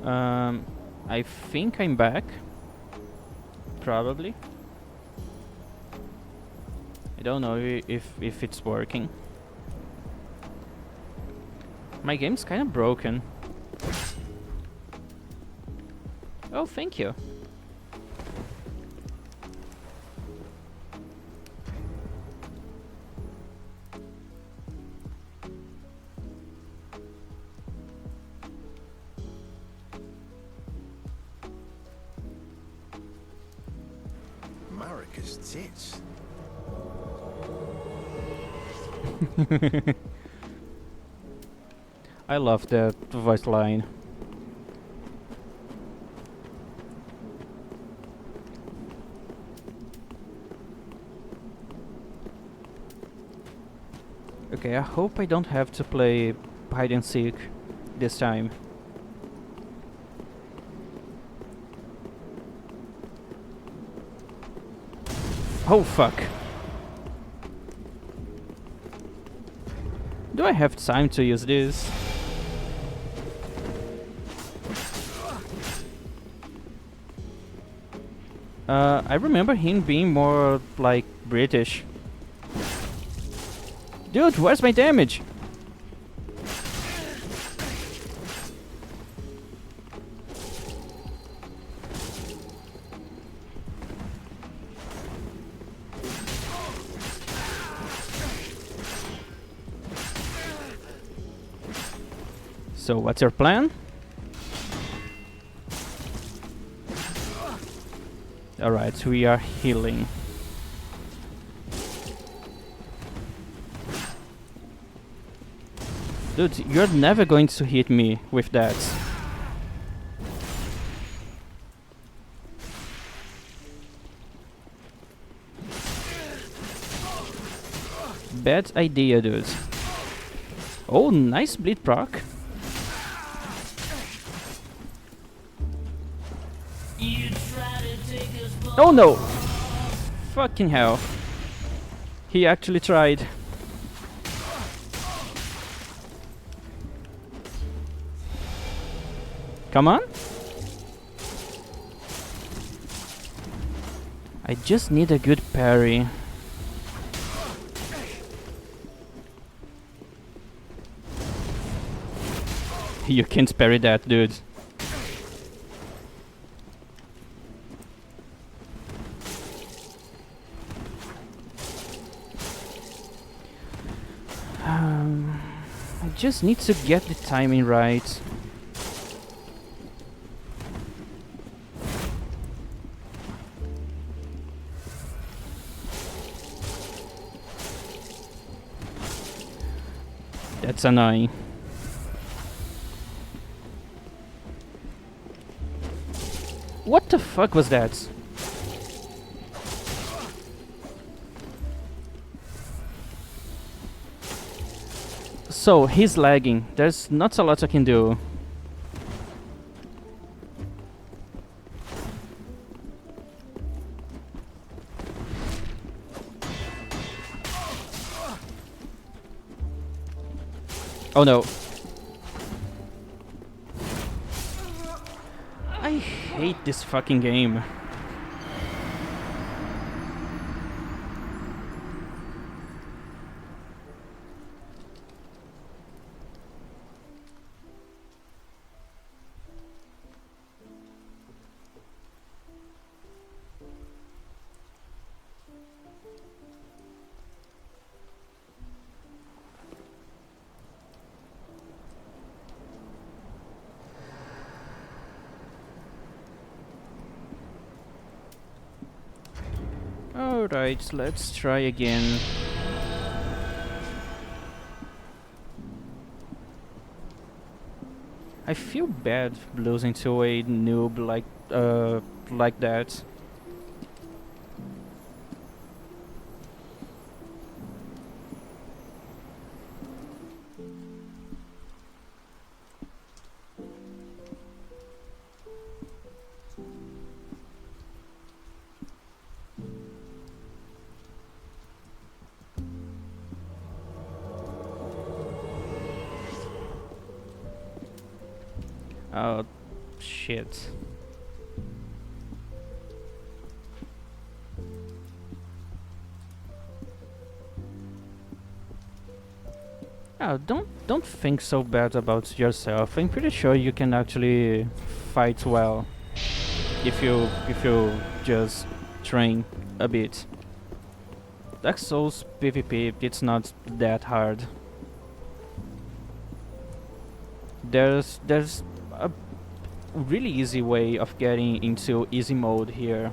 Um, I think I'm back. Probably. I don't know if it's working. My game's kind of broken. Oh, thank you. Marika's tits. I love that voice line. Okay, I hope I don't have to play hide and seek this time. Oh fuck. Do I have time to use this? I remember him being more like British. Dude, where's my damage? So what's your plan? Alright, we are healing. Dude, you're never going to hit me with that. Bad idea, dude. Oh, nice bleed proc. Oh no! Fucking hell. He actually tried. Come on. I just need a good parry. You can't parry that, dude. I just need to get the timing right. That's annoying. What the fuck was that? So, he's lagging. There's not a lot I can do. Oh no. I hate this fucking game. Alright, let's try again. I feel bad losing to a noob like that. shit. Oh, don't think so bad about yourself. I'm pretty sure you can actually fight well if you just train a bit. Dark Souls PvP, it's not that hard. There's a really easy way of getting into easy mode here.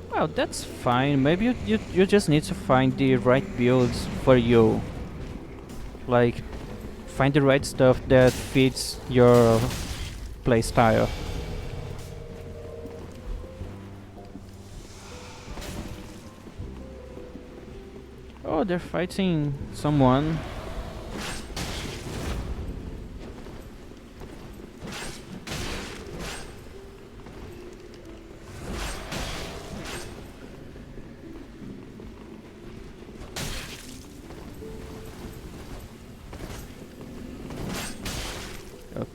Well, that's fine. Maybe you just need to find the right builds for you. Like, find the right stuff that fits your playstyle. Oh, they're fighting someone.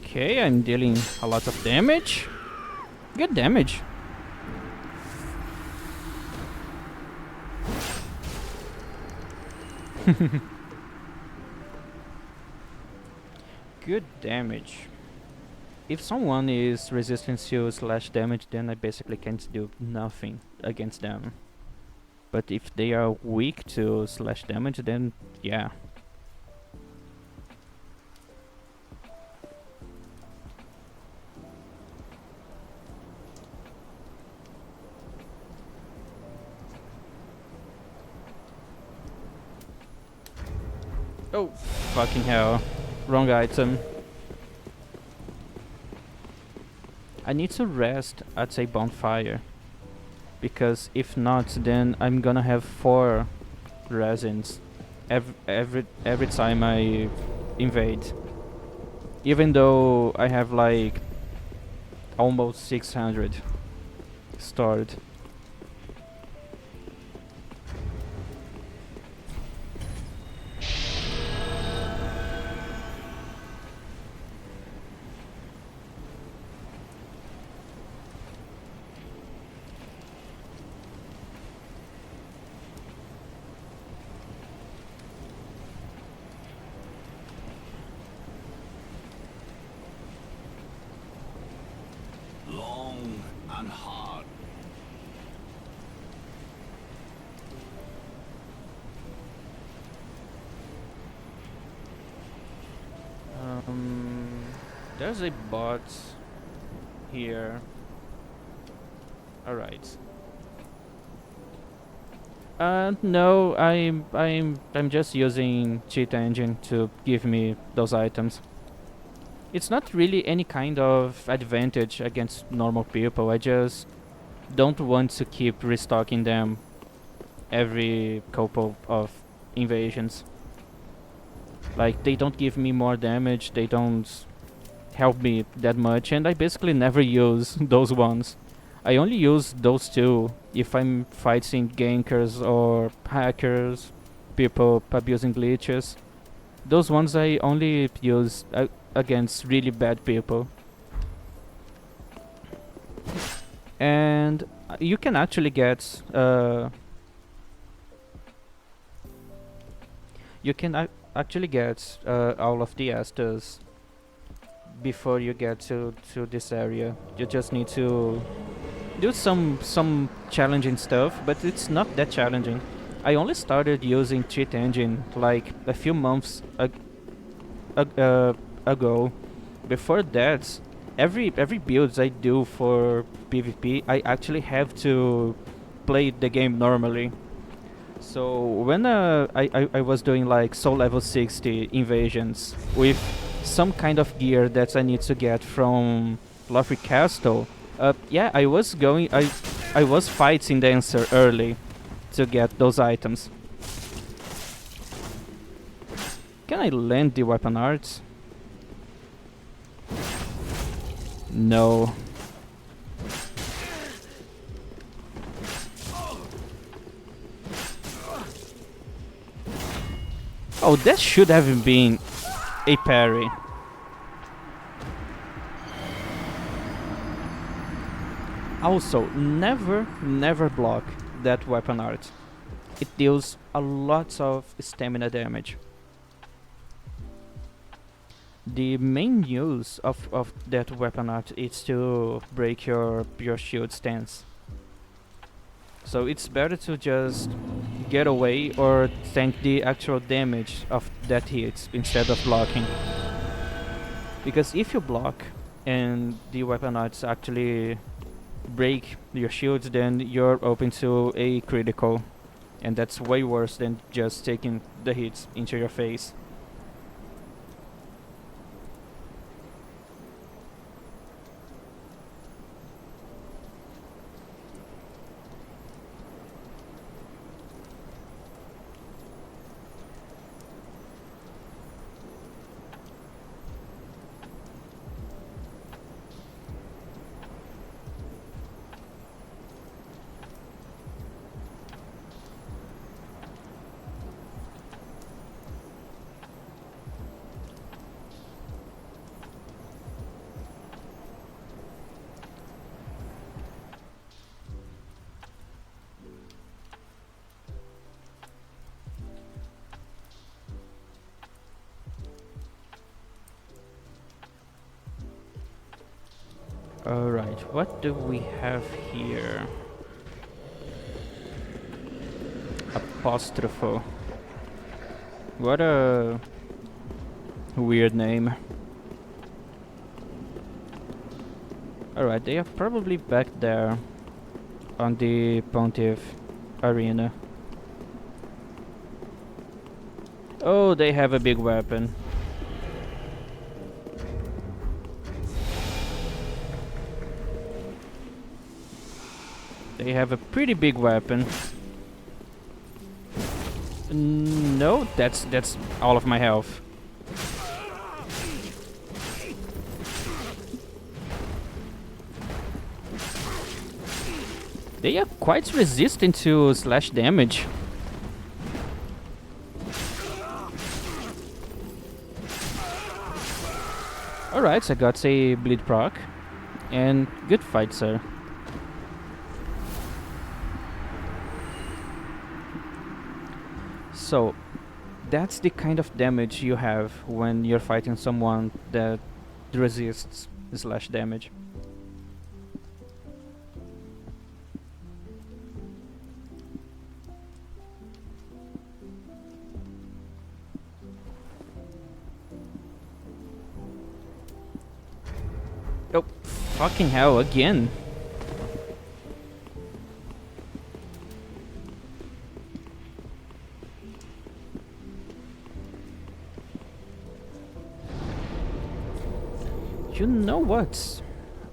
Okay, I'm dealing a lot of damage. Good damage. Good damage. If someone is resistant to slash damage, then I basically can't do nothing against them. But if they are weak to slash damage, then yeah. Oh, fucking hell. Wrong item. I need to rest at a bonfire. Because if not, then I'm gonna have 4 resins every time I invade. Even though I have like almost 600 stored. Long and hard. There's a bot here. Alright. No, I'm just using cheat engine to give me those items. It's not really any kind of advantage against normal people. I just don't want to keep restocking them every couple of invasions. Like, they don't give me more damage, they don't help me that much, and I basically never use those ones. I only use those two if I'm fighting gankers or hackers, people abusing glitches. Those ones I only use against really bad people. And you can actually get actually get all of the Estus before you get to this area. You just need to do some challenging stuff, but it's not that challenging. I only started using cheat engine like a few months ago. Before that, every builds I do for PvP, I actually have to play the game normally. So when I was doing like soul level 60 invasions with some kind of gear that I need to get from Lothric Castle, yeah, I was fighting the answer early to get those items. Can I land the weapon arts? No. Oh, that should have been a parry. Also, never block that weapon art. It deals a lot of stamina damage. The main use of that weapon art is to break your shield stance. So it's better to just get away or tank the actual damage of that hit instead of blocking. Because if you block and the weapon arts actually break your shields, then you're open to a critical, and that's way worse than just taking the hits into your face. Alright, what do we have here? Apostrophe. What a weird name. Alright, they are probably back there on the Pontiff arena. Oh, they have a big weapon. They have a pretty big weapon. No, that's all of my health. They are quite resistant to slash damage. Alright, so I got a bleed proc. And good fight, sir. So, that's the kind of damage you have when you're fighting someone that resists slash damage. Oh, fucking hell, again. You know what?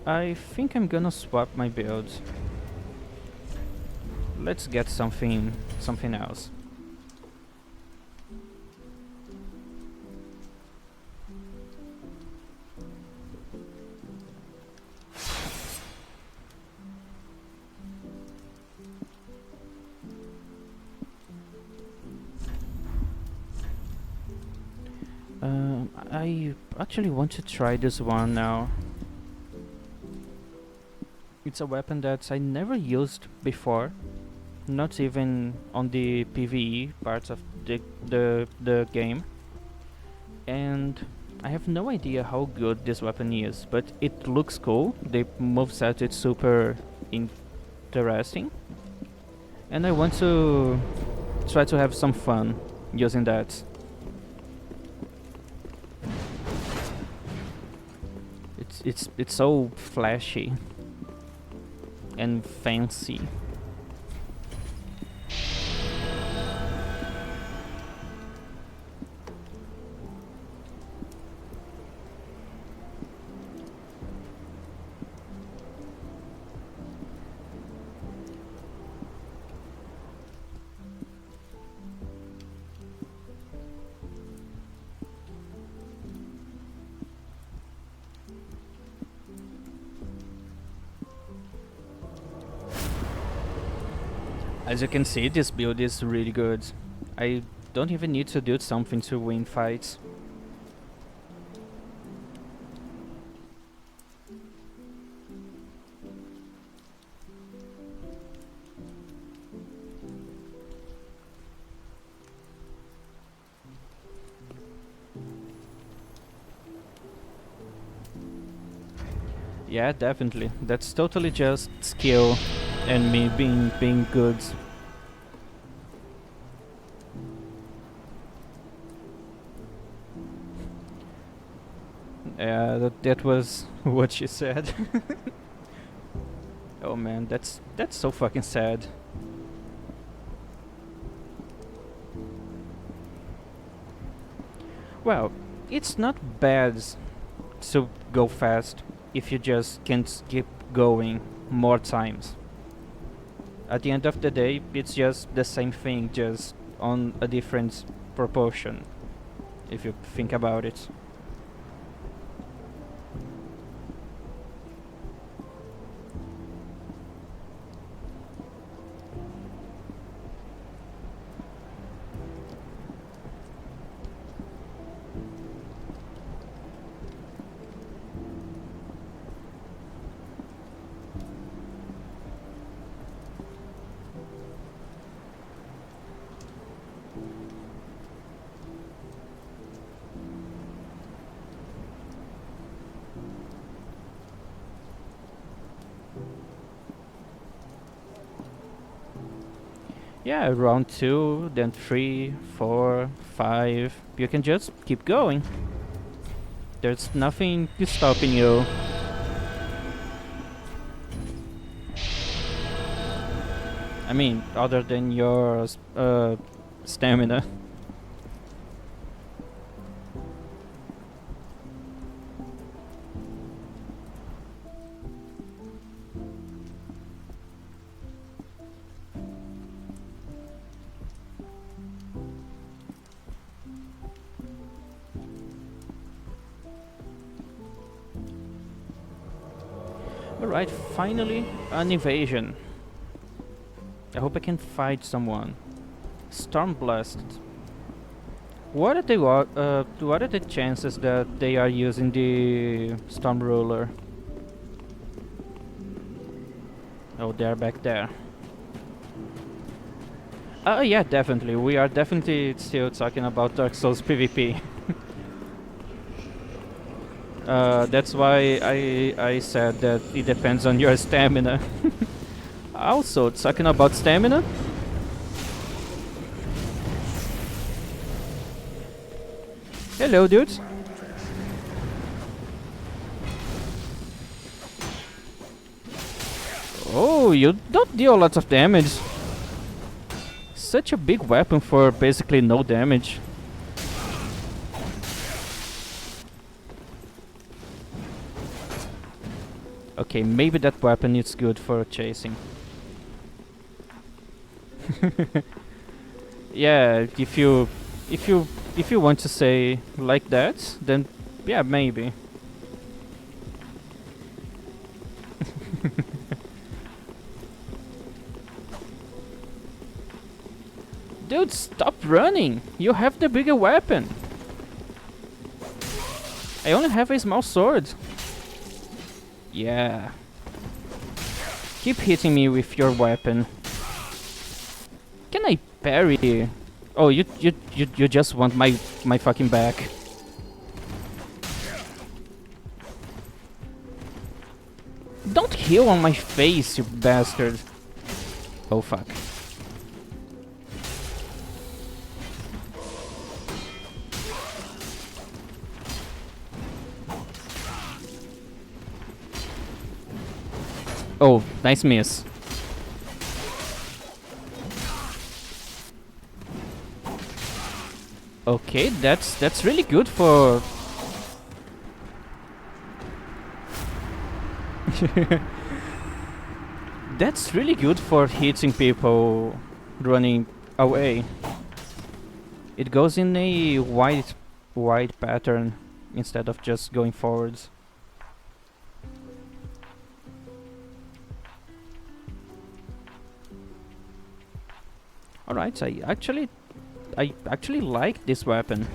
I think I'm gonna swap my build. Let's get something else. I actually want to try this one now. It's a weapon that I never used before, not even on the PvE parts of the game. And I have no idea how good this weapon is, but it looks cool. The moveset is super interesting, and I want to try to have some fun using that. It's so flashy and fancy. As you can see, this build is really good. I don't even need to do something to win fights. Yeah, definitely. That's totally just skill and me being good. Yeah, that was what she said. Oh man, that's so fucking sad. Well, it's not bad to go fast if you just can't keep going more times. At the end of the day, it's just the same thing, just on a different proportion, if you think about it. Yeah, round 2, then 3, 4, 5. You can just keep going. There's nothing stopping you. I mean, other than your stamina. Alright, finally an invasion. I hope I can fight someone. Stormblast. What are the chances that they are using the Storm Ruler? Oh, they're back there. Yeah, definitely. We are definitely still talking about Dark Souls PvP. That's why I said that it depends on your stamina. Also, talking about stamina. Hello, dudes. Oh, you don't deal lots of damage. Such a big weapon for basically no damage. Okay, maybe that weapon is good for chasing. Yeah, if you want to say like that, then yeah, maybe. Dude, stop running! You have the bigger weapon. I only have a small sword. Yeah. Keep hitting me with your weapon. Can I parry? Oh, you just want my fucking back. Don't heal on my face, you bastard. Oh fuck. Oh, nice miss. Okay, that's really good for... That's really good for hitting people running away. It goes in a wide pattern instead of just going forwards. Alright, I actually like this weapon.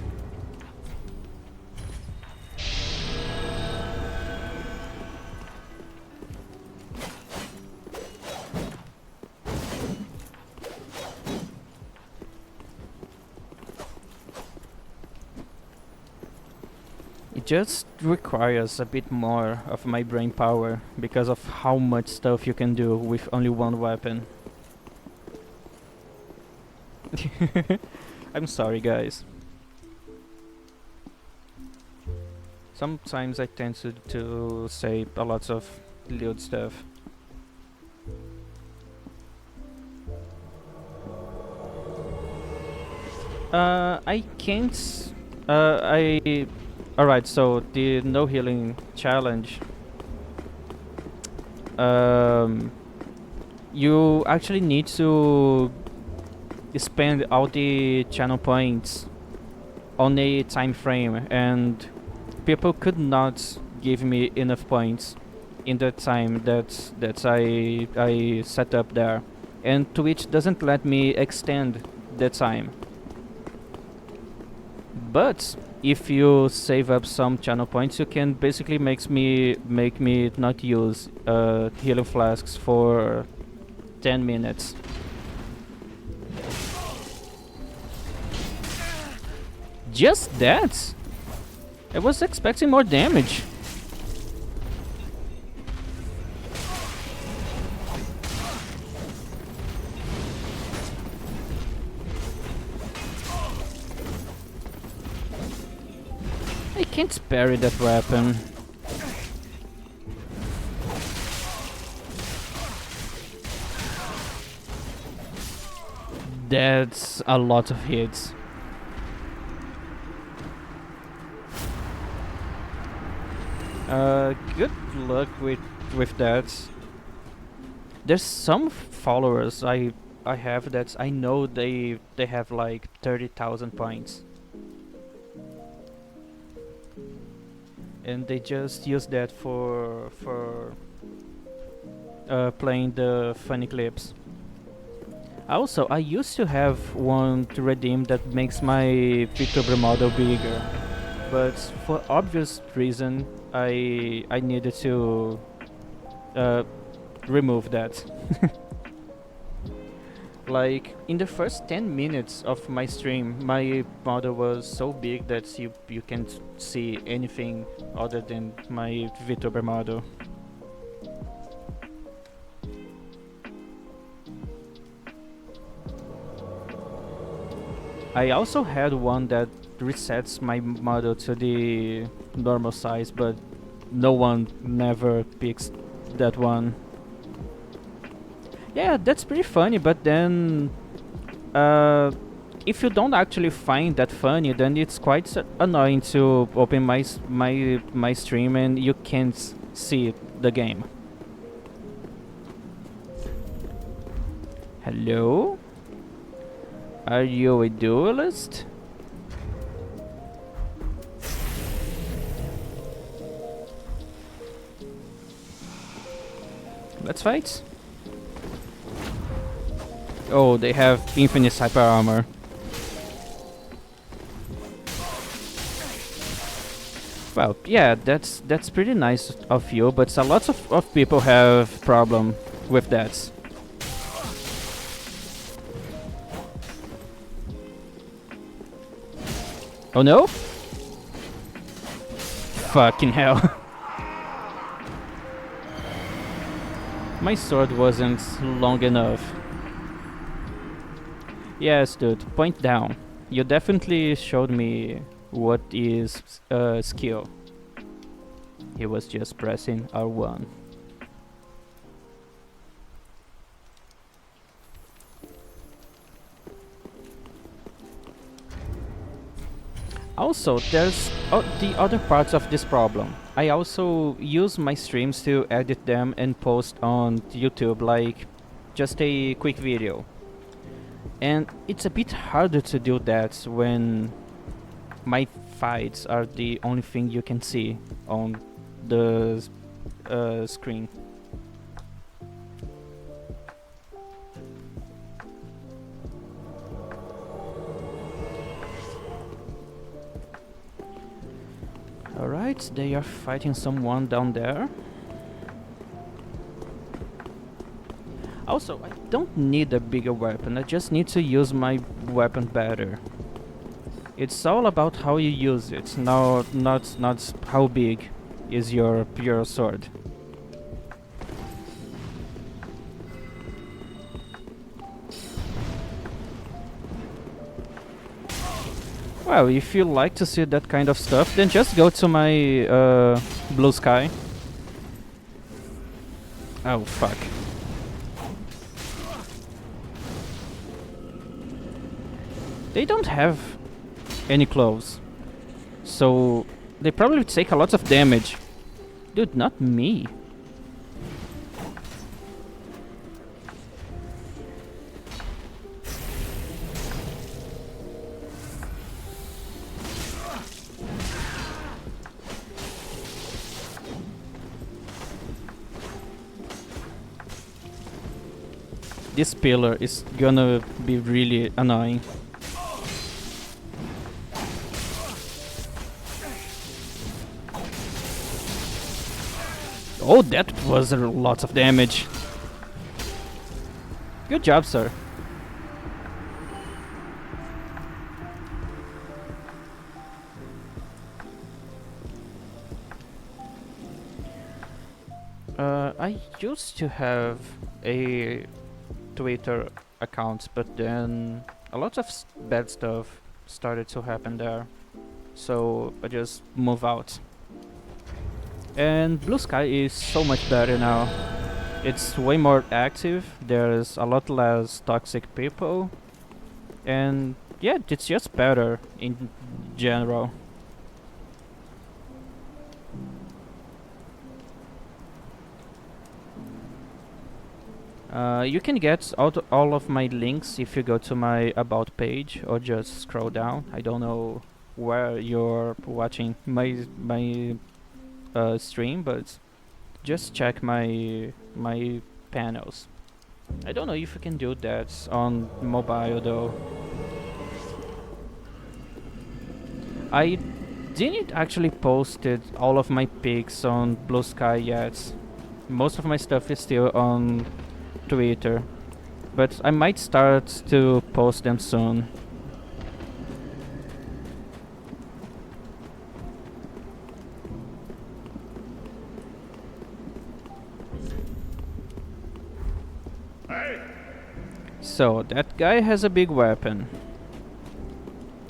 It just requires a bit more of my brain power because of how much stuff you can do with only one weapon. I'm sorry, guys. Sometimes I tend to say a lot of lewd stuff. I can't... Alright, so the no healing challenge. You actually need to spend all the channel points on a time frame, and people could not give me enough points in the time that I set up there, and Twitch doesn't let me extend the time. But if you save up some channel points, you can basically make me not use healing flasks for 10 minutes. Just that? I was expecting more damage. I can't parry that weapon. That's a lot of hits. Good luck with that. There's some followers I have that I know they have like 30,000 points, and they just use that for playing the funny clips. Also, I used to have one to redeem that makes my VTuber model bigger, but for obvious reason, I needed to remove that. Like, in the first 10 minutes of my stream, my model was so big that you can't see anything other than my VTuber model. I also had one that resets my model to the normal size, but no one never picks that one. Yeah, that's pretty funny, but then if you don't actually find that funny, then it's quite annoying to open my stream and you can't see the game. Hello? Are you a duelist? Let's fight. Oh, they have infinite hyper armor. Well, yeah, that's pretty nice of you, but a lot of people have problem with that. Oh no? Fucking hell. My sword wasn't long enough. Yes, dude, point down. You definitely showed me what is skill. He was just pressing R1. Also, there's the other parts of this problem. I also use my streams to edit them and post on YouTube, like just a quick video. And it's a bit harder to do that when my fights are the only thing you can see on the screen. Alright, they are fighting someone down there. Also, I don't need a bigger weapon, I just need to use my weapon better. It's all about how you use it, not how big is your sword. Well, if you like to see that kind of stuff, then just go to my blue sky. Oh, fuck. They don't have any clothes, so they probably take a lot of damage. Dude, not me. This pillar is gonna be really annoying. Oh, that was a lot of damage. Good job, sir. I used to have a Twitter account, but then a lot of bad stuff started to happen there, so I just moved out. And Blue Sky is so much better now. It's way more active, there's a lot less toxic people, and yeah, it's just better in general. You can get all of my links if you go to my about page or just scroll down. I don't know where you're watching my stream, but just check my panels. I don't know if you can do that on mobile though. I didn't actually posted all of my pics on Blue Sky yet. Most of my stuff is still on Twitter, but I might start to post them soon. So that guy has a big weapon,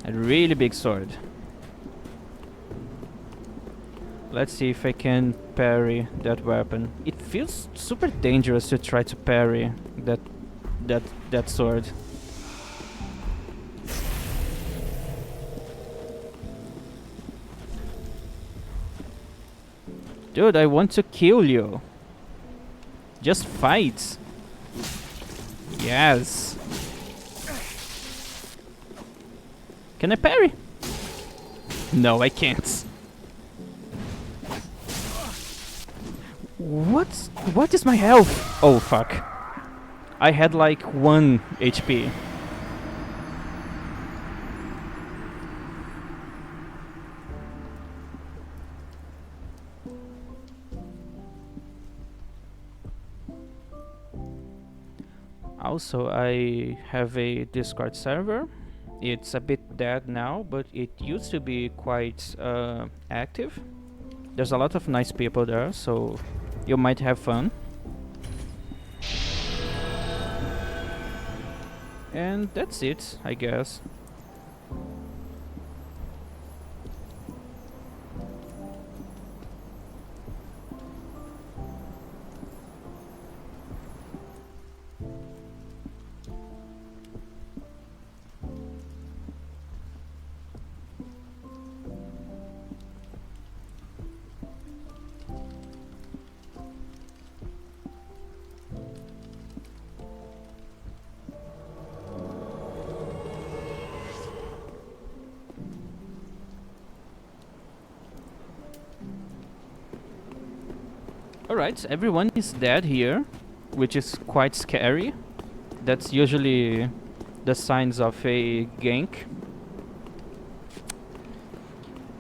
a really big sword. Let's see if I can parry that weapon. It feels super dangerous to try to parry that sword. Dude, I want to kill you. Just fight. Yes. Can I parry? No, I can't. What is my health? Oh fuck. I had like 1 HP. Also, I have a Discord server. It's a bit dead now, but it used to be quite active. There's a lot of nice people there, so you might have fun. And that's it, I guess. Alright, everyone is dead here, which is quite scary. That's usually the signs of a gank.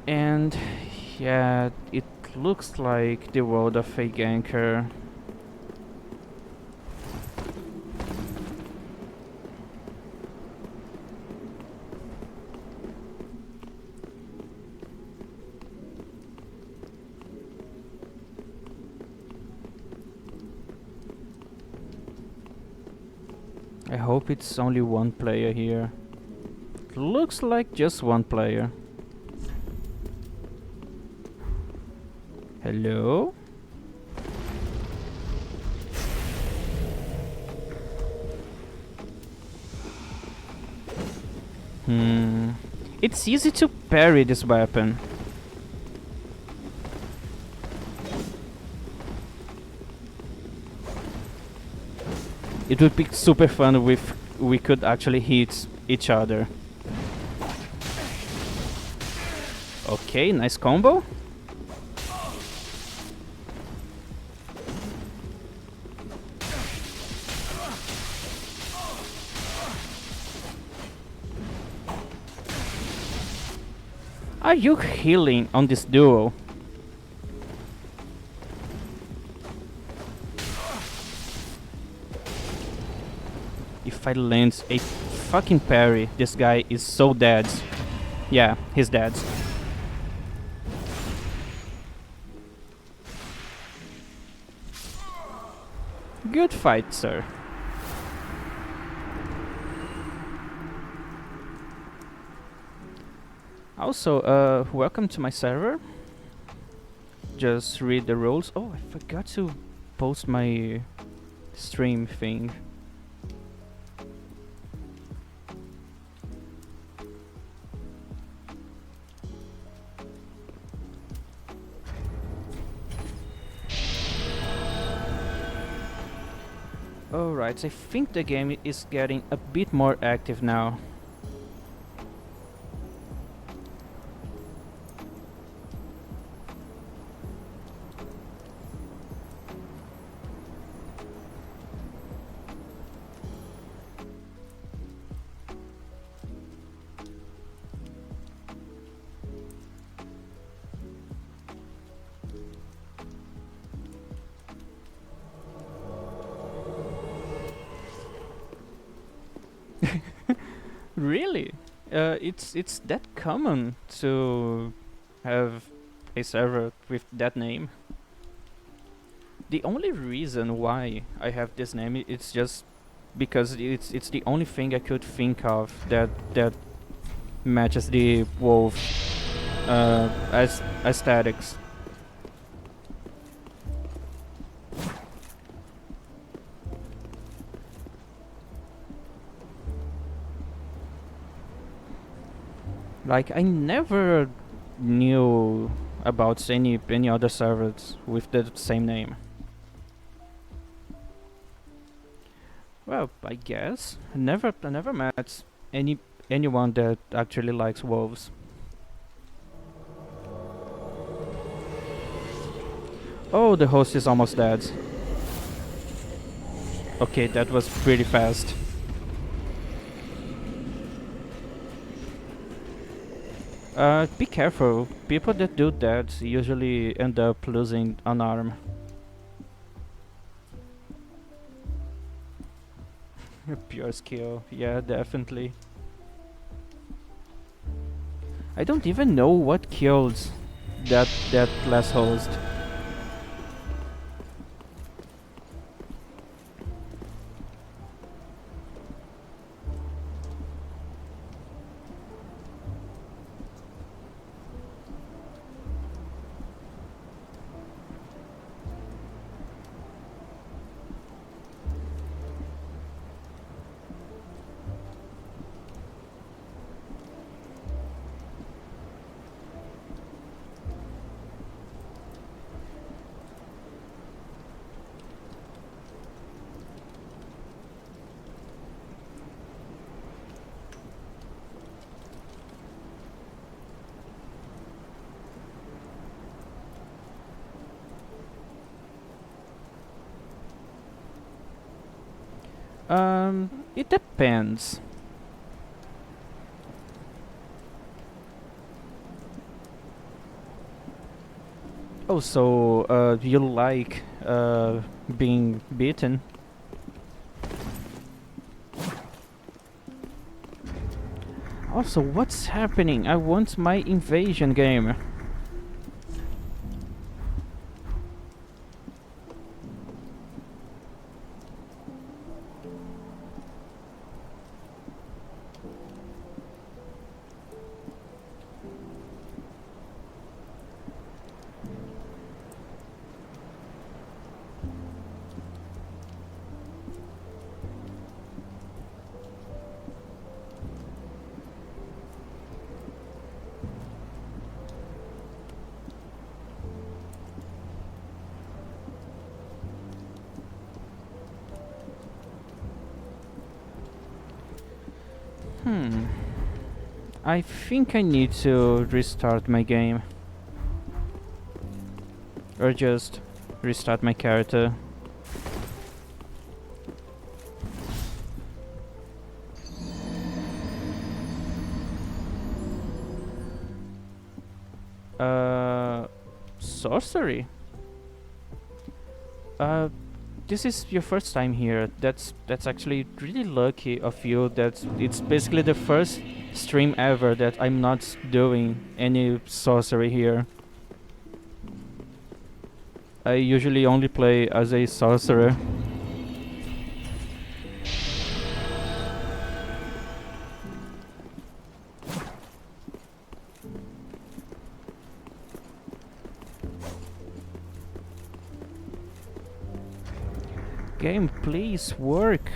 And yeah, it looks like the world of a ganker. I hope it's only one player here. Looks like just one player. Hello? It's easy to parry this weapon. It would be super fun if we could actually hit each other. Okay, nice combo. Are you healing on this duo? If I land a fucking parry, this guy is so dead. Yeah, he's dead. Good fight, sir. Also, welcome to my server. Just read the rules. Oh, I forgot to post my stream thing. Alright, I think the game is getting a bit more active now. Really? It's that common to have a server with that name. The only reason why I have this name it's just because it's the only thing I could think of that matches the wolf as aesthetics. Like I never knew about any other servers with the same name. Well, I guess I never met anyone that actually likes wolves. Oh, the host is almost dead. Okay, that was pretty fast. Be careful. People that do that usually end up losing an arm. Pure skill, yeah, definitely. I don't even know what killed that last host. It depends. Oh, so you like being beaten? Also, what's happening? I want my invasion game. Hmm. I think I need to restart my game. Or just restart my character. Sorcery? Uh, this is your first time here. That's actually really lucky of you. That it's basically the first stream ever that I'm not doing any sorcery here. I usually only play as a sorcerer. Game, please work.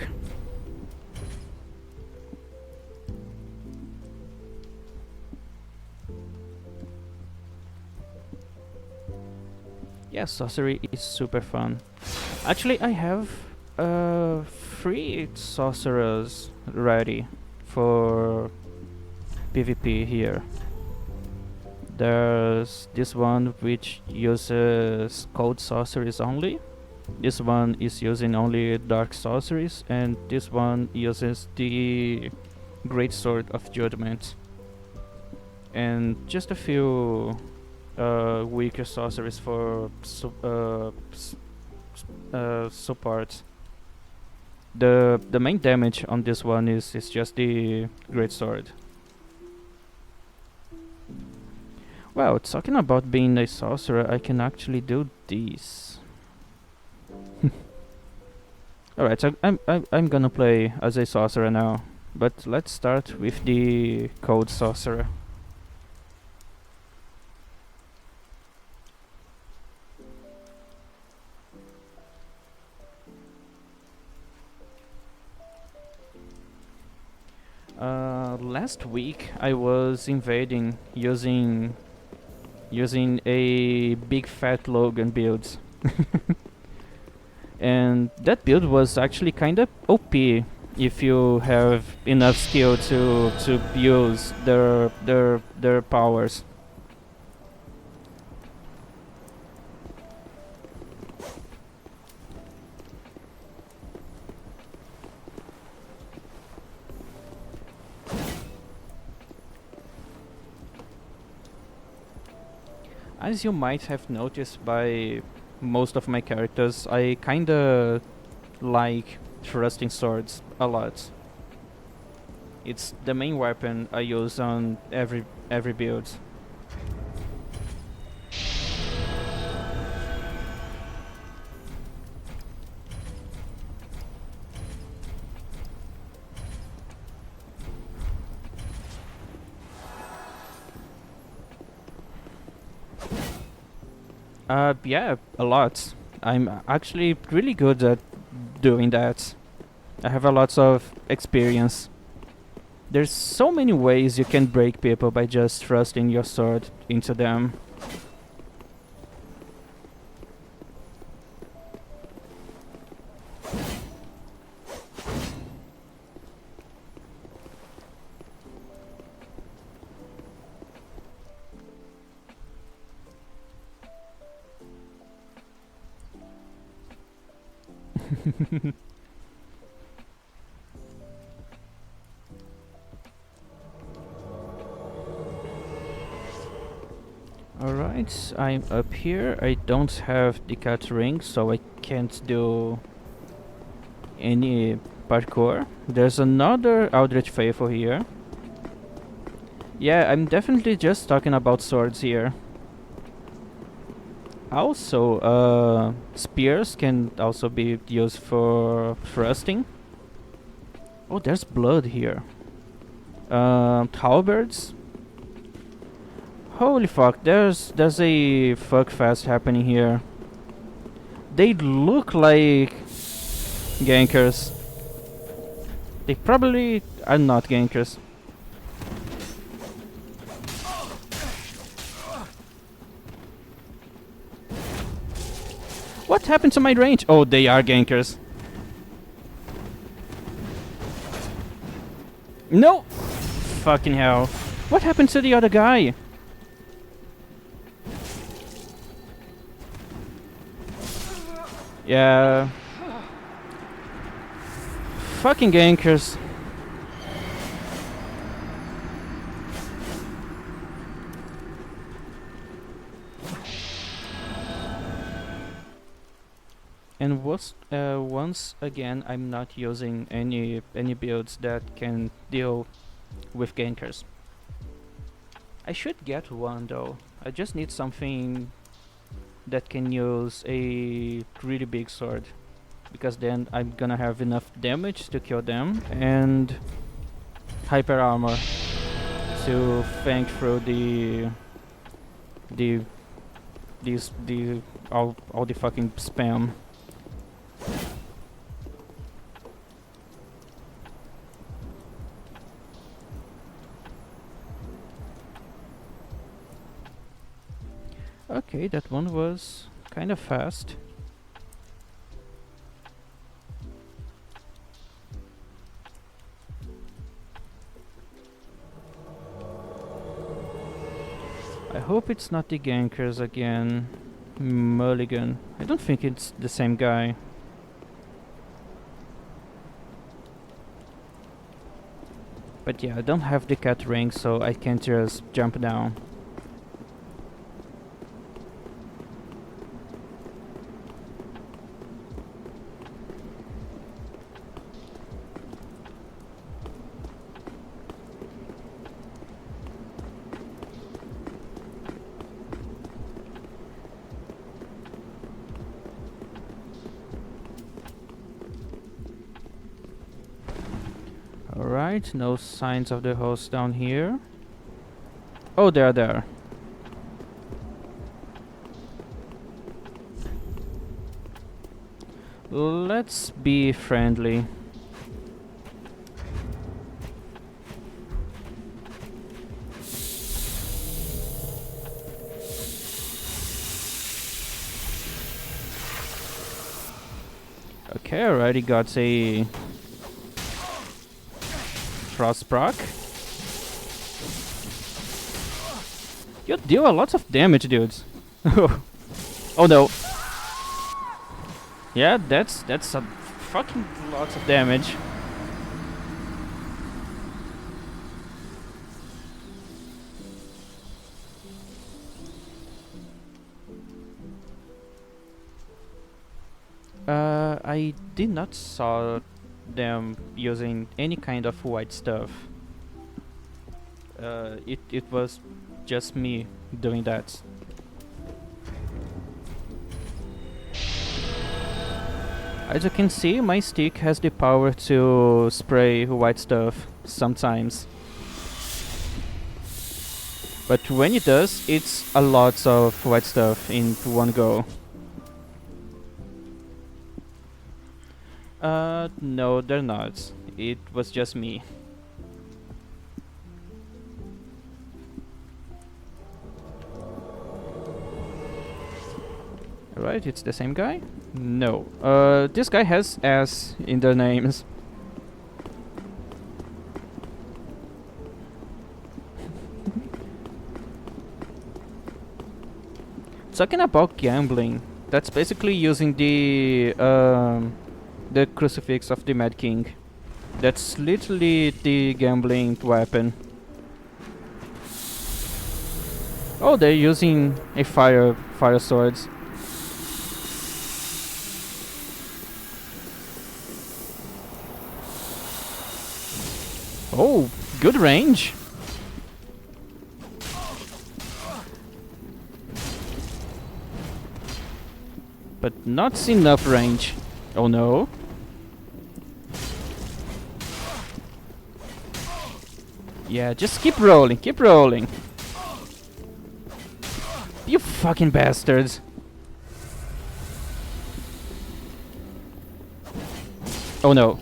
Yeah, sorcery is super fun. Actually, I have 3 sorcerers ready for PvP here. There's this one which uses cold sorceries only. This one is using only dark sorceries, and this one uses the Great Sword of Judgment. And just a few weaker sorceries for support. The main damage on this one is just the Great Sword. Well, talking about being a sorcerer, I can actually do this. Alright, so I'm gonna play as a sorcerer now, but let's start with the cold sorcerer. Last week I was invading using a big fat Logan build. And that build was actually kinda OP if you have enough skill to use their powers. As you might have noticed by most of my characters, I kinda like thrusting swords a lot. It's the main weapon I use on every build. Yeah, a lot. I'm actually really good at doing that. I have a lot of experience. There's so many ways you can break people by just thrusting your sword into them. Alright, I'm up here. I don't have the cat ring, so I can't do any parkour. There's another Eldritch Faithful here. Yeah, I'm definitely just talking about swords here. Also, spears can also be used for thrusting. Oh, there's blood here. Halberds. Holy fuck, there's a fuck fest happening here. They look like gankers. They probably are not gankers. What happened to my range? Oh, they are gankers. No! Fucking hell. What happened to the other guy? Yeah. Fucking gankers. And once again, I'm not using any builds that can deal with gankers. I should get one though. I just need something that can use a really big sword, because then I'm gonna have enough damage to kill them and hyper armor to fang through all the fucking spam. Okay, that one was kind of fast. I hope it's not the gankers again. Mulligan. I don't think it's the same guy. But yeah, I don't have the cat ring, so I can't just jump down. Alright, no signs of the host down here. Oh, they're there. Let's be friendly. Okay, already got a frost proc. You deal a lot of damage, dudes. Oh no. Yeah, that's a fucking lots of damage. I did not saw them using any kind of white stuff. It was just me doing that. As you can see, my stick has the power to spray white stuff sometimes. But when it does, it's a lot of white stuff in one go. No, they're not. It was just me. Right, it's the same guy? No. This guy has S in their names. Talking about gambling, that's basically using the crucifix of the Mad King. That's literally the gambling weapon. Oh, they're using a fire swords. Oh, good range. But not enough range. Oh no. Yeah, just keep rolling, keep rolling. You fucking bastards. Oh no.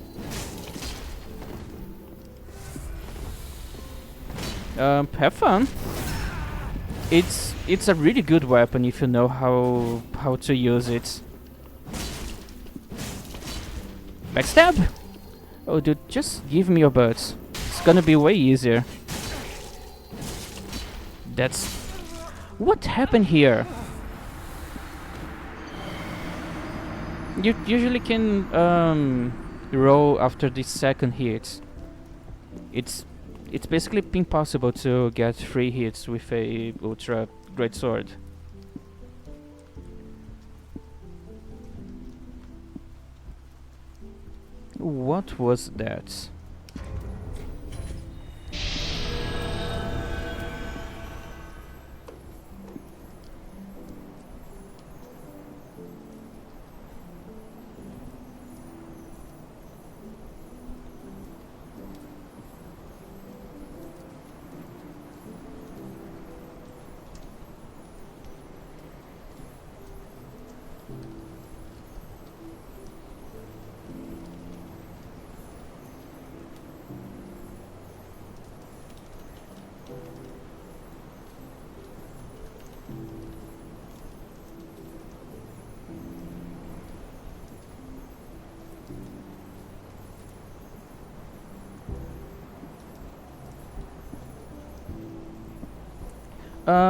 Have fun. It's a really good weapon if you know how to use it. Backstab? Oh dude, just give me your butts. It's gonna be way easier. That's... What happened here? You usually can roll after the second hit. It's basically impossible to get 3 hits with a ultra great sword. What was that?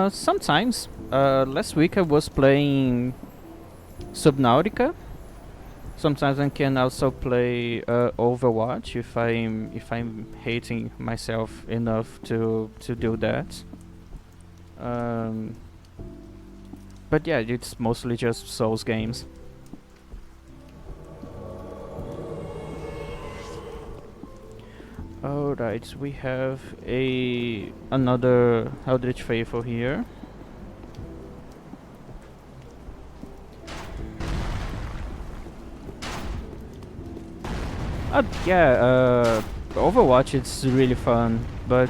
Sometimes. Last week I was playing Subnautica. Sometimes I can also play Overwatch if I'm hating myself enough to do that. Um, but yeah, it's mostly just Souls games. Alright, we have another Eldritch Faithful here. Yeah, Overwatch it's really fun, but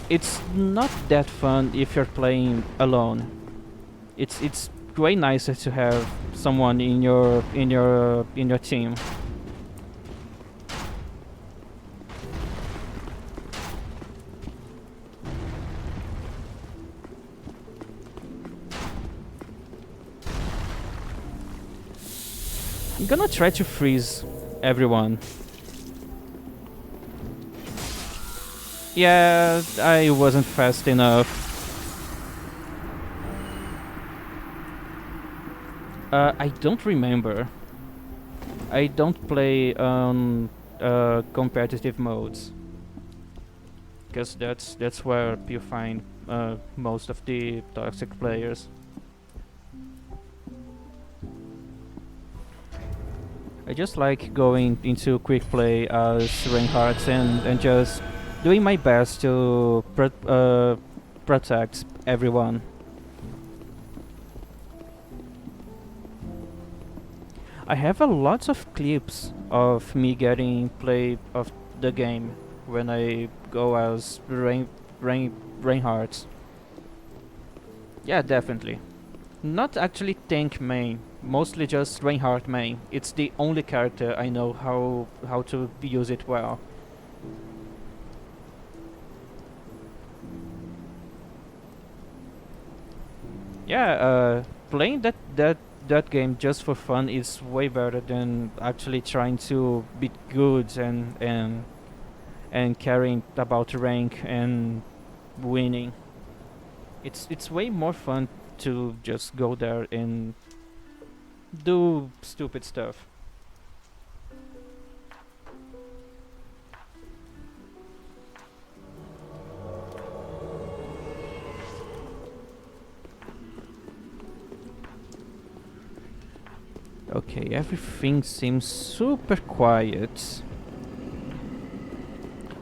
it's not that fun if you're playing alone. It's way nicer to have someone in your team. I'm gonna try to freeze everyone. Yeah, I wasn't fast enough. I don't remember. I don't play on competitive modes, because that's where you find most of the toxic players. I just like going into quick play as Reinhardt and just doing my best to protect everyone. I have a lots of clips of me getting play of the game when I go as Reinhardt. Yeah, definitely. Not actually tank main, mostly just Reinhardt main. It's the only character I know how to use it well. Yeah, playing that game just for fun is way better than actually trying to be good and caring about rank and winning. It's way more fun to just go there and do stupid stuff. Okay, everything seems super quiet.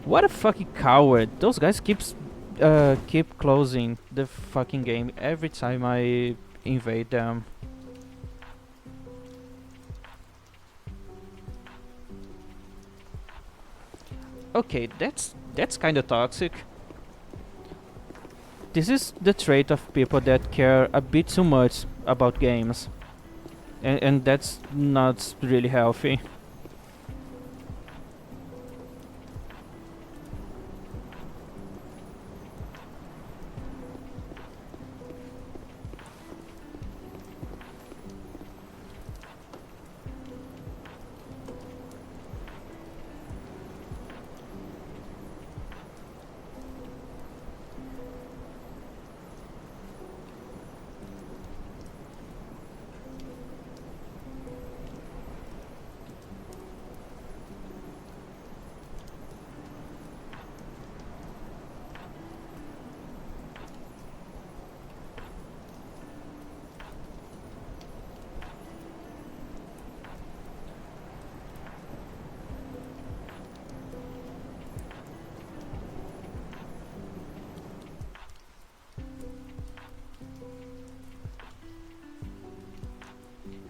What a fucking coward! Those guys keep closing the fucking game every time I invade them. Okay, that's kind of toxic. This is the trait of people that care a bit too much about games, and that's not really healthy.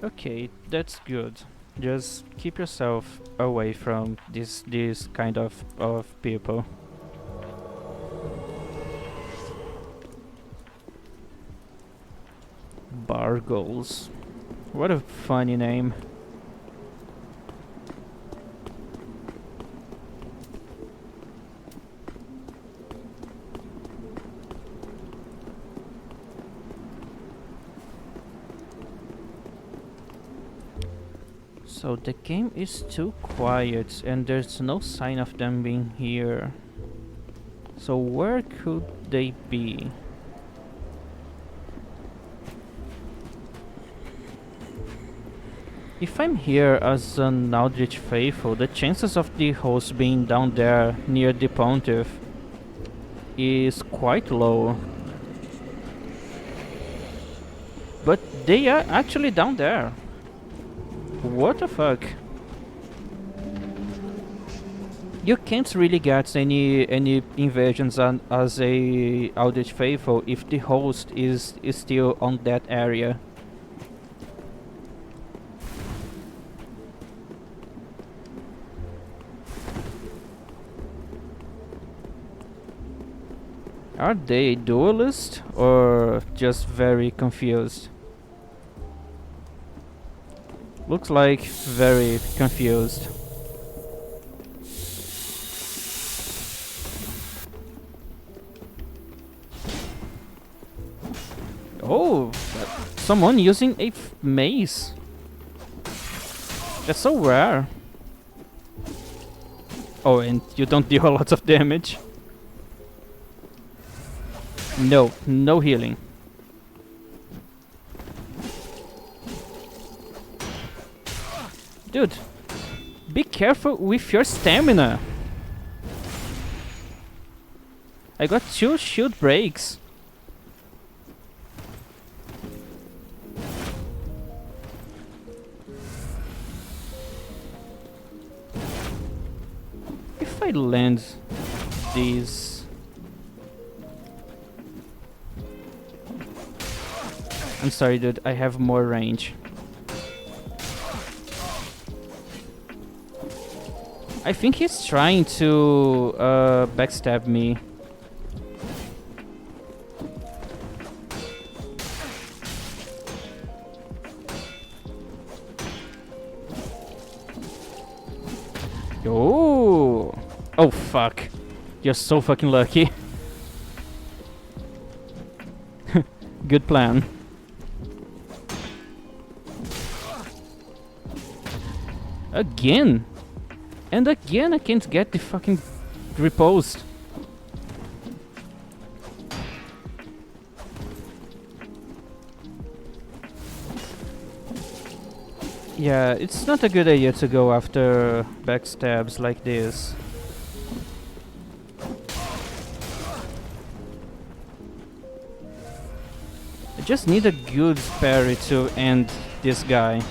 Okay, that's good. Just keep yourself away from this kind of people. Bargles. What a funny name. So the game is too quiet and there's no sign of them being here. So where could they be? If I'm here as an Aldrich Faithful, the chances of the host being down there near the Pontiff is quite low. But they are actually down there. What the fuck? You can't really get any invasions as a Aldrich Faithful if the host is still on that area. Are they duelist or just very confused? Looks like very confused. Oh, someone using a mace. That's so rare. Oh, and you don't deal a lot of damage. No, no healing. Dude, be careful with your stamina. I got 2 shield breaks. If I land these... I'm sorry, dude, I have more range. I think he's trying to backstab me. Oh! Oh fuck. You're so fucking lucky. Good plan. Again! And again I can't get the fucking repost. Yeah, it's not a good idea to go after backstabs like this. I just need a good parry to end this guy.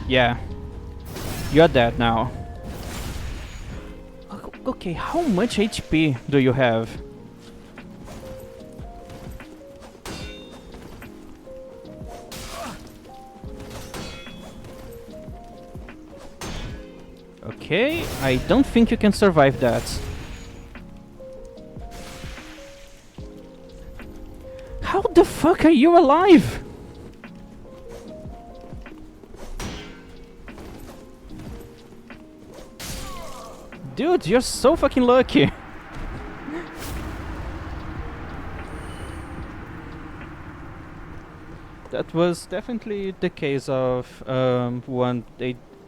Yeah, you're dead now. Okay, how much HP do you have? Okay, I don't think you can survive that. How the fuck are you alive? Dude, you're so fucking lucky. That was definitely the case of 1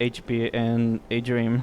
HP and a dream.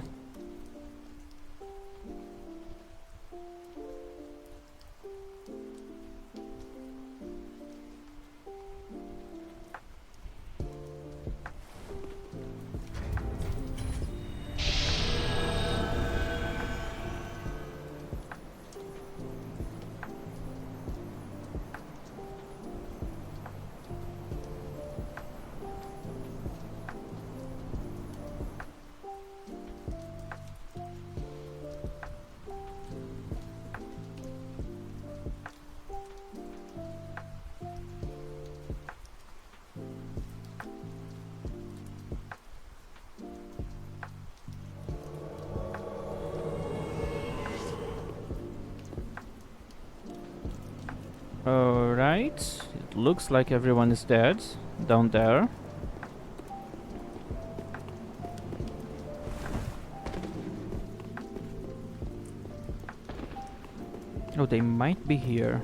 Alright, it looks like everyone is dead down there. Oh, they might be here.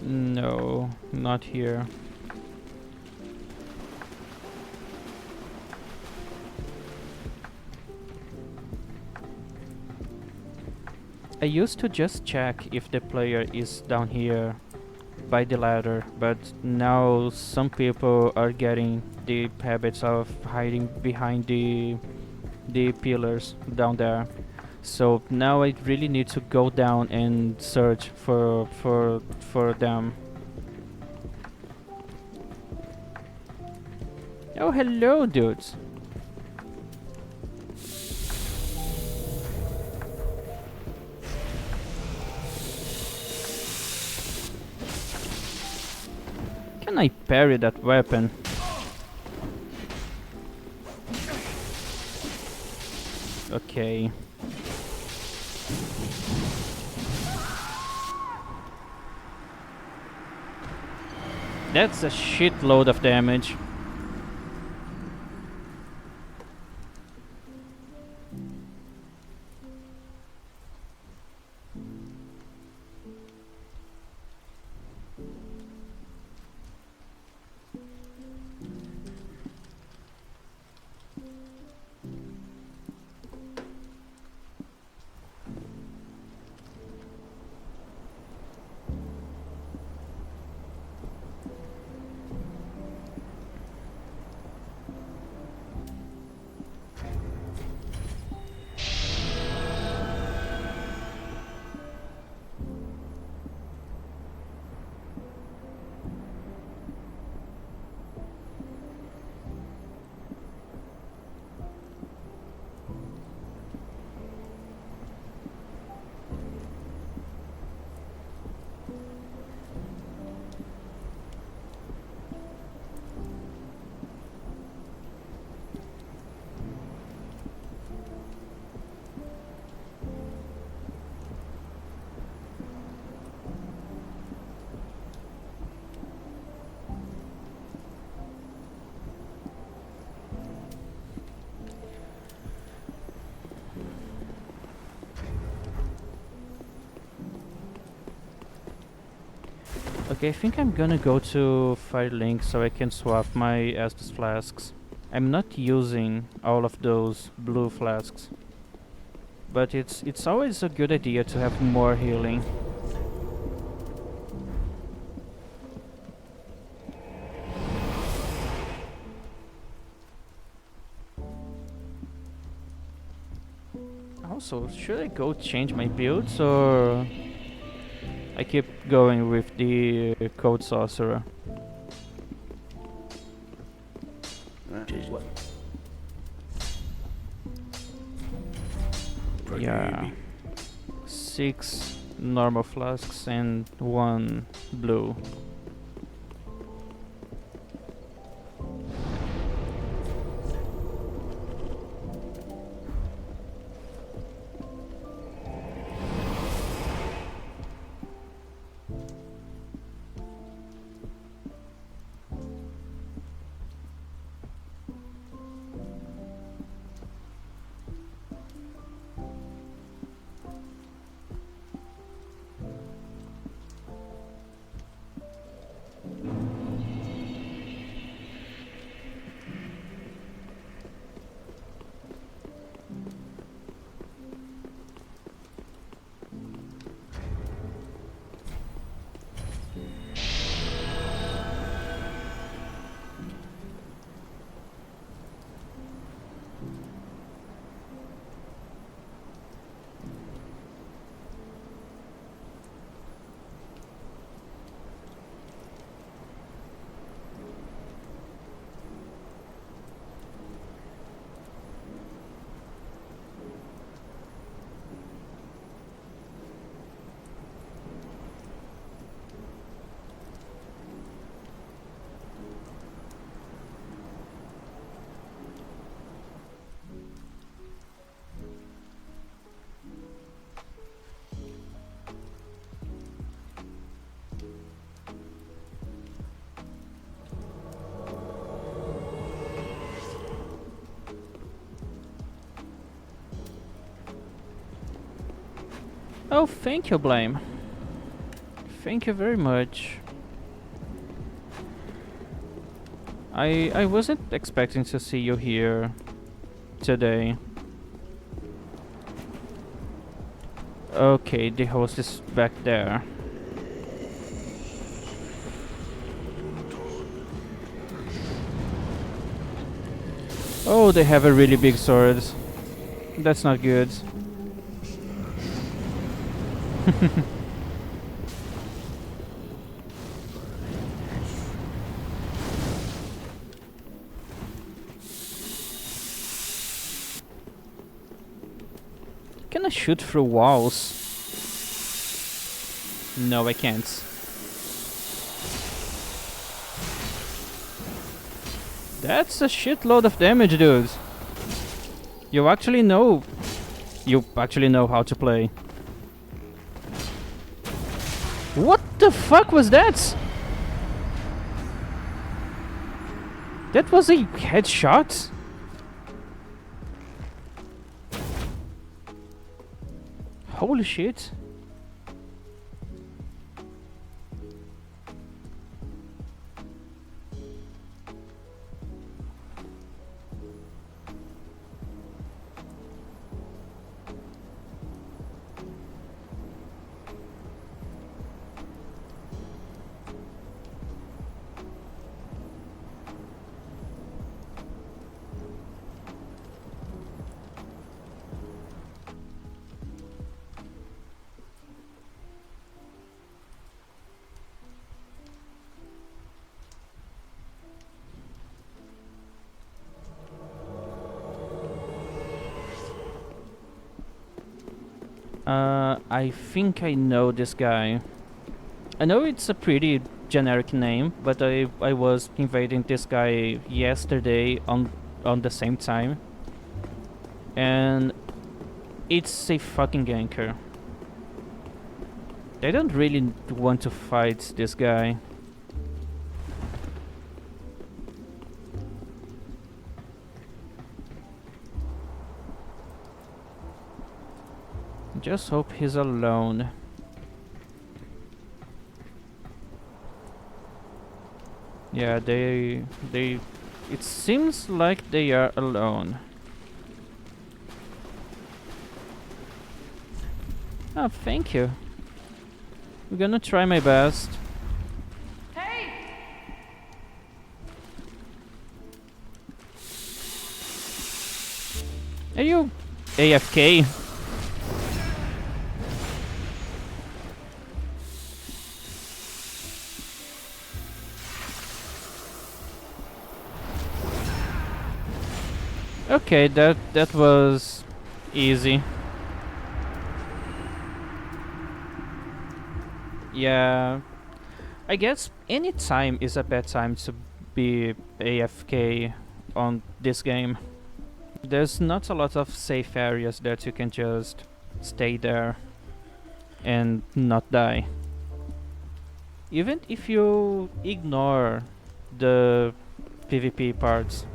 No, not here. I used to just check if the player is down here by the ladder, but now some people are getting the habits of hiding behind the pillars down there. So now I really need to go down and search for them. Oh, hello, dudes. Can I parry that weapon? Okay. That's a shitload of damage. Okay, I think I'm gonna go to Firelink so I can swap my Estus flasks. I'm not using all of those blue flasks, but it's always a good idea to have more healing. Also, should I go change my builds or I keep going with the Code Sorcerer? What? Yeah. 6 normal flasks and 1 blue. Oh, thank you, Blame. Thank you very much. I wasn't expecting to see you here today. Okay, the host is back there. Oh, they have a really big sword. That's not good. Can I shoot through walls? No, I can't. That's a shitload of damage, dude. You actually know how to play. What the fuck was that? That was a headshot? Holy shit. I think I know this guy. I know it's a pretty generic name, but I was invading this guy yesterday on the same time. And it's a fucking ganker. I don't really want to fight this guy. Just hope he's alone. Yeah, it seems like they are alone. Oh, thank you. I'm gonna try my best. Hey! Are you AFK? Okay, that was easy. Yeah, I guess any time is a bad time to be AFK on this game. There's not a lot of safe areas that you can just stay there and not die. Even if you ignore the PvP parts.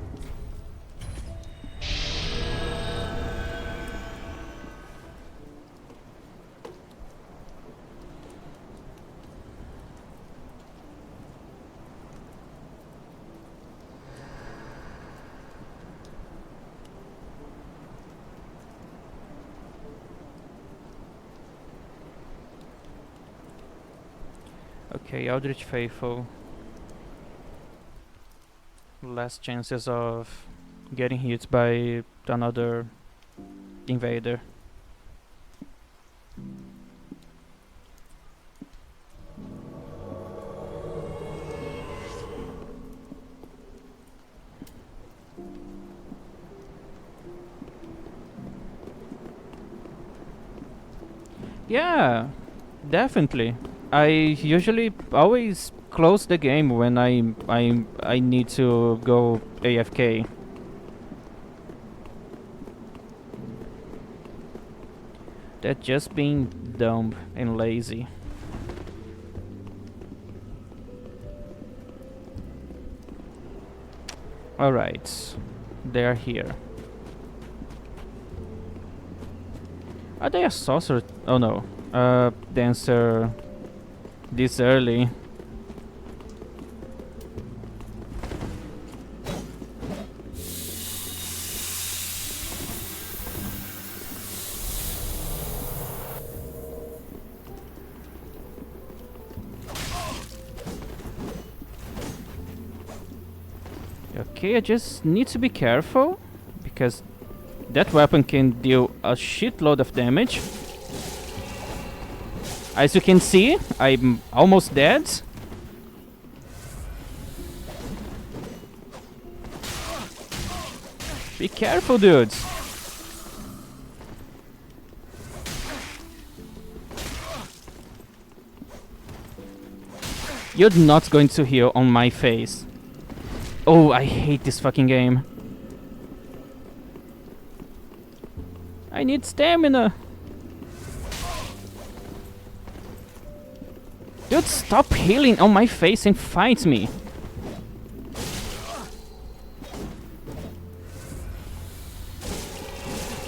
Okay, Eldritch Faithful. Less chances of getting hit by another invader. Yeah, definitely. I usually always close the game when I need to go AFK. That's just being dumb and lazy. Alright, they're here. Are they a sorcerer? Oh no, dancer this early. Okay, I just need to be careful because that weapon can deal a shitload of damage. As you can see, I'm almost dead. Be careful, dudes. You're not going to heal on my face. Oh, I hate this fucking game. I need stamina. Dude, stop healing on my face and fight me.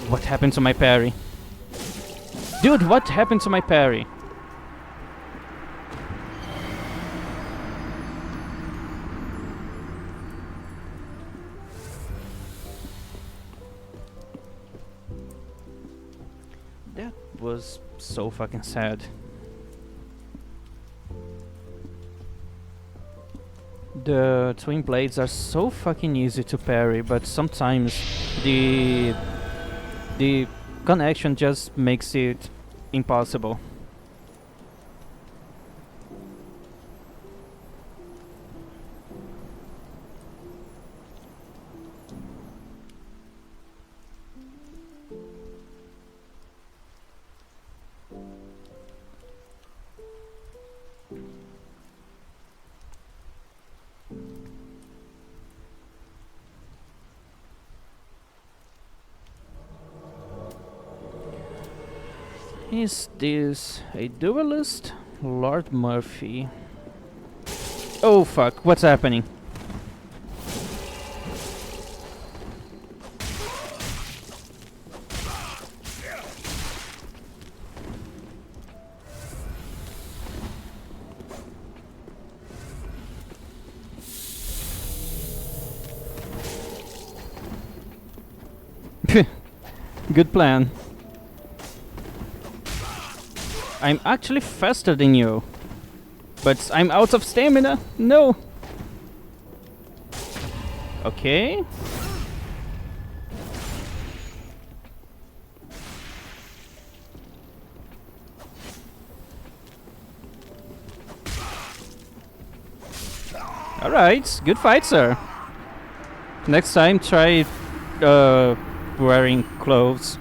What happened to my parry? Dude, what happened to my parry? That was so fucking sad. The twin blades are so fucking easy to parry, but sometimes the connection just makes it impossible. Is this a duelist? Lord Murphy. Oh fuck, what's happening? Good plan. I'm actually faster than you. But I'm out of stamina. No. Okay. Alright, good fight, sir. Next time, try uh, wearing clothes.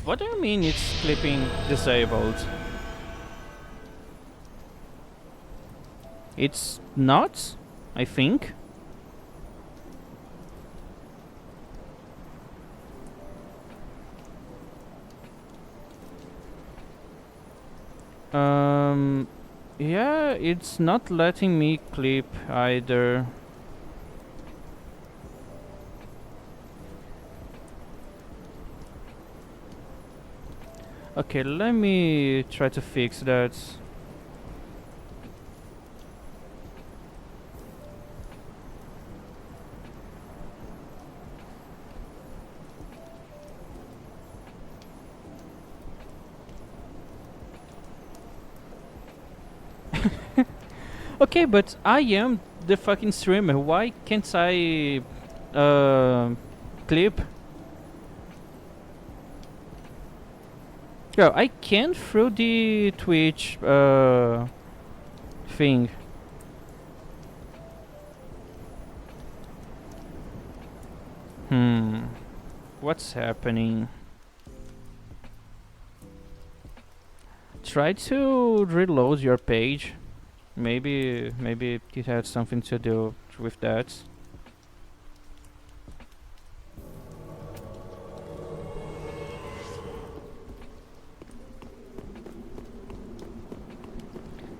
What do you mean it's clipping disabled? It's not, I think. Yeah, it's not letting me clip either. Okay, let me try to fix that. Okay, but I am the fucking streamer. Why can't I clip? Yeah, I can through the Twitch thing. What's happening? Try to reload your page. Maybe it had something to do with that.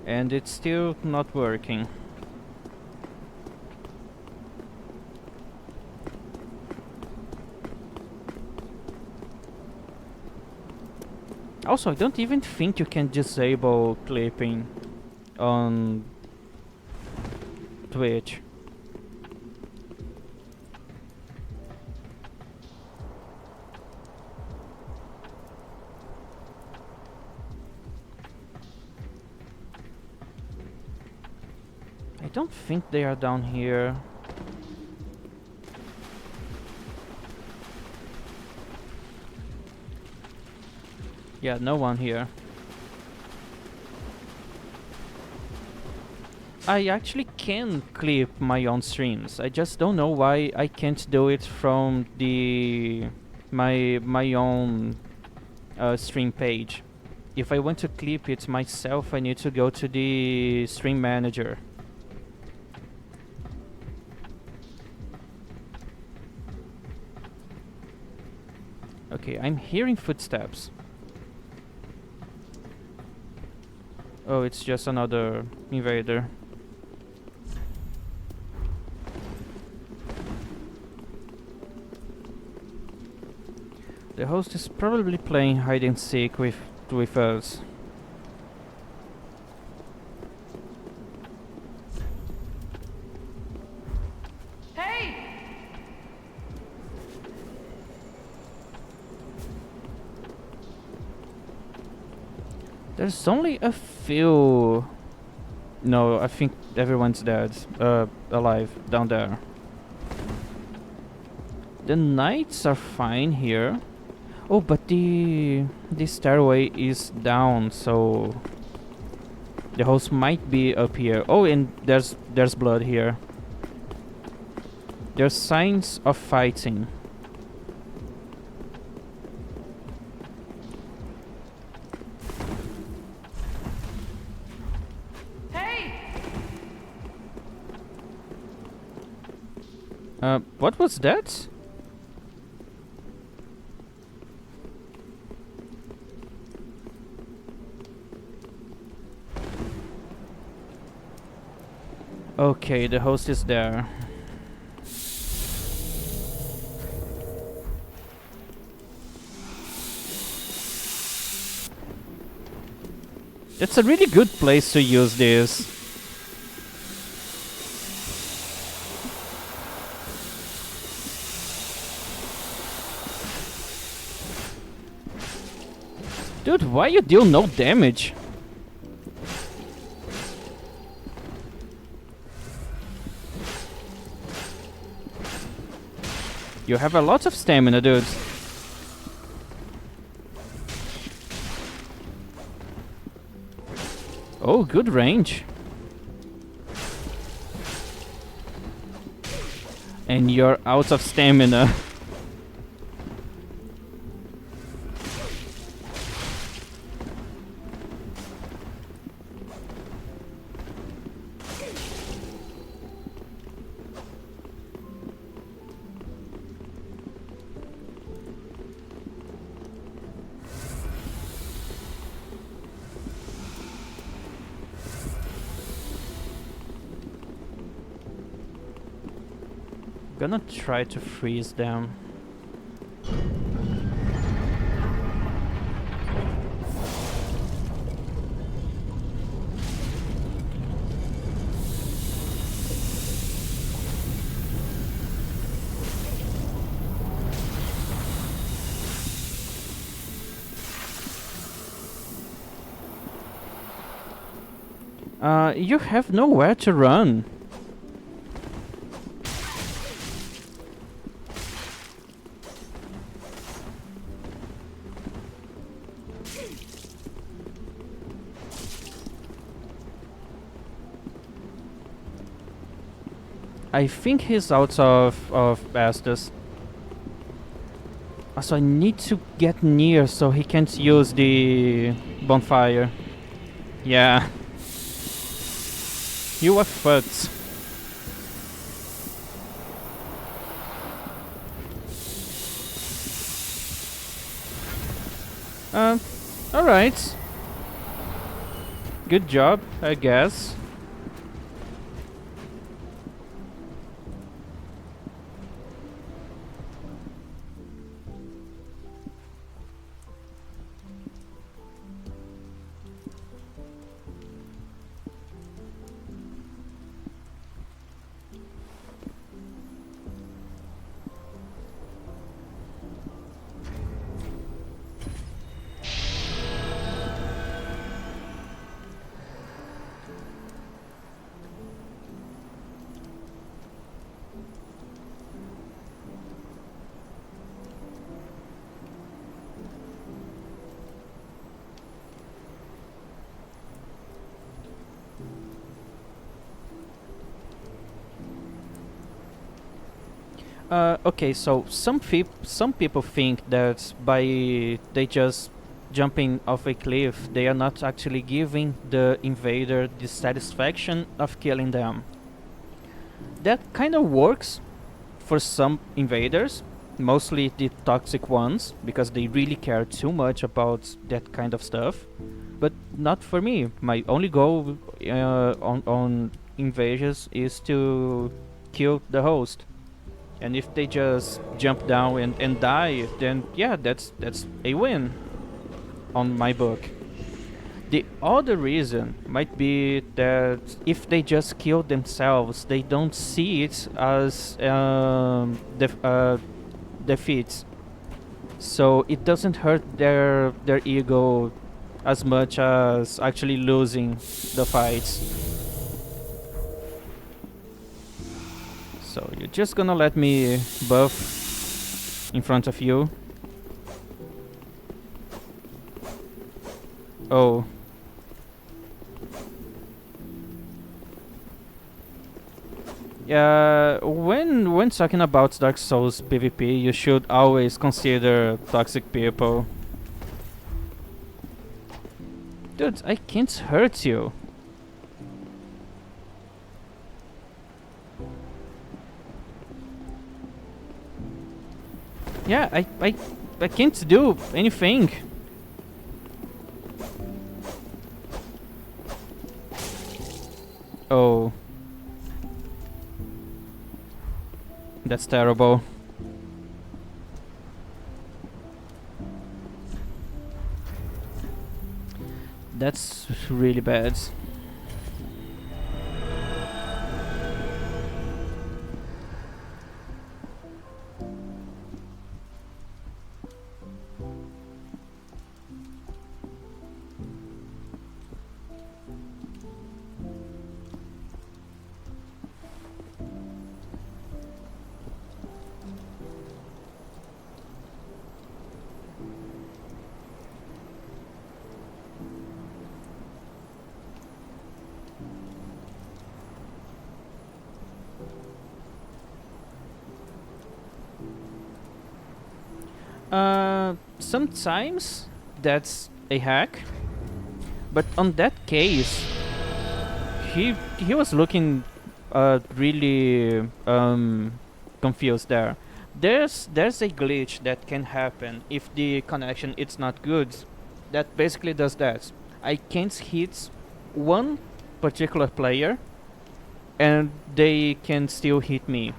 And it's still not working. Also, I don't even think you can disable clipping on Twitch. I don't think they are down here. Yeah, no one here. I actually can clip my own streams. I just don't know why I can't do it from the my own stream page. If I want to clip it myself, I need to go to the stream manager. Okay, I'm hearing footsteps. Oh, it's just another invader. The host is probably playing hide and seek with us. Hey! There's only a few. No, I think everyone's dead. Alive down there. The knights are fine here. Oh, but the stairway is down, so the host might be up here. Oh, and there's blood here. There's signs of fighting. Hey! What was that? Okay, the host is there. It's a really good place to use this. Dude, why you deal no damage? You have a lot of stamina, dude. Oh, good range. And you're out of stamina. Gonna try to freeze them. You have nowhere to run. I think he's out of Estus. So I need to get near so he can't use the bonfire. Yeah. You are fucked. Alright. Good job, I guess. Okay, so some people think that by they just jumping off a cliff, they are not actually giving the invader the satisfaction of killing them. That kind of works for some invaders, mostly the toxic ones, because they really care too much about that kind of stuff. But not for me. My only goal on invasions is to kill the host. And if they just jump down and die, then yeah, that's a win on my book. The other reason might be that if they just kill themselves, they don't see it as defeats. So it doesn't hurt their ego as much as actually losing the fights. So you're just gonna let me buff in front of you. Oh. Yeah, when talking about Dark Souls PvP, you should always consider toxic people. Dude, I can't hurt you. Yeah, I can't do anything. Oh. That's terrible. That's really bad. Sometimes that's a hack, but on that case, he was looking really confused there. There's a glitch that can happen if the connection it's not good. That basically does that. I can't hit one particular player, and they can still hit me.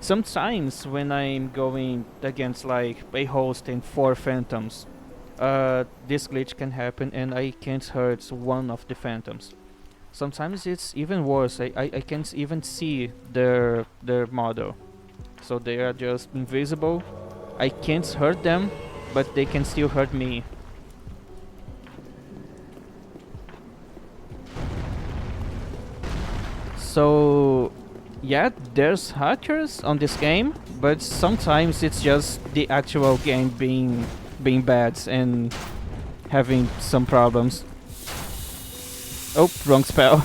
Sometimes when I'm going against like a host and 4 phantoms, this glitch can happen and I can't hurt one of the phantoms. Sometimes it's even worse. I can't even see their model, so they are just invisible. I can't hurt them, but they can still hurt me. So yeah, there's hackers on this game, but sometimes it's just the actual game being bad and having some problems. Oh, wrong spell.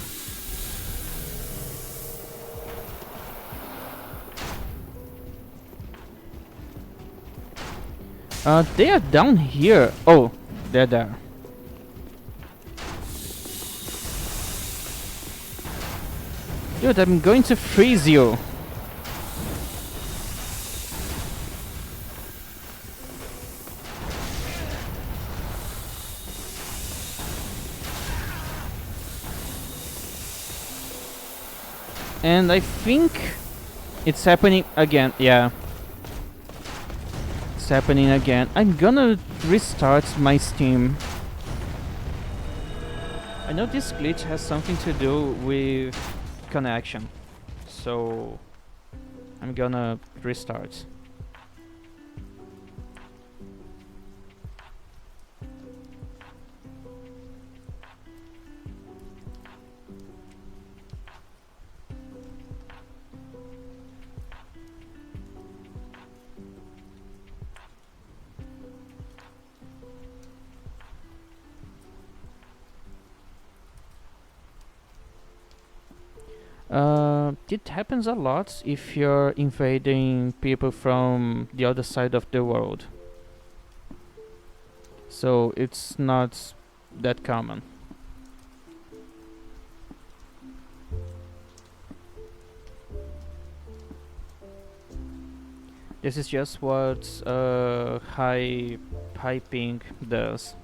They are down here. Oh, they're there. Dude, I'm going to freeze you. And I think it's happening again. Yeah. It's happening again. I'm gonna restart my Steam. I know this glitch has something to do with connection, so I'm gonna restart. It happens a lot if you're invading people from the other side of the world. So it's not that common. This is just what high ping does.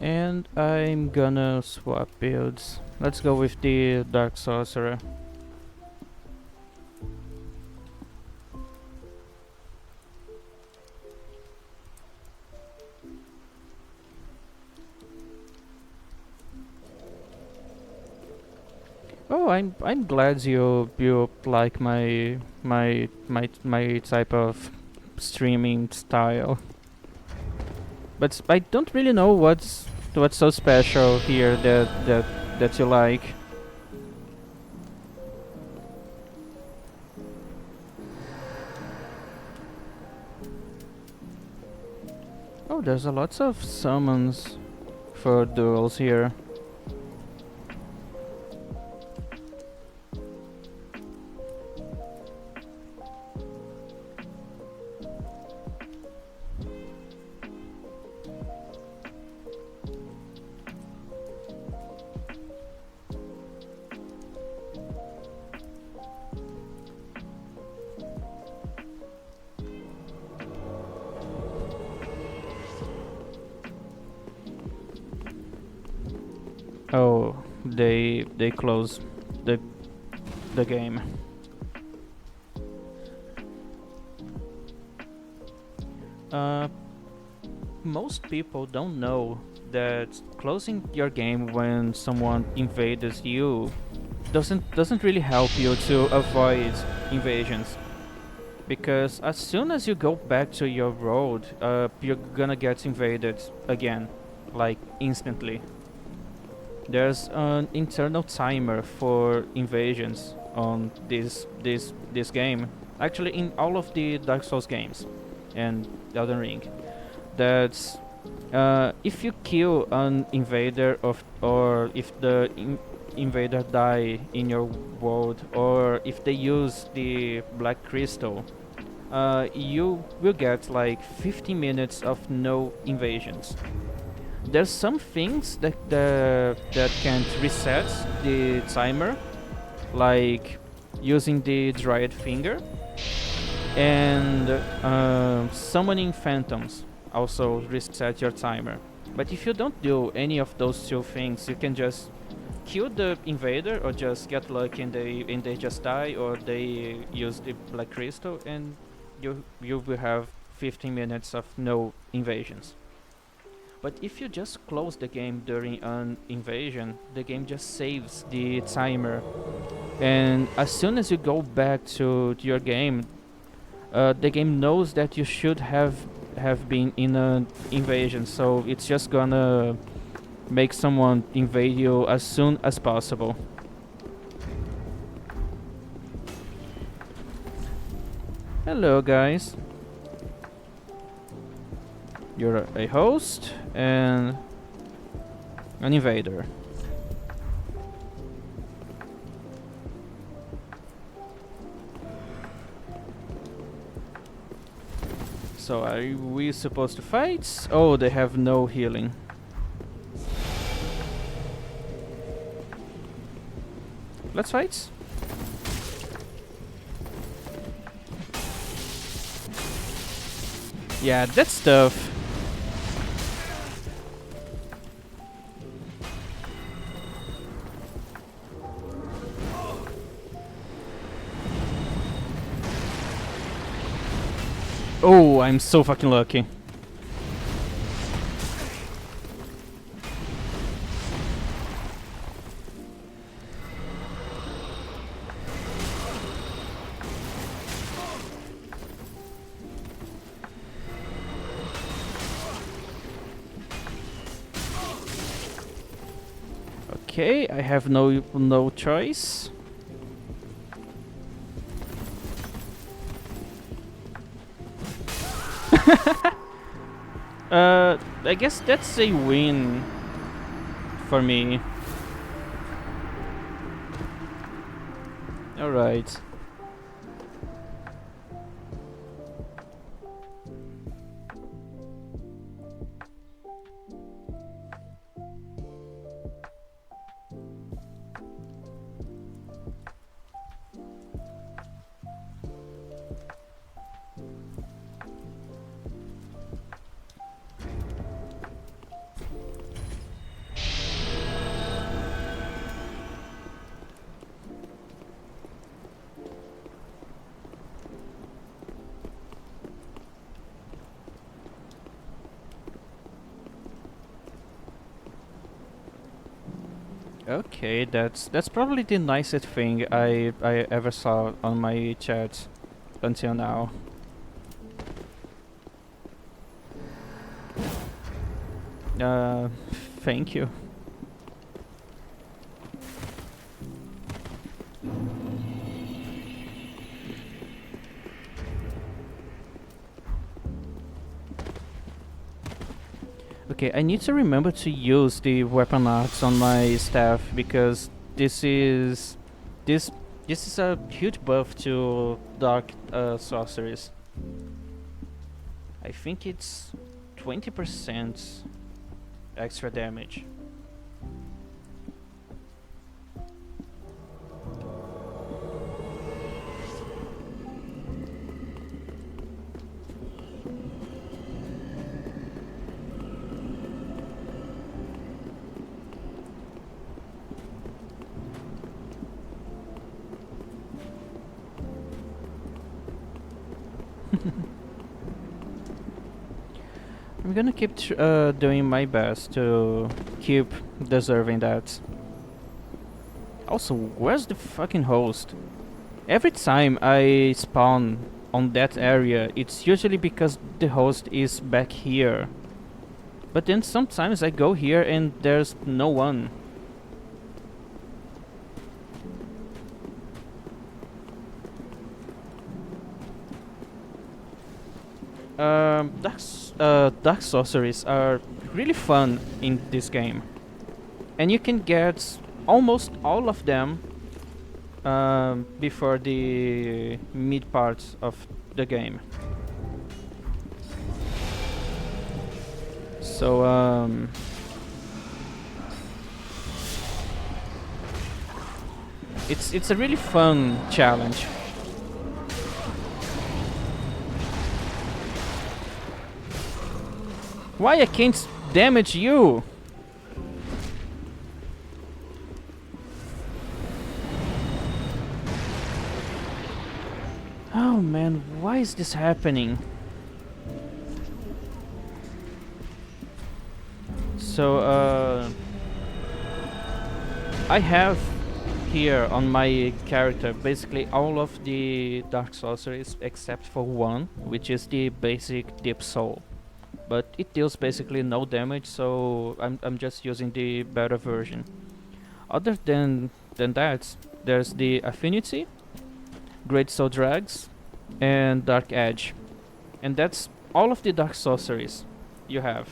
And I'm gonna swap builds. Let's go with the Dark Sorcerer. Oh, I'm glad you like my type of streaming style. But I don't really know what's so special here that you like. Oh, there's a lots of summons for duels here. Oh, they close the the game. Uh, Most people don't know that closing your game when someone invades you doesn't really help you to avoid invasions, because as soon as you go back to your road, you're gonna get invaded again, like instantly. There's an internal timer for invasions on this game. Actually, in all of the Dark Souls games and Elden Ring, that's if you kill an invader or if the invader die in your world, or if they use the black crystal, you will get like 15 minutes of no invasions. There's some things that can't reset the timer, like using the dried finger, and summoning phantoms also reset your timer. But if you don't do any of those two things, you can just kill the invader, or just get lucky and they just die, or they use the black crystal, and you will have 15 minutes of no invasions. But if you just close the game during an invasion, the game just saves the timer, and as soon as you go back to your game, the game knows that you should have been in an invasion, so it's just gonna make someone invade you as soon as possible. Hello, guys. You're a host and an invader. So are we supposed to fight? Oh, they have no healing. Let's fight. Yeah, that's tough. Oh, I'm so fucking lucky. Okay, I have no choice. I guess that's a win for me. All right. Okay, that's probably the nicest thing I ever saw on my chat until now. Uh, Thank you. Okay, I need to remember to use the weapon arts on my staff, because this is this this is a huge buff to dark sorceries. I think it's 20% extra damage. I'm gonna keep doing my best to keep deserving that. Also, where's the fucking host? Every time I spawn on that area, it's usually because the host is back here. But then sometimes I go here and there's no one. Dark sorceries are really fun in this game. And you can get almost all of them before the mid part of the game. So it's a really fun challenge. Why I can't damage you? Oh man, why is this happening? So I have here on my character basically all of the dark sorceries except for one, which is the basic deep soul. But it deals basically no damage, so I'm just using the better version. Other than that, there's the affinity, great soul drags, and dark edge, and that's all of the dark sorceries you have.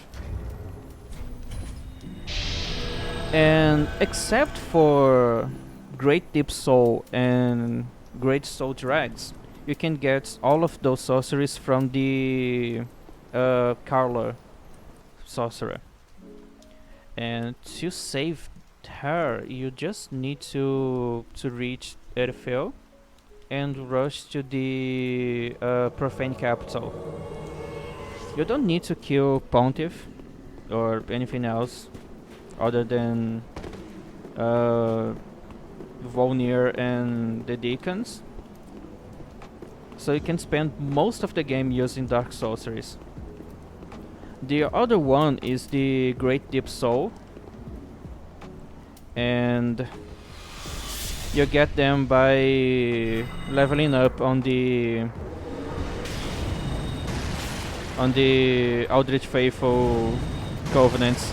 And except for great deep soul and great soul drags, you can get all of those sorceries from the Carla sorcerer. And to save her, you just need to reach Erfel and rush to the profane capital. You don't need to kill Pontiff or anything else other than Volnir and the deacons. So you can spend most of the game using dark sorceries. The other one is the Great Deep Soul, and you get them by leveling up on the Aldrich Faithful Covenants.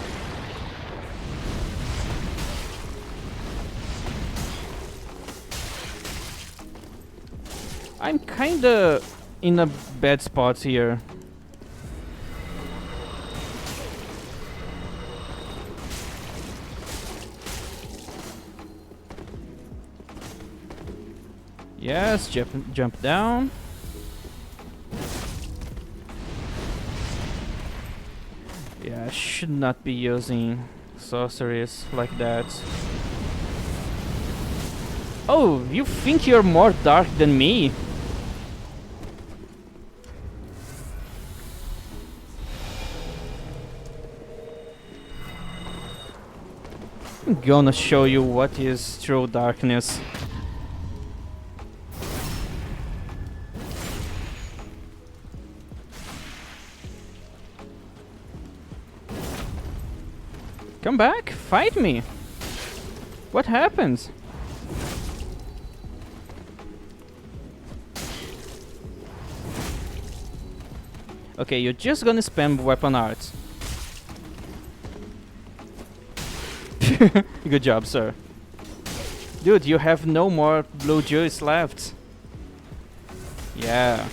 I'm kinda in a bad spot here. Yes, jump down. Yeah, I should not be using sorceries like that. Oh, you think you're more dark than me? I'm gonna show you what is true darkness. Come back, fight me. What happens? Okay, you're just gonna spam weapon arts. Good job, sir. Dude, you have no more blue juice left. Yeah.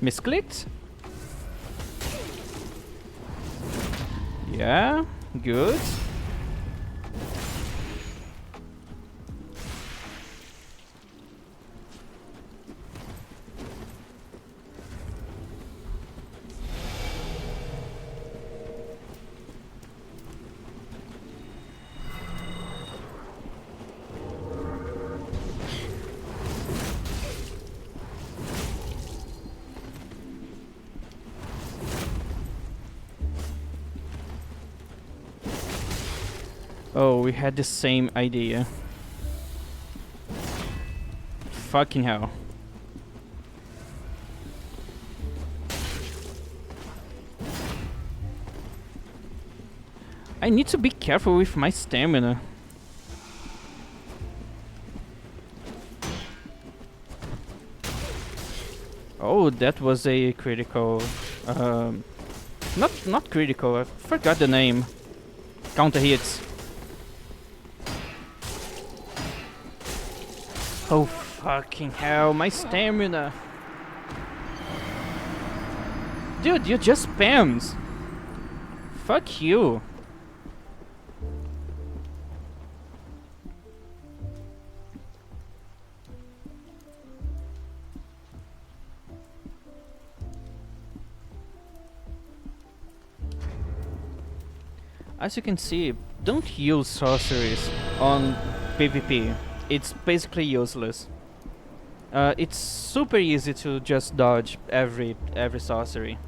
Misclicked? Yeah, good. Oh, we had the same idea. fucking hell. I need to be careful with my stamina. Oh, that was a critical. Not critical. I forgot the name. Counter hits. Oh fucking hell! My stamina. Dude, you just spams. Fuck you. As you can see, don't use sorceries on PvP. It's basically useless. It's super easy to just dodge every sorcery.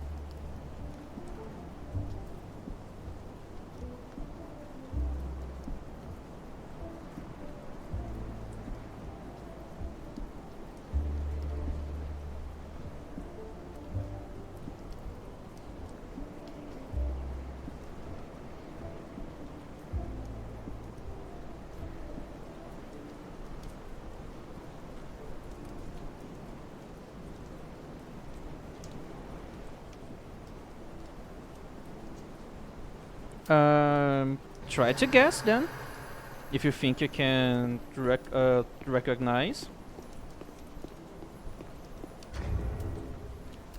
Try to guess then. If you think you can recognize.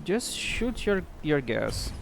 Just shoot your guess.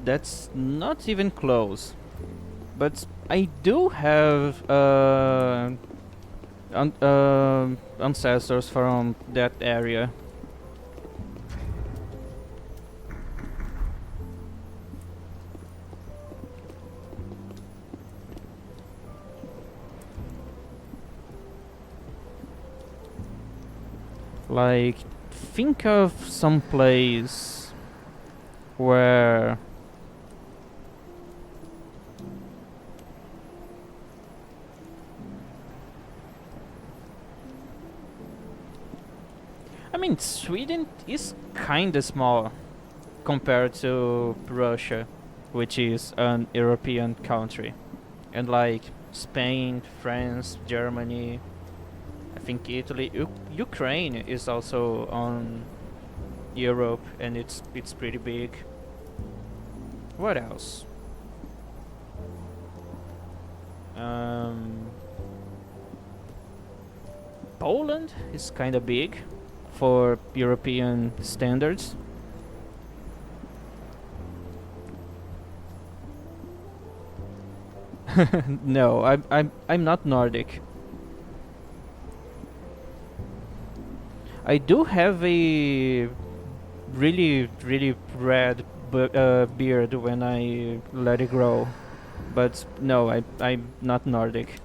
That's not even close. But I do have ancestors from that area. Like, think of some place where I mean, Sweden is kinda small compared to Russia, which is an European country. And like Spain, France, Germany, I think Italy, Ukraine is also on Europe, and it's pretty big. What else? Poland is kinda big for European standards. No, I'm not Nordic. I do have a really red beard when I let it grow, but no, I'm not Nordic.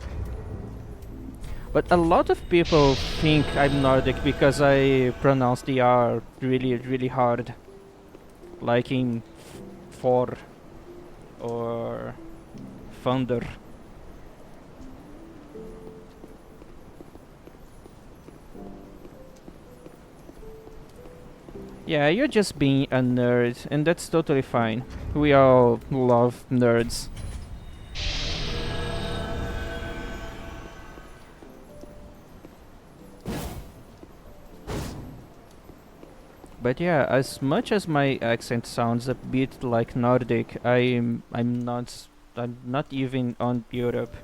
But a lot of people think I'm Nordic because I pronounce the R really hard, like in for or thunder. Yeah, you're just being a nerd, and that's totally fine. We all love nerds. But yeah, as much as my accent sounds a bit like Nordic, I'm not even on Europe.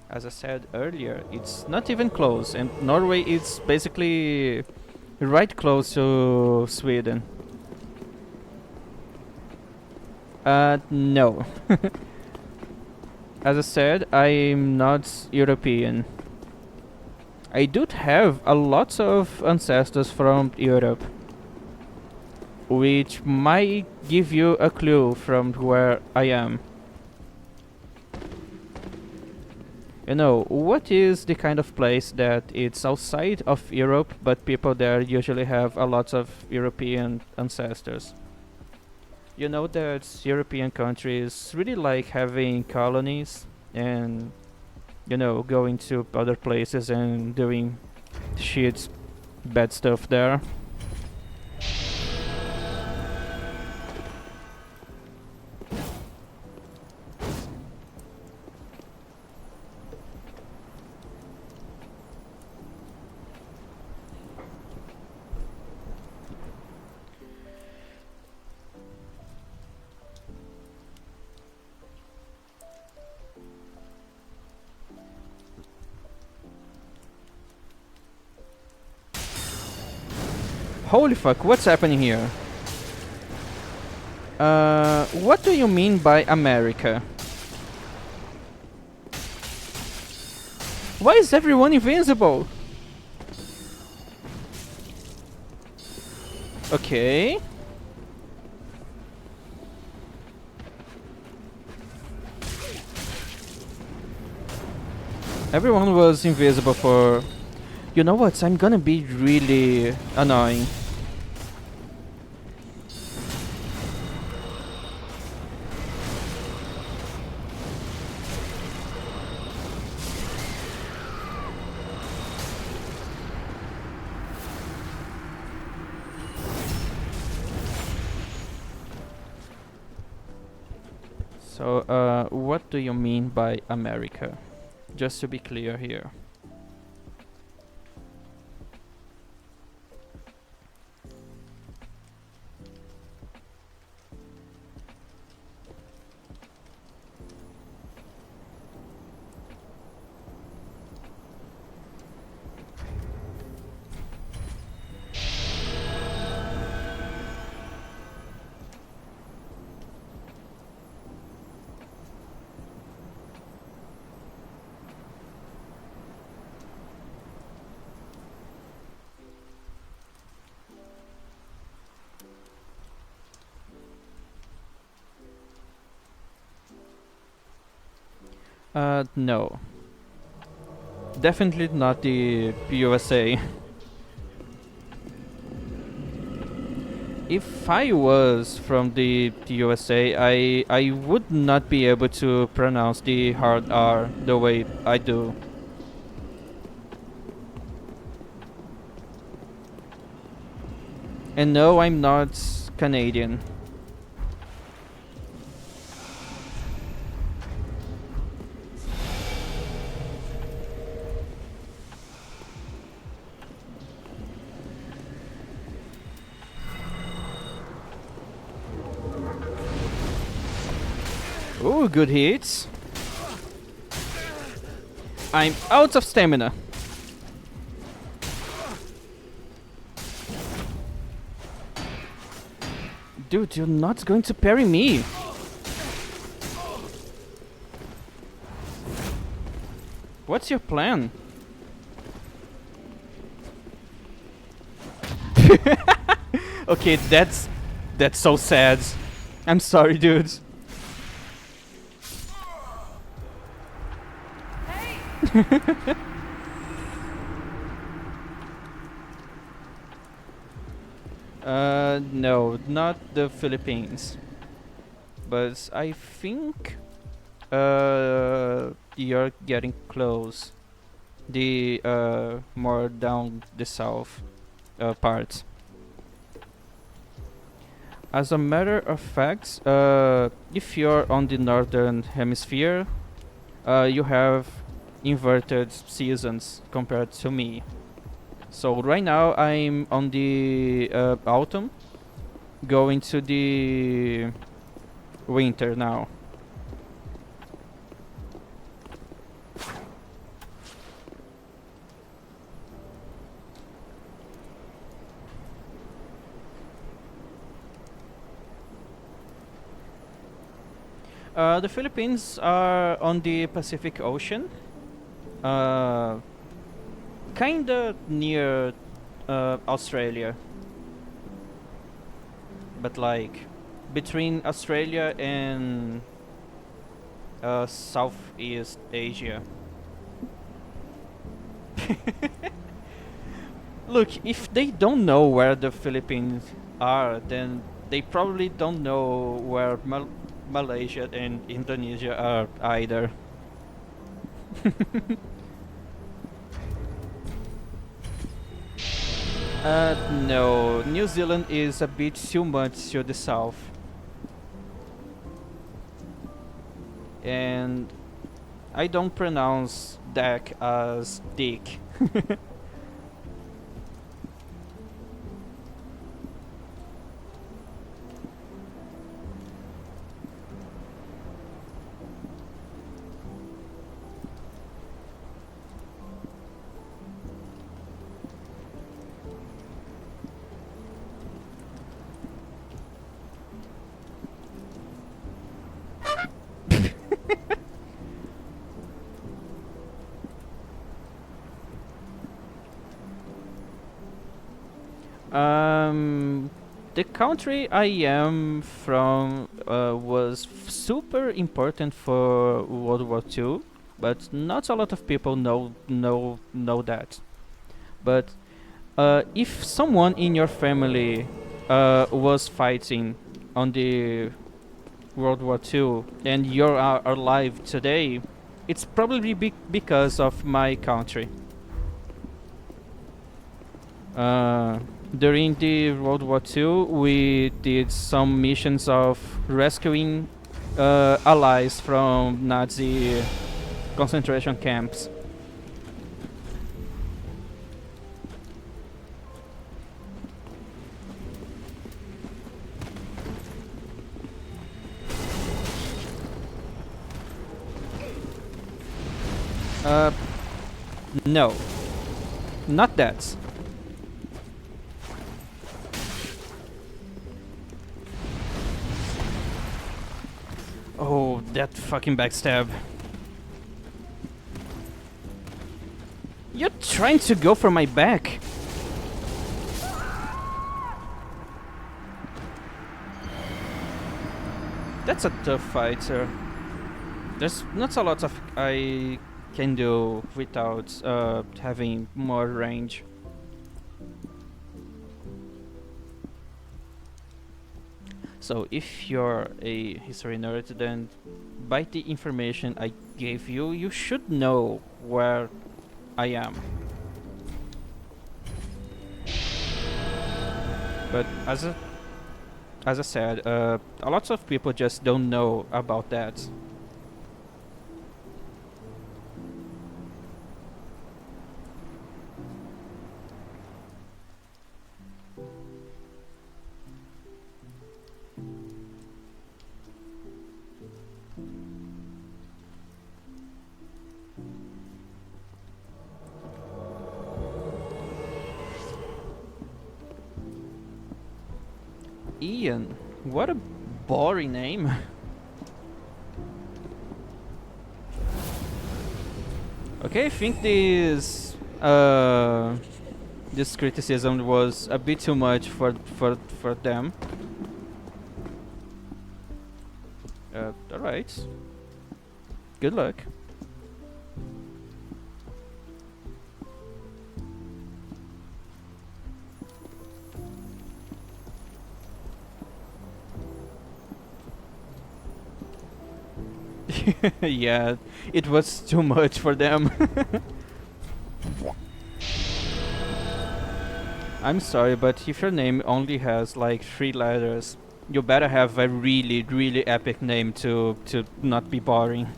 As I said earlier, it's not even close, and Norway is basically right close to Sweden. No. As I said, I'm not European. I do have a lot of ancestors from Europe, which might give you a clue from where I am. You know, what is the kind of place that it's outside of Europe, but people there usually have a lot of European ancestors? You know that European countries really like having colonies and, you know, going to other places and doing shit, bad stuff there. Holy fuck, what's happening here? What do you mean by America? Why is everyone invincible? Okay. Everyone was invisible for... You know what? I'm gonna be really annoying. So, what do you mean by America? Just to be clear here. No. Definitely not the USA. If I was from the USA, I would not be able to pronounce the hard R the way I do. And no, I'm not Canadian. Ooh, good hits. I'm out of stamina. Dude, you're not going to parry me. What's your plan? Okay, that's so sad. I'm sorry, dude. No, not the Philippines. But I think you're getting close. The more down the south part. As a matter of fact, if you're on the northern hemisphere, you have inverted seasons compared to me. So right now I'm on the autumn, going to the winter now. The Philippines are on the Pacific Ocean, uh, kinda near Australia, but like between Australia and Southeast Asia. Look, if they don't know where the Philippines are, then they probably don't know where Malaysia and Indonesia are either. No, New Zealand is a bit too much to the south. And I don't pronounce deck as dick. The country I am from was super important for World War II, but not a lot of people know that. But if someone in your family was fighting on the World War II and you're alive today, it's probably because of my country. During the World War II, we did some missions of rescuing allies from Nazi concentration camps. No, not that. Oh, that fucking backstab. You're trying to go for my back. That's a tough fighter. There's not a lot of I can do without having more range. So if you're a history nerd, then by the information I gave you, you should know where I am. But as I said, a lot of people just don't know about that. Ian, what a boring name. Okay, I think this criticism was a bit too much for them. All right. Good luck. Yeah, it was too much for them. I'm sorry, but if your name only has like 3 letters, you better have a really epic name to not be boring.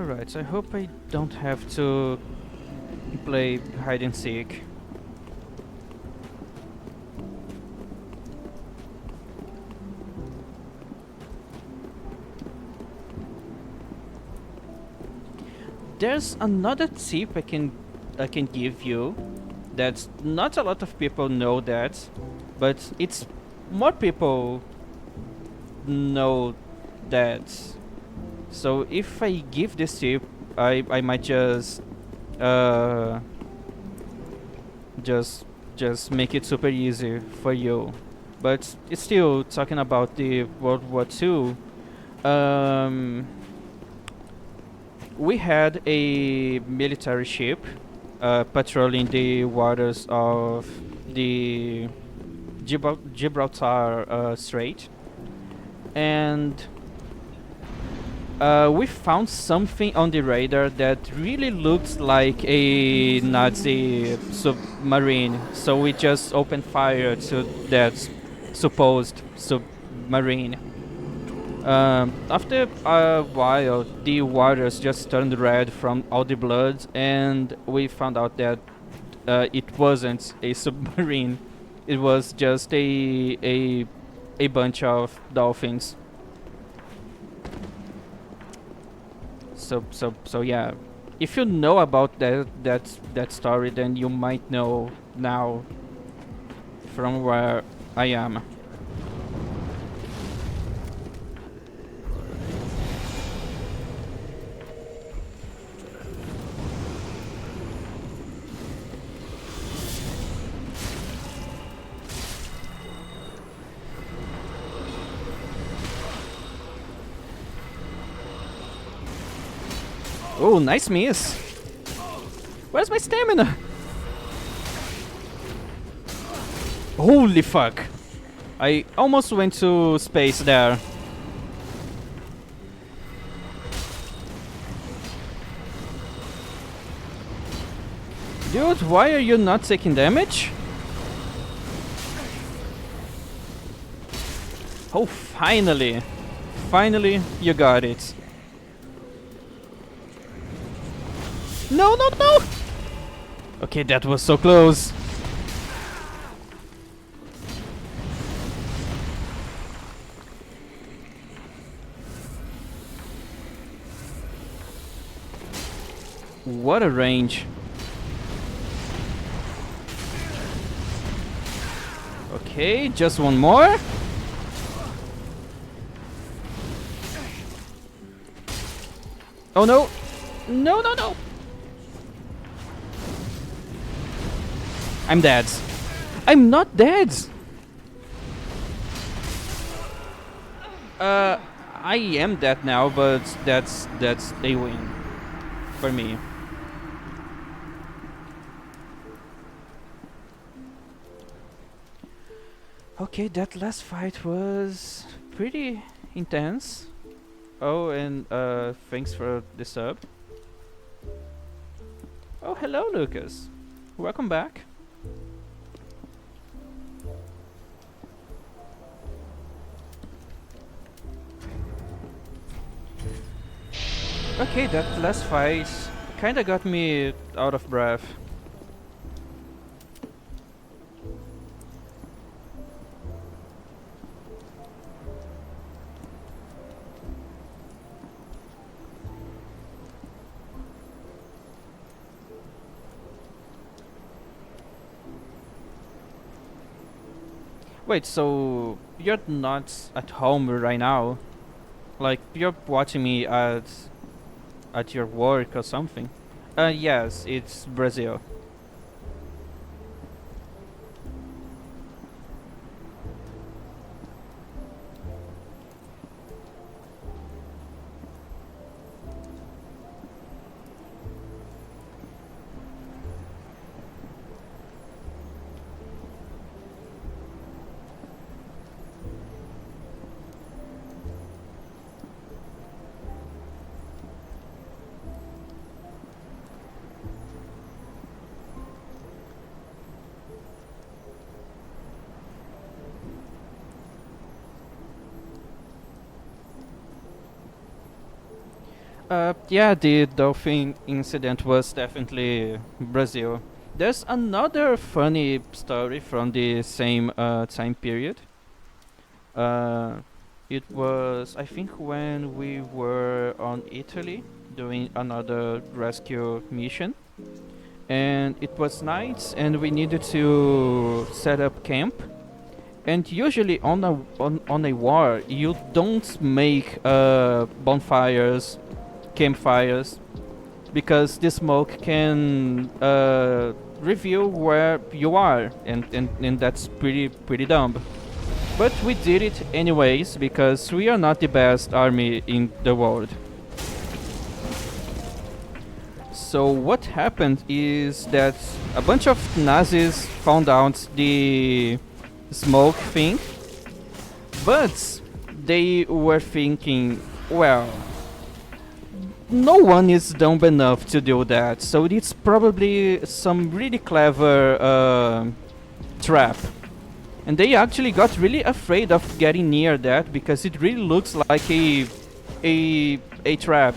Alright, I hope I don't have to play hide and seek. There's another tip I can give you that not a lot of people know that, but it's more people know that. So if I give this tip, I might uh just just make it super easy for you. But it's still talking about the World War II. Um, we had a military ship patrolling the waters of the Gibraltar Strait, and we found something on the radar that really looked like a Nazi submarine. So we just opened fire to that supposed submarine. After a while, the waters just turned red from all the blood, and we found out that it wasn't a submarine. It was just a bunch of dolphins. So yeah. If you know about that story, then you might know now from where I am. Oh, nice miss. Where's my stamina? Holy fuck. I almost went to space there. Dude, why are you not taking damage? Oh, finally. Finally, you got it. No, no, no! Okay, that was so close. What a range. Okay, just one more. Oh no! No, no, no! I'm dead. I'm not dead! I am dead now, but that's a win for me. Okay, that last fight was pretty intense. Oh, and thanks for the sub. Oh, hello, Lucas. Welcome back. Okay, that last fight kinda got me out of breath. Wait, so you're not at home right now? Like you're watching me at your work or something? Yes, it's Brazil. Yeah, the dolphin incident was definitely Brazil. There's another funny story from the same time period. Uh, it was, I think, when we were on Italy doing another rescue mission, and it was night, and we needed to set up camp. And usually on a war, you don't make bonfires, campfires, because the smoke can reveal where you are, and that's pretty dumb. But we did it anyways because we are not the best army in the world. So what happened is that a bunch of Nazis found out the smoke thing, but they were thinking, well, no one is dumb enough to do that, so it's probably some really clever trap. And they actually got really afraid of getting near that because it really looks like a trap.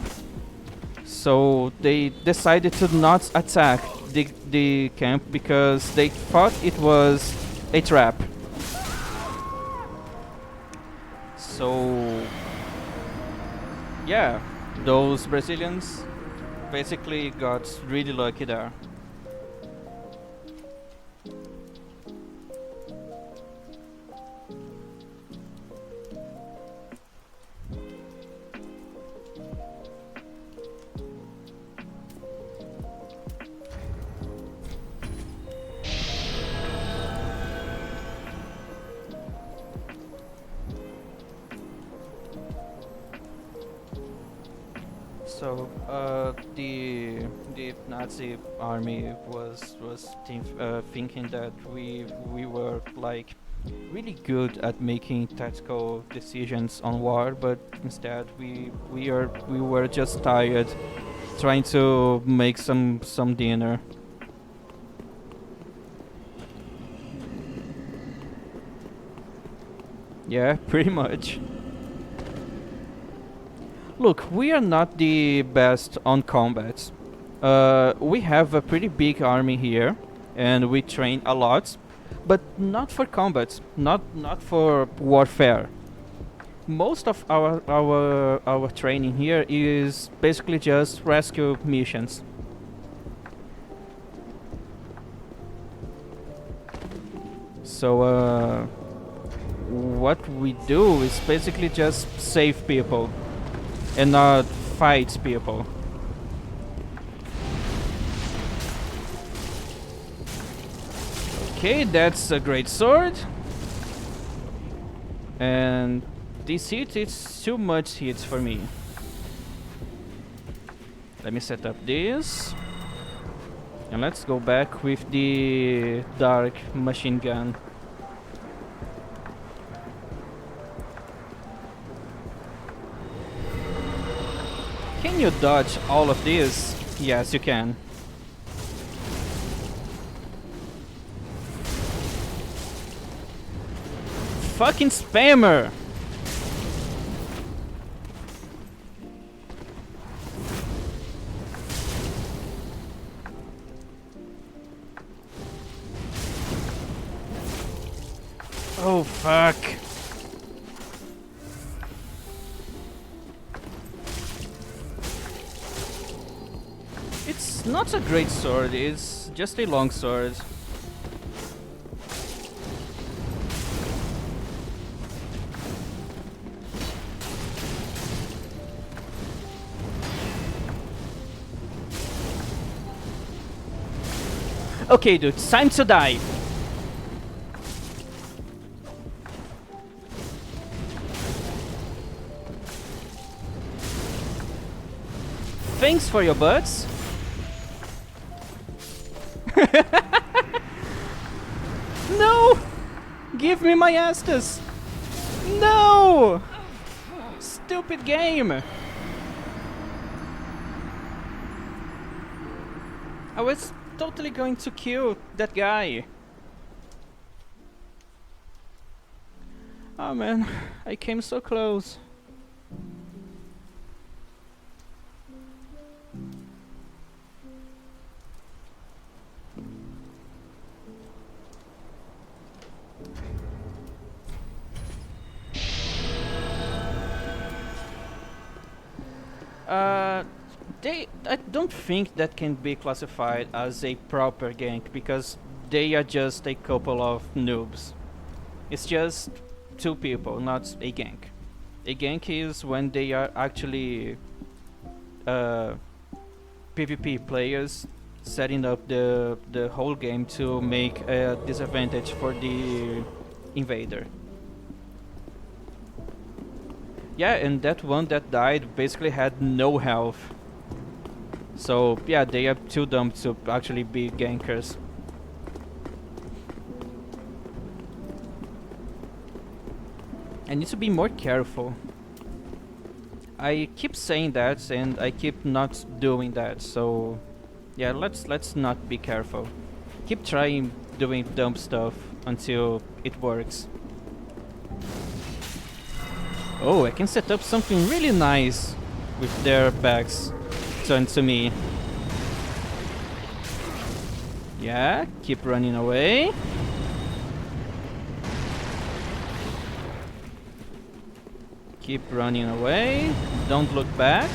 So they decided to not attack the camp because they thought it was a trap. So yeah, those Brazilians basically got really lucky there. So the Nazi army was thinking that we were like really good at making tactical decisions on war, but instead we were just tired trying to make some dinner. Yeah, pretty much. Look, we are not the best on combat. We have a pretty big army here, and we train a lot, but not for combat, not for warfare. Most of our training here is basically just rescue missions. So what we do is basically just save people and not fight people. Okay, that's a great sword. And this hit is too much hits for me. Let me set up this. And let's go back with the dark machine gun. Can you dodge all of this? Yes, you can. Fucking spammer! Oh fuck. It's not a great sword, it's just a long sword. Okay, dude, it's time to die. Thanks for your butts. No! Give me my Estus! No! Stupid game! I was totally going to kill that guy. Oh man, I came so close. I don't think that can be classified as a proper gank because they are just a couple of noobs. It's just two people, not a gank. A gank is when they are actually PvP players setting up the whole game to make a disadvantage for the invader. Yeah, and that one that died basically had no health. So yeah, they are too dumb to actually be gankers. I need to be more careful. I keep saying that and I keep not doing that, so yeah, let's not be careful. Keep trying doing dumb stuff until it works. Oh, I can set up something really nice with their backs turned to me. Yeah, keep running away. Keep running away. Don't look back.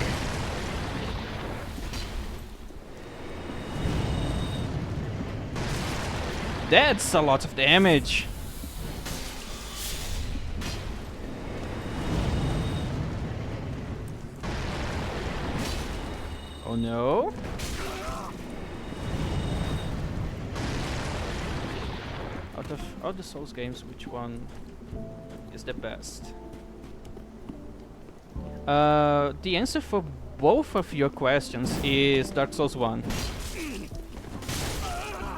That's a lot of damage. Oh no. Out of all the Souls games, which one is the best? The answer for both of your questions is Dark Souls 1.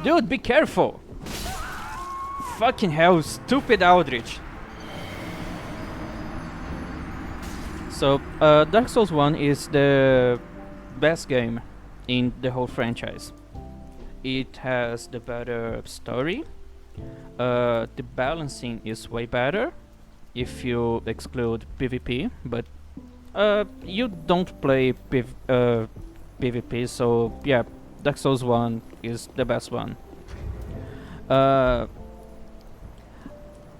Dude, be careful! Fucking hell, stupid Aldrich. So, Dark Souls 1 is the best game in the whole franchise. It has the better story. The balancing is way better if you exclude PvP, but you don't play PvP, so yeah, Dark Souls 1 is the best one.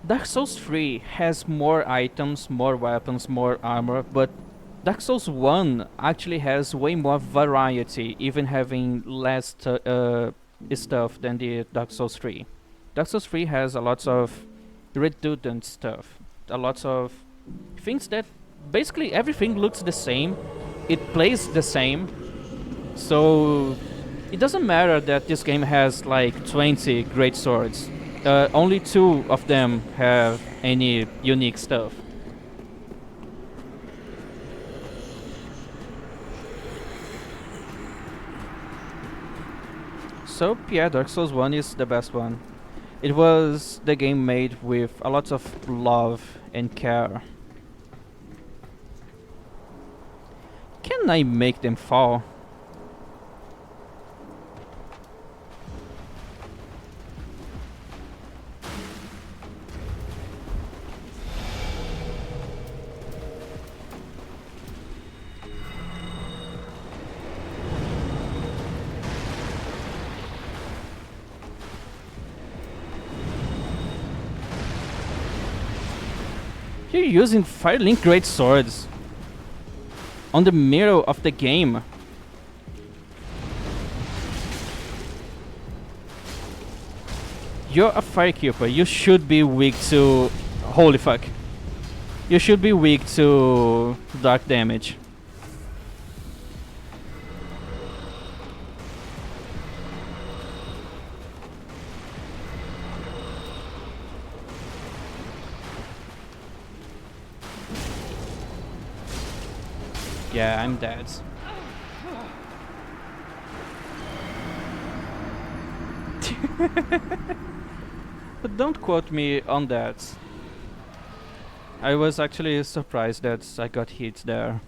Dark Souls 3 has more items, more weapons, more armor, but Dark Souls 1 actually has way more variety, even having less stuff than the Dark Souls 3. Dark Souls 3 has a lot of redundant stuff, a lot of things that basically everything looks the same, it plays the same, so it doesn't matter that this game has like 20 great swords. Only 2 of them have any unique stuff. So yeah, Dark Souls 1 is the best one. It was the game made with a lot of love and care. Can I make them fall? You're using Firelink Great Swords on the middle of the game. You're a Firekeeper. You should be weak to... Holy fuck. You should be weak to dark damage. Yeah, I'm dead. But don't quote me on that. I was actually surprised that I got hit there.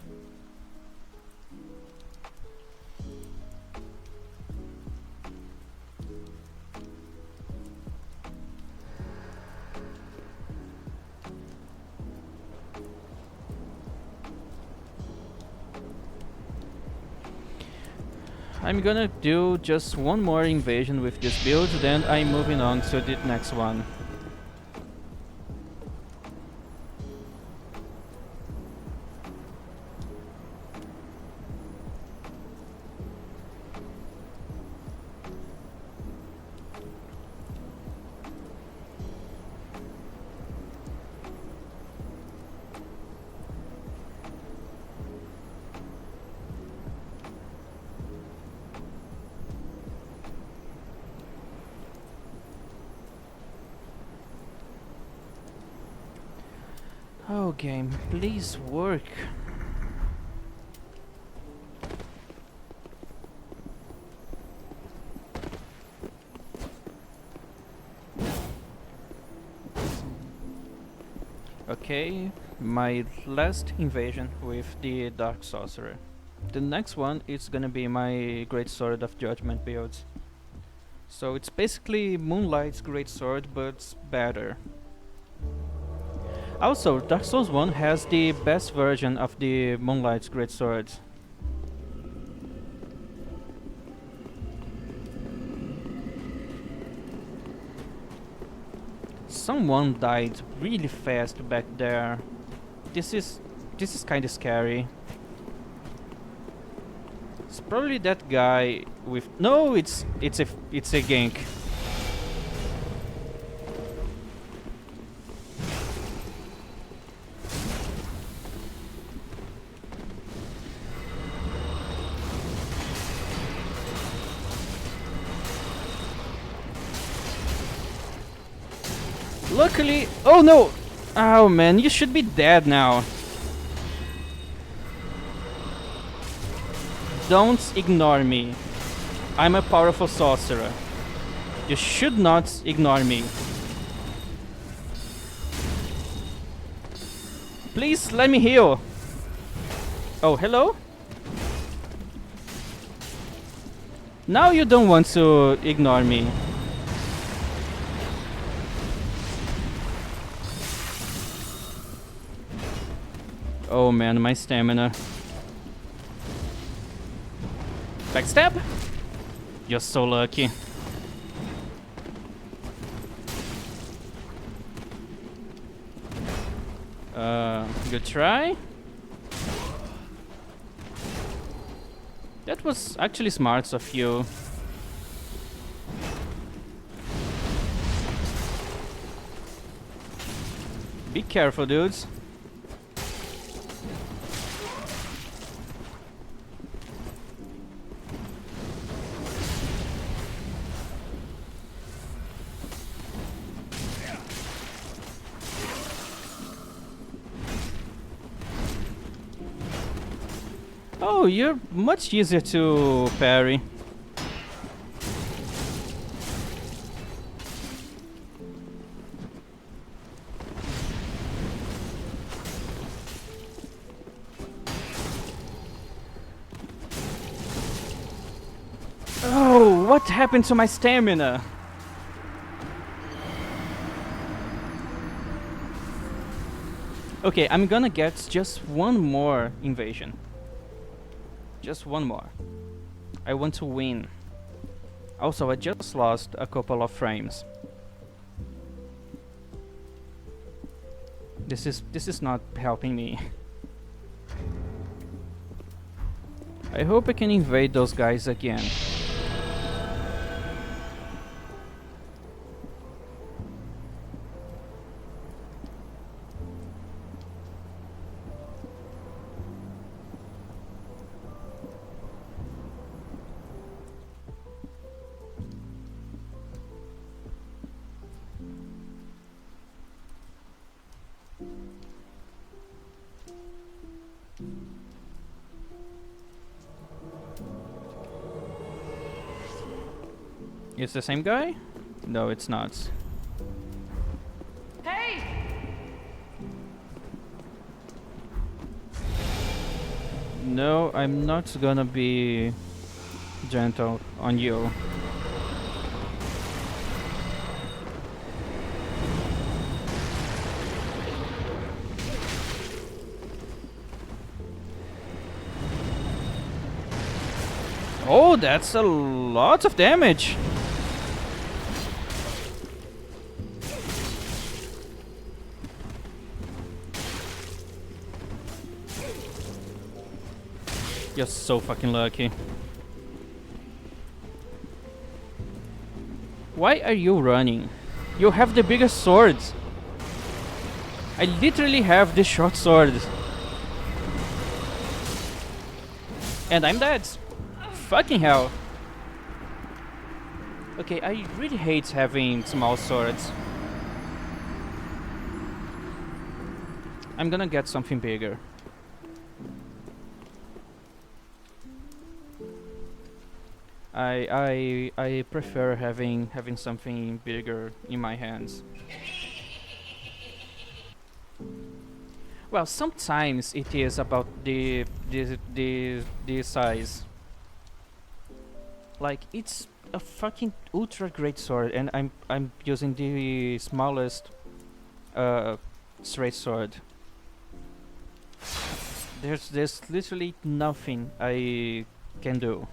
I'm gonna do just one more invasion with this build, then I'm moving on to the next one. Oh, game, please work. Okay, my last invasion with the Dark Sorcerer. The next one is gonna be my Great Sword of Judgment builds. So it's basically Moonlight's Great Sword, but better. Also, Dark Souls 1 has the best version of the Moonlight's Great Sword. Someone died really fast back there. This is kinda scary. It's probably that guy with no, it's a gank. Luckily, oh no! Oh man, you should be dead now. Don't ignore me. I'm a powerful sorcerer. You should not ignore me. Please let me heal. Oh, hello? Now you don't want to ignore me. Oh man, my stamina. Backstab? You're so lucky. Good try. That was actually smart of you. Be careful, dudes. Oh, you're much easier to parry. Oh, what happened to my stamina? Okay, I'm gonna get just one more invasion. Just one more. I want to win. Also, I just lost a couple of frames. This is not helping me. I hope I can invade those guys again. It's the same guy? No, it's not. Hey! No, I'm not gonna be gentle on you. Oh, that's a lot of damage. You're so fucking lucky. Why are you running? You have the biggest swords. I literally have the short sword. And I'm dead. Fucking hell. Okay, I really hate having small swords. I'm gonna get something bigger. I prefer having something bigger in my hands. Well, sometimes it is about the size. Like it's a fucking ultra great sword, and I'm using the smallest straight sword. There's literally nothing I can do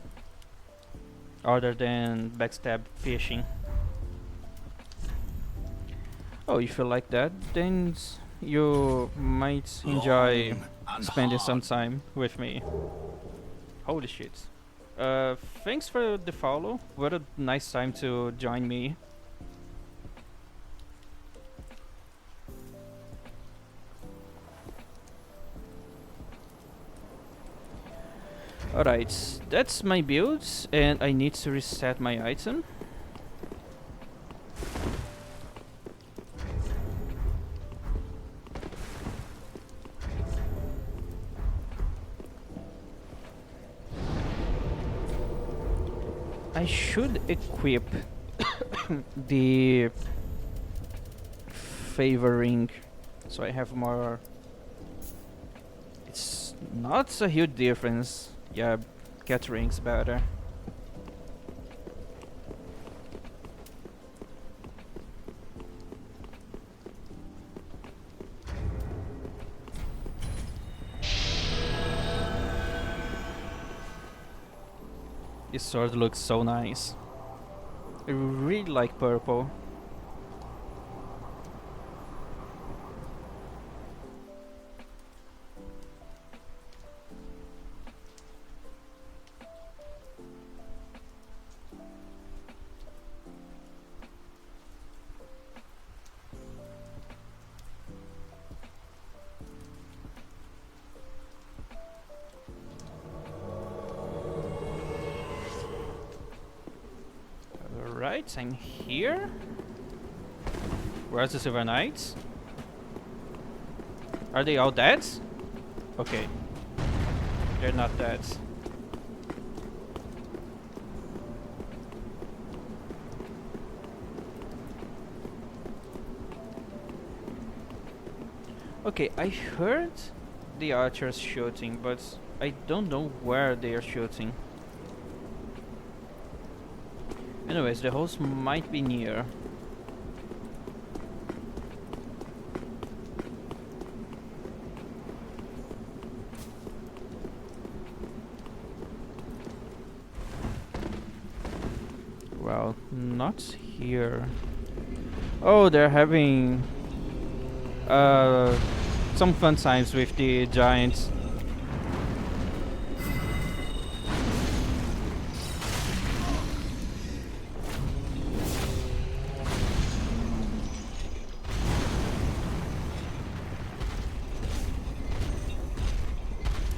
other than backstab fishing. Oh, if you like that, then you might enjoy spending some time with me. Holy shit. Thanks for the follow. What a nice time to join me. Alright, that's my build, and I need to reset my item. I should equip the favoring, so I have more. It's not a huge difference. Yeah, cat rings better. This sword looks so nice. I really like purple. Alright, I'm here. Where's the Silver Knights? Are they all dead? Okay. They're not dead. Okay, I heard the archers shooting, but I don't know where they are shooting. Anyways, the host might be near. Well, not here. Oh, they're having some fun times with the giants.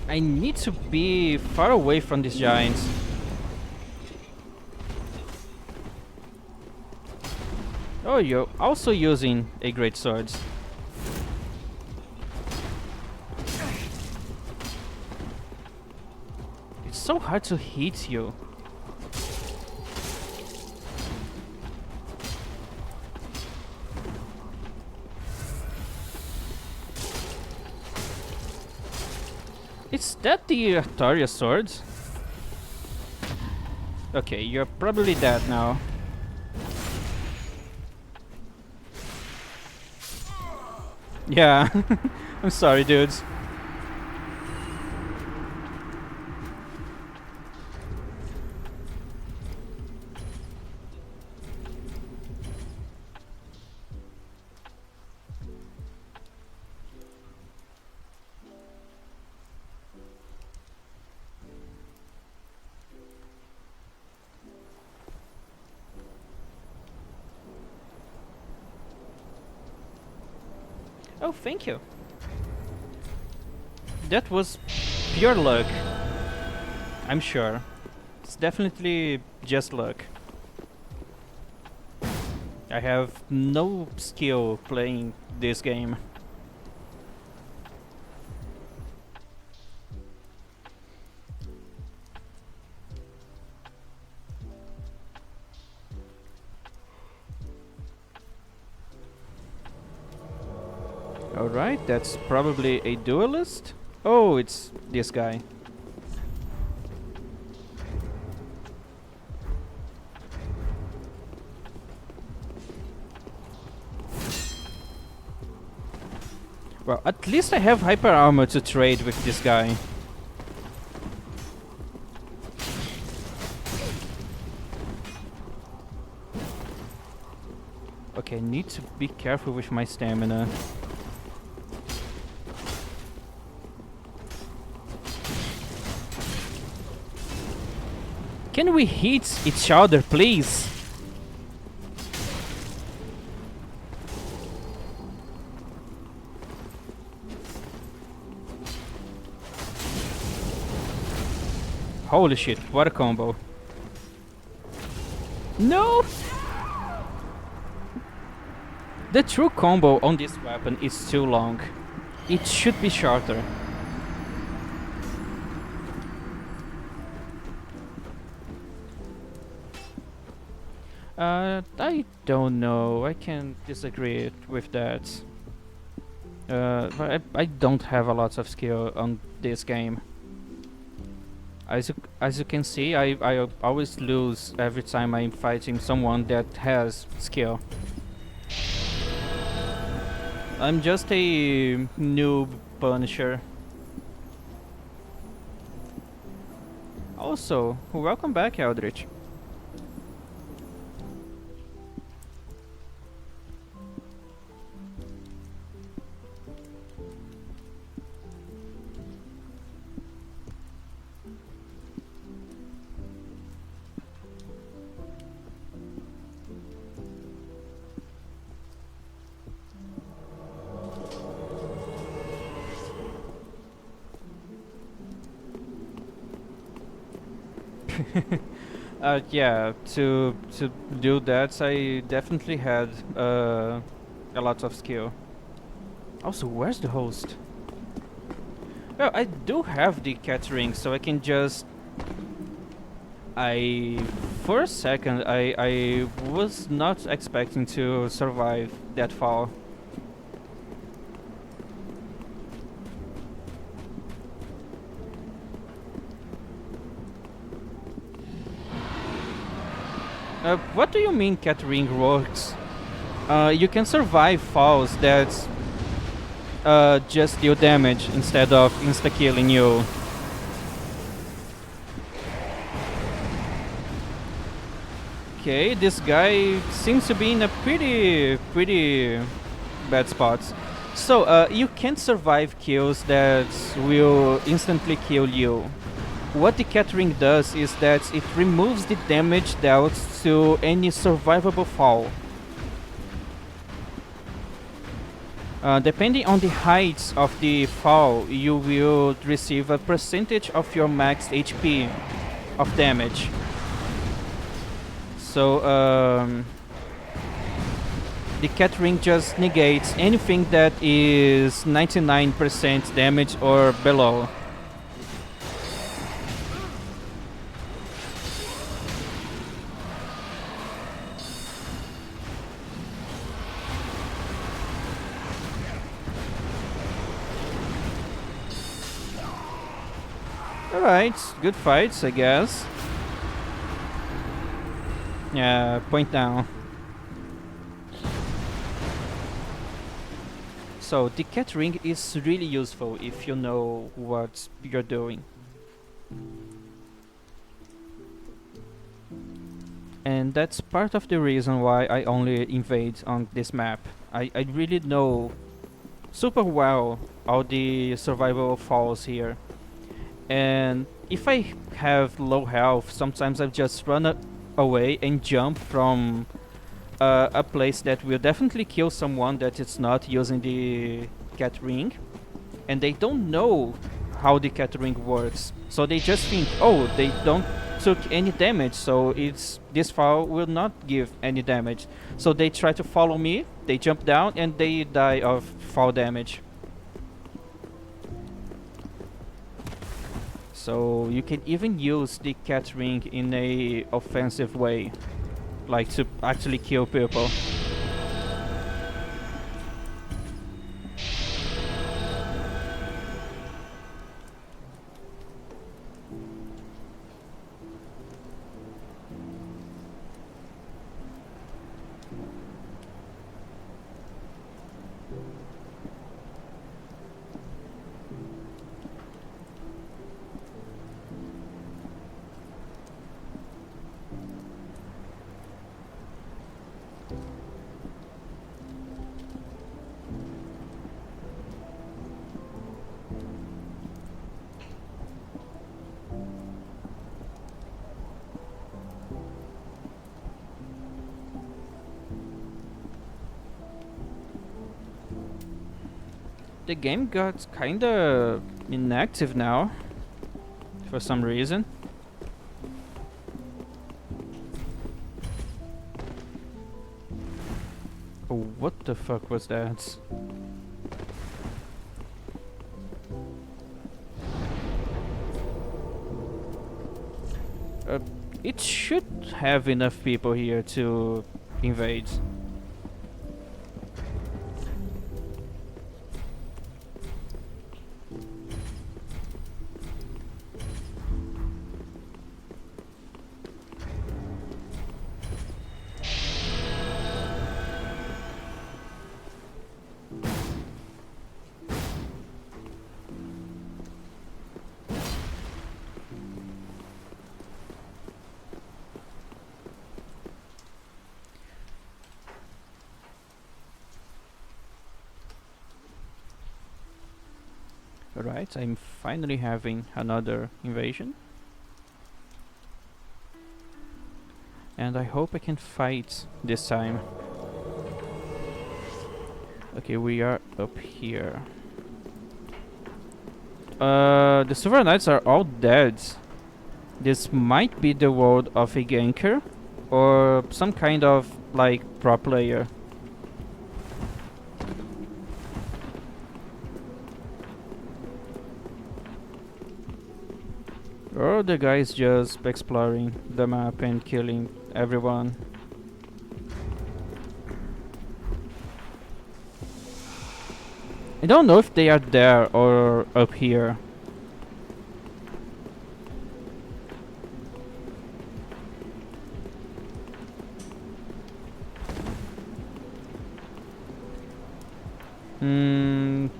I need to be far away from these giants. Oh, you're also using a great sword. It's so hard to hit you. Is that the Artaria sword? Okay, you're probably dead now. Yeah, I'm sorry, dudes. Oh, thank you. That was pure luck. I'm sure. It's definitely just luck. I have no skill playing this game. Alright, that's probably a duelist. Oh, it's this guy. Well, at least I have hyper armor to trade with this guy. Okay, I need to be careful with my stamina. Can we hit each other, please? Holy shit, what a combo. No! The true combo on this weapon is too long. It should be shorter. I don't know. I can disagree with that. But I don't have a lot of skill on this game. As you can see, I always lose every time I'm fighting someone that has skill. I'm just a noob punisher. Also, welcome back, Eldritch. Yeah, to do that, I definitely had a lot of skill. Also, where's the host? Well, I do have the cat ring, so I can just... For a second, I was not expecting to survive that fall. What do you mean cat ring works? You can survive falls that just deal damage instead of insta-killing you. Okay, this guy seems to be in a pretty bad spot. So, you can't survive kills that will instantly kill you. What the cat ring does is that it removes the damage dealt to any survivable fall. Depending on the height of the fall, you will receive a percentage of your max HP of damage. So, the cat ring just negates anything that is 99% damage or below. Alright, good fights, I guess. Yeah, point down. So, the cat ring is really useful if you know what you're doing. And that's part of the reason why I only invade on this map. I really know super well all the survival falls here. And if I have low health, sometimes I just run away and jump from a place that will definitely kill someone that is not using the cat ring. And they don't know how the cat ring works. So they just think, oh, they don't took any damage, so this fall will not give any damage. So they try to follow me, they jump down, and they die of fall damage. So you can even use the cat ring in a offensive way, like to actually kill people. The game got kinda inactive now, for some reason. Oh, what the fuck was that? It should have enough people here to invade. Alright, I'm finally having another invasion. And I hope I can fight this time. Okay, we are up here. The Silver Knights are all dead. This might be the world of a ganker or some kind of like pro player. Or the guys just exploring the map and killing everyone. I don't know if they are there or up here.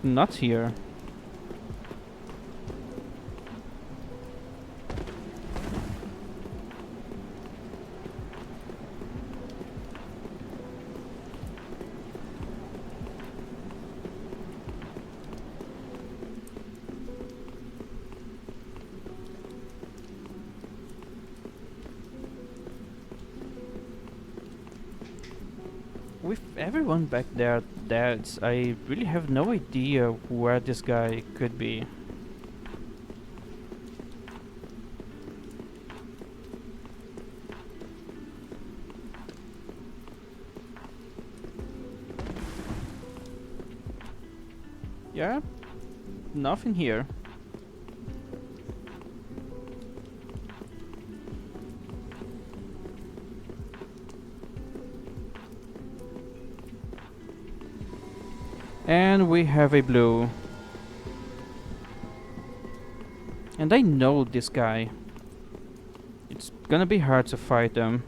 Not here. With everyone back there dead, I really have no idea where this guy could be. Yeah, nothing here. And we have a blue. And I know this guy. It's gonna be hard to fight them.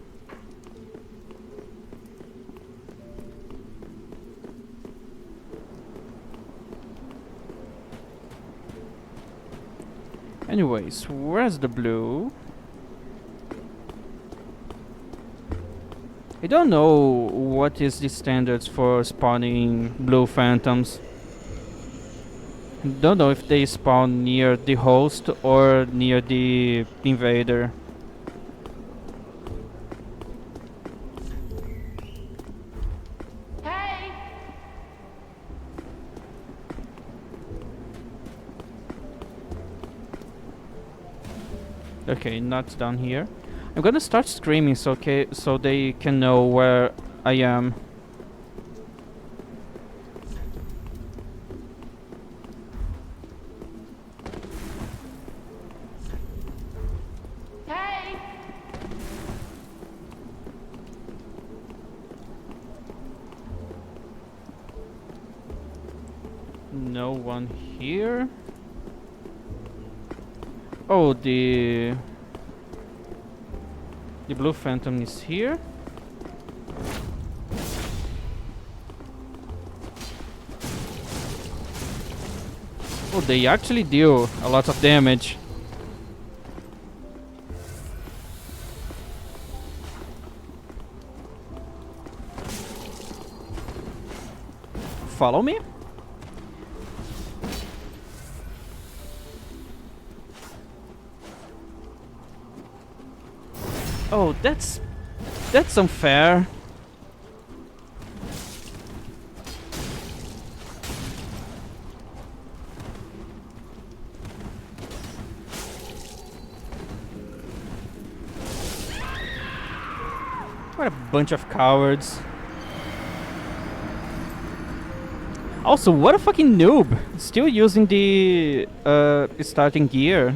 Anyways, where's the blue? I don't know what is the standards for spawning blue phantoms. Don't know if they spawn near the host or near the invader. Hey! Okay, not down here. I'm gonna start screaming so they can know where I am. Hey! No one here. Oh, the blue phantom is here. Oh, they actually deal a lot of damage. Follow me? Oh, that's unfair. What a bunch of cowards. Also, what a fucking noob! Still using the starting gear.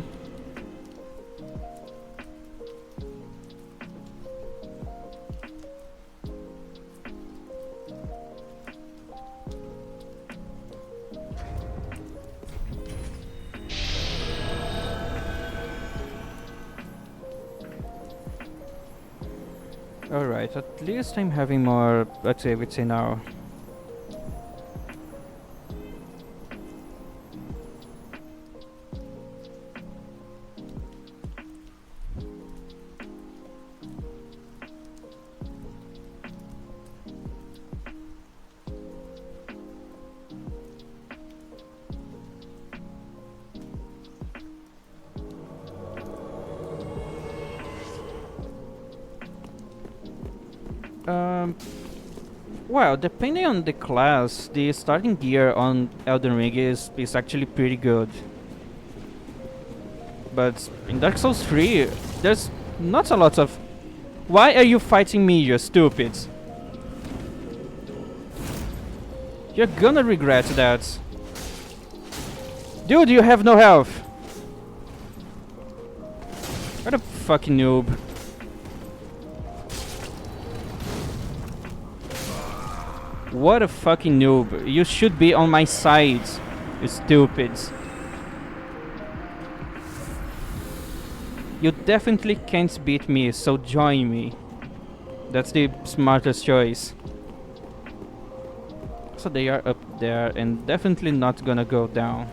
Alright, at least I'm having more activity now. Well, depending on the class, the starting gear on Elden Ring is actually pretty good. But in Dark Souls 3, there's not a lot of... Why are you fighting me, you stupids? You're gonna regret that. Dude, you have no health. What a fucking noob. What a fucking noob. You should be on my side, you stupids. You definitely can't beat me, so join me. That's the smartest choice. So they are up there and definitely not gonna go down.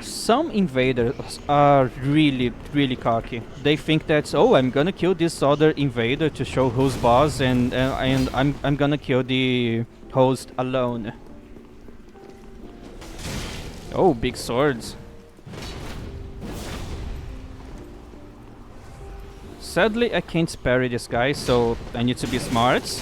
Some invaders are really, really cocky. They think that, oh, I'm gonna kill this other invader to show who's boss, and I'm gonna kill the host alone. Oh, big swords. Sadly, I can't parry this guy, so I need to be smart.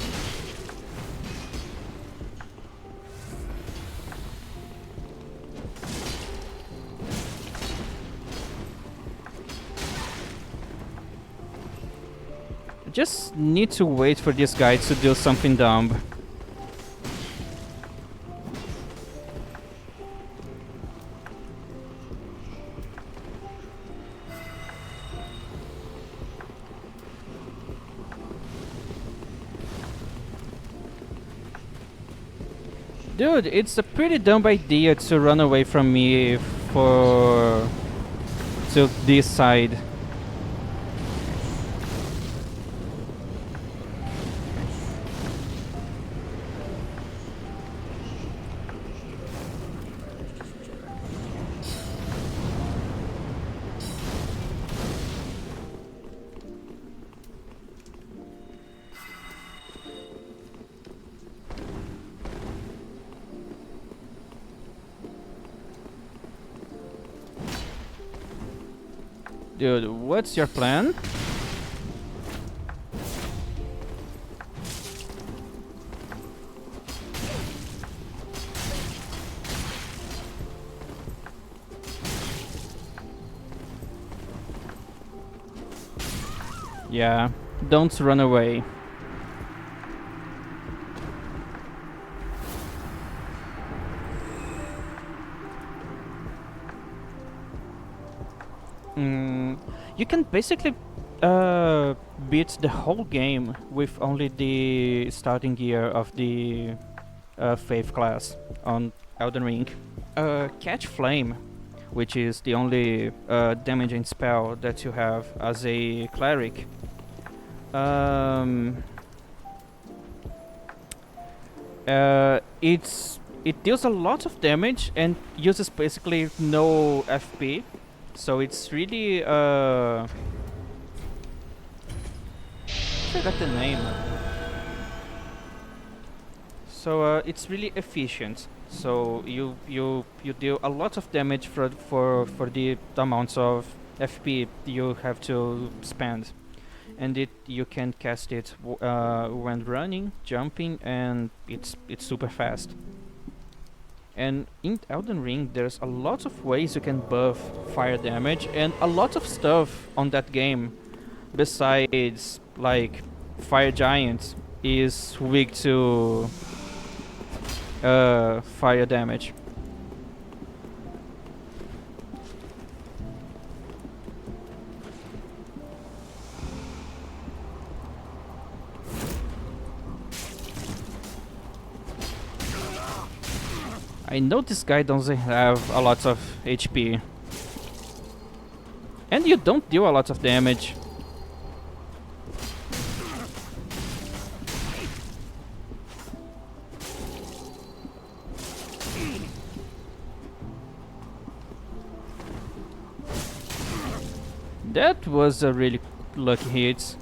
Just need to wait for this guy to do something dumb. Dude, it's a pretty dumb idea to run away from me to this side. Dude, what's your plan? Yeah, don't run away. You can basically beat the whole game with only the starting gear of the Faith class on Elden Ring. Catch Flame, which is the only damaging spell that you have as a cleric. It deals a lot of damage and uses basically no FP. So it's really I forgot the name. So it's really efficient. So you deal a lot of damage for the amounts of FP you have to spend, and you can cast it when running, jumping, and it's super fast. And in Elden Ring, there's a lot of ways you can buff fire damage, and a lot of stuff on that game, besides like fire giants, is weak to fire damage. I know this guy doesn't have a lot of HP. And you don't deal a lot of damage. That was a really lucky hit.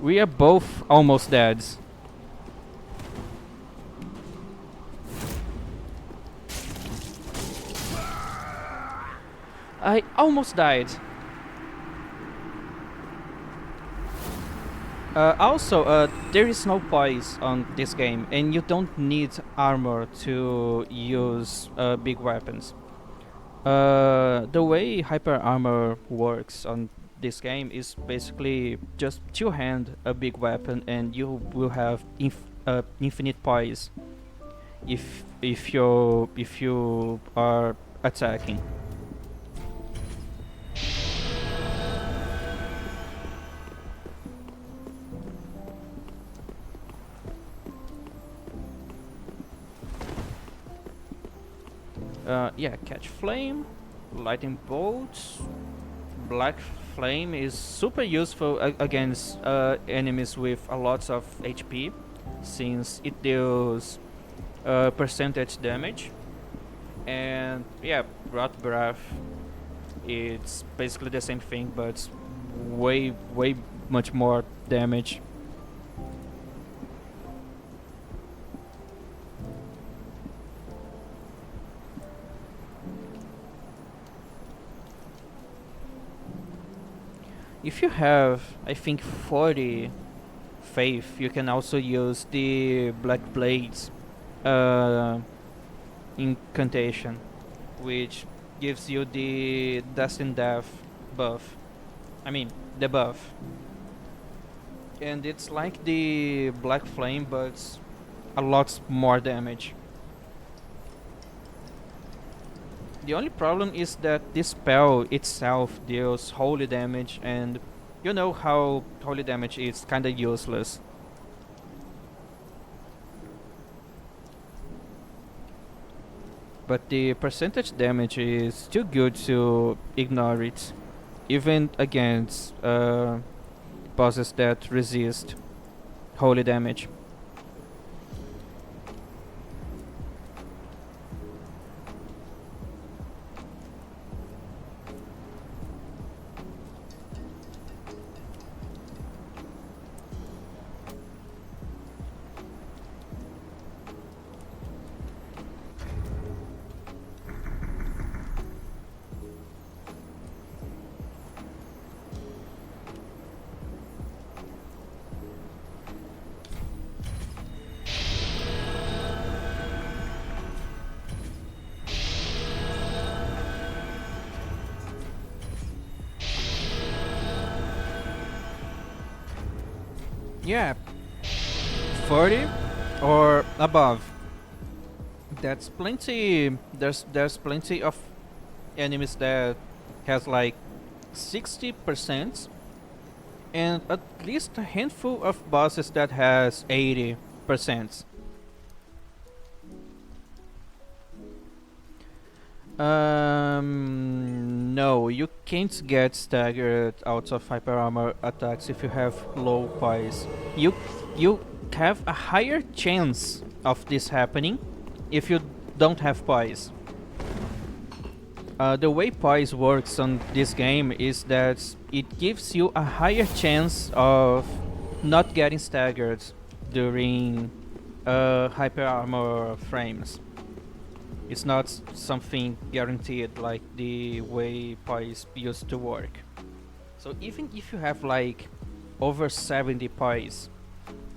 We are both almost dead. I almost died. Also, there is no poise on this game, and you don't need armor to use big weapons. The way hyper armor works on this game is basically just two-hand a big weapon, and you will have infinite poise if you are attacking. Yeah, catch flame, lightning bolts. Black flame is super useful against enemies with a lot of HP, since it deals percentage damage. And yeah, rot breath, it's basically the same thing, but way much more damage. If you have, I think, 40 faith, you can also use the Black Blades incantation, which gives you the Destined Death buff. I mean, the buff. And it's like the Black Flame, but a lot more damage. The only problem is that this spell itself deals holy damage, and you know how holy damage is kinda useless. But the percentage damage is too good to ignore it, even against bosses that resist holy damage. Yeah, 40 or above. That's plenty. There's plenty of enemies that has like 60%, and at least a handful of bosses that has 80%. No, you can't get staggered out of hyper armor attacks if you have low poise. You have a higher chance of this happening if you don't have poise. The way poise works on this game is that it gives you a higher chance of not getting staggered during hyper armor frames. It's not something guaranteed like the way poise used to work. So even if you have like over 70 pies,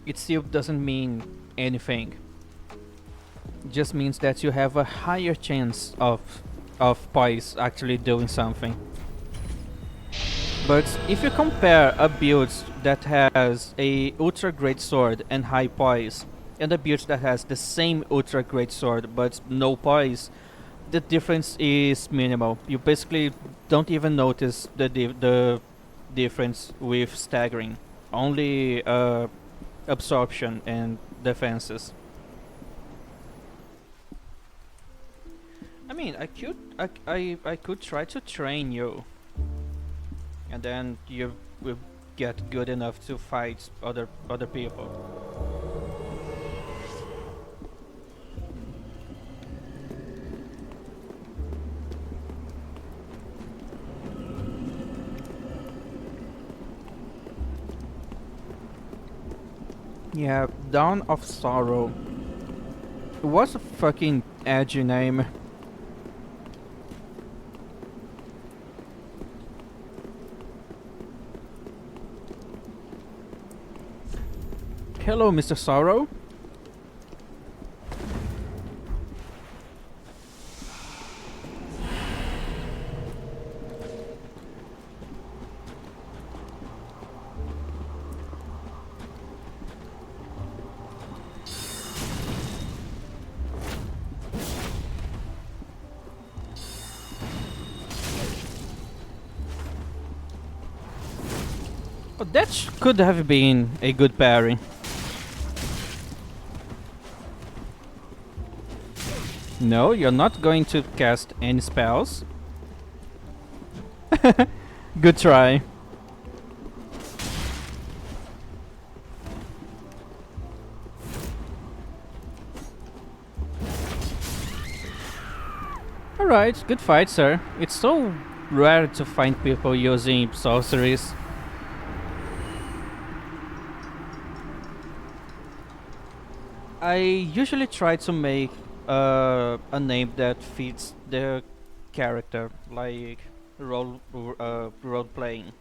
it still doesn't mean anything. It just means that you have a higher chance of pies actually doing something. But if you compare a build that has a ultra great sword and high poise, and a build that has the same ultra great sword but no poise, the difference is minimal. You basically don't even notice the difference with staggering. Only absorption and defenses. I mean, I could try to train you, and then you will get good enough to fight other people. Yeah, Dawn of Sorrow. What's a fucking edgy name? Hello, Mr. Sorrow. Oh, that could have been a good parry. No, you're not going to cast any spells. Good try. Alright, good fight, sir. It's so rare to find people using sorceries. I usually try to make a name that fits the character, like role playing.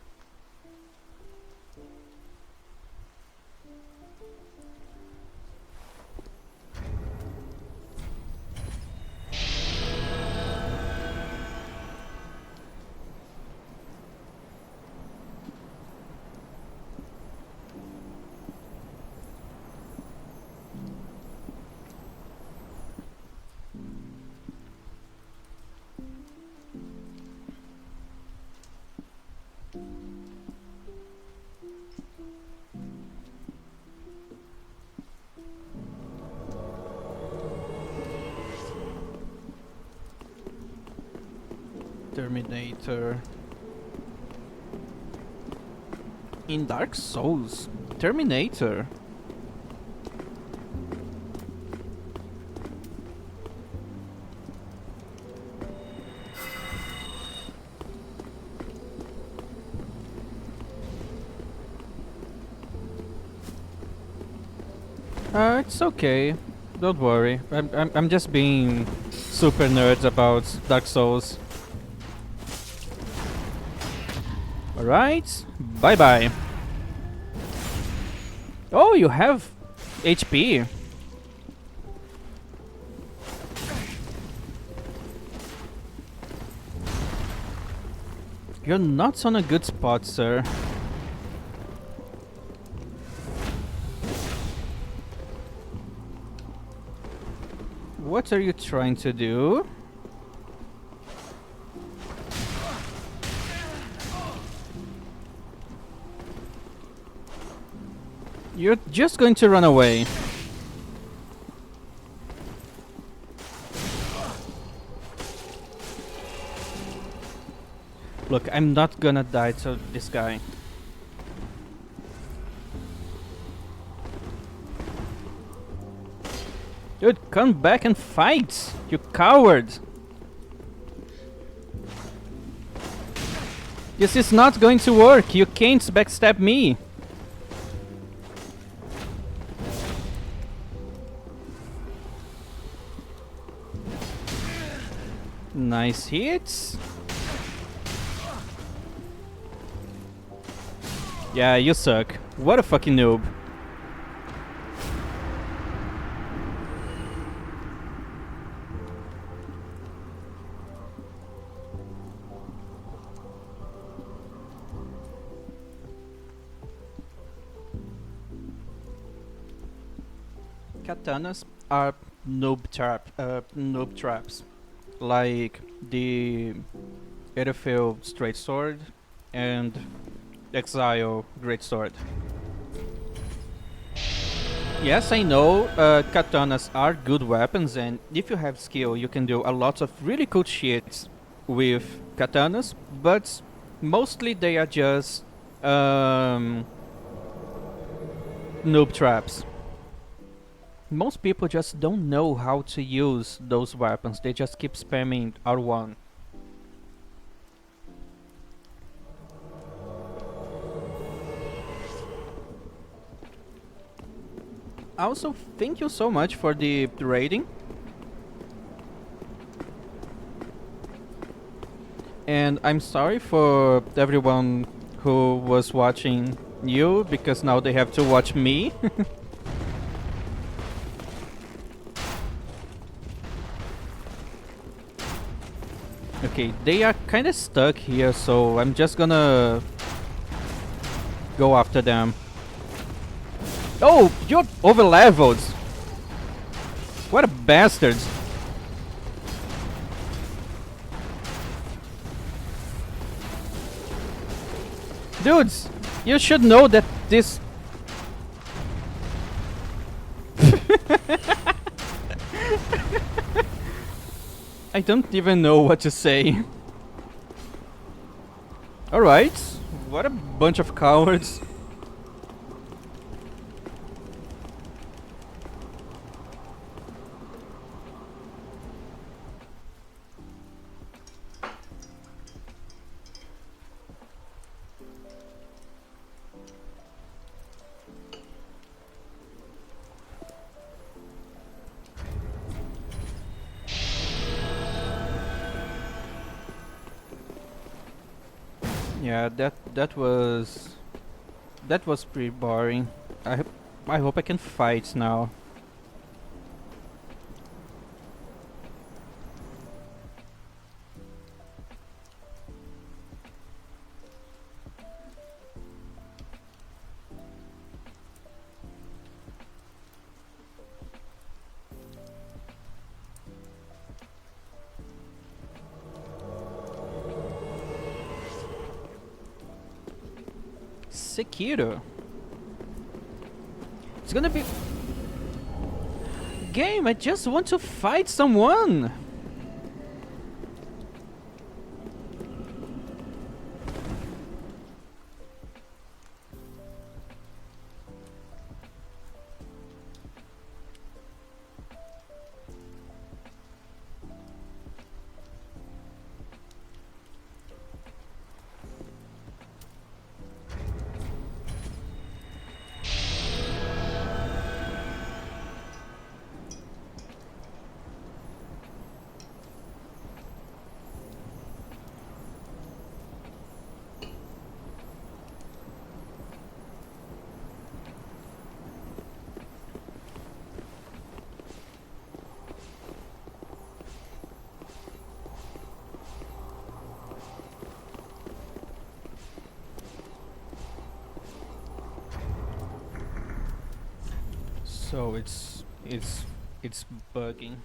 Terminator. In Dark Souls, Terminator. It's okay. Don't worry. I'm just being super nerds about Dark Souls. Alright, bye bye. Oh, you have HP. You're not on a good spot, sir. What are you trying to do? You're just going to run away. Look, I'm not gonna die to this guy. Dude, come back and fight! You coward! This is not going to work! You can't backstab me! Nice hits. Yeah, you suck. What a fucking noob. Katanas are noob traps, like the Edifil straight sword and Exile great sword. Yes, I know katanas are good weapons, and if you have skill, you can do a lot of really cool shit with katanas, but mostly they are just noob traps. Most people just don't know how to use those weapons, they just keep spamming R1. Also, thank you so much for the rating. And I'm sorry for everyone who was watching you, because now they have to watch me. Okay, they are kinda stuck here, so I'm just gonna go after them. Oh, you're over leveled! What a bastards! Dudes, you should know that this... I don't even know what to say. Alright, what a bunch of cowards. Yeah, that was pretty boring. I hope I can fight now. Sekiro. It's gonna be... Game, I just want to fight someone! So it's bugging.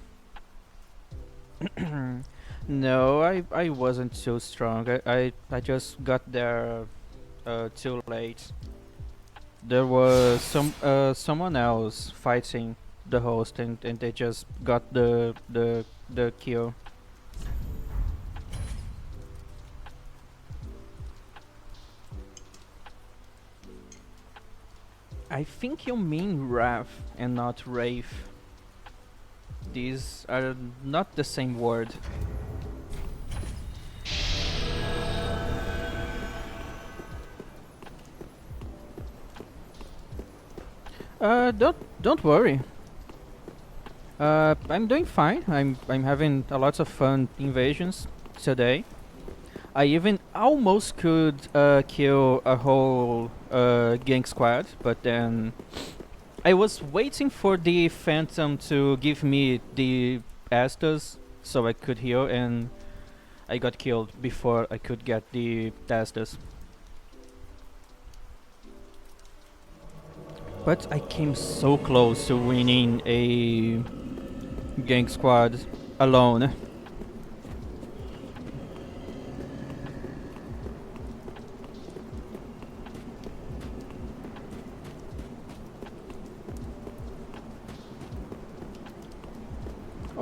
No, I wasn't too strong. I just got there too late. There was someone else fighting the host, and they just got the kill. I think you mean Wrath and not Wraith. These are not the same word. Don't worry. I'm doing fine. I'm having a lot of fun invasions today. I even almost could kill a whole gang squad, but then I was waiting for the Phantom to give me the Estus so I could heal, and I got killed before I could get the Estus. But I came so close to winning a gang squad alone.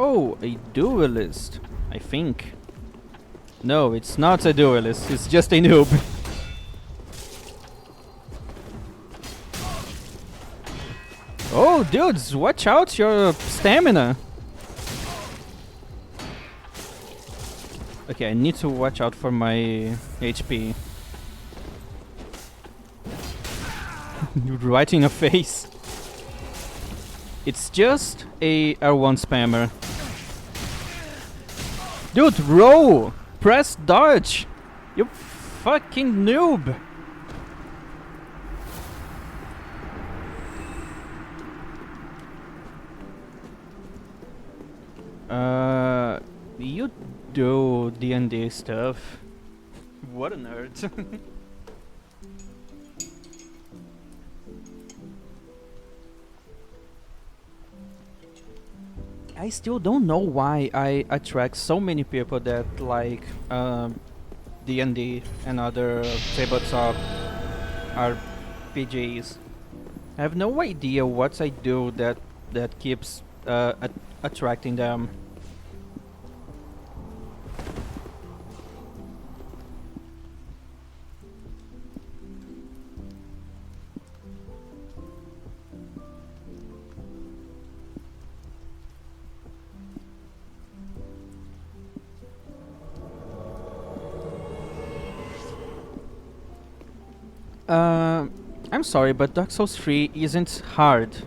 Oh, a duelist, I think. No, it's not a duelist, it's just a noob. Oh, dudes, watch out your stamina. Okay, I need to watch out for my HP. Right in your face. It's just a R1 spammer. Dude, roll! Press dodge! You fucking noob! You do D&D stuff. What a nerd. I still don't know why I attract so many people that like D&D and other tabletop RPGs. I have no idea what I do that keeps attracting them. I'm sorry, but Dark Souls 3 isn't hard,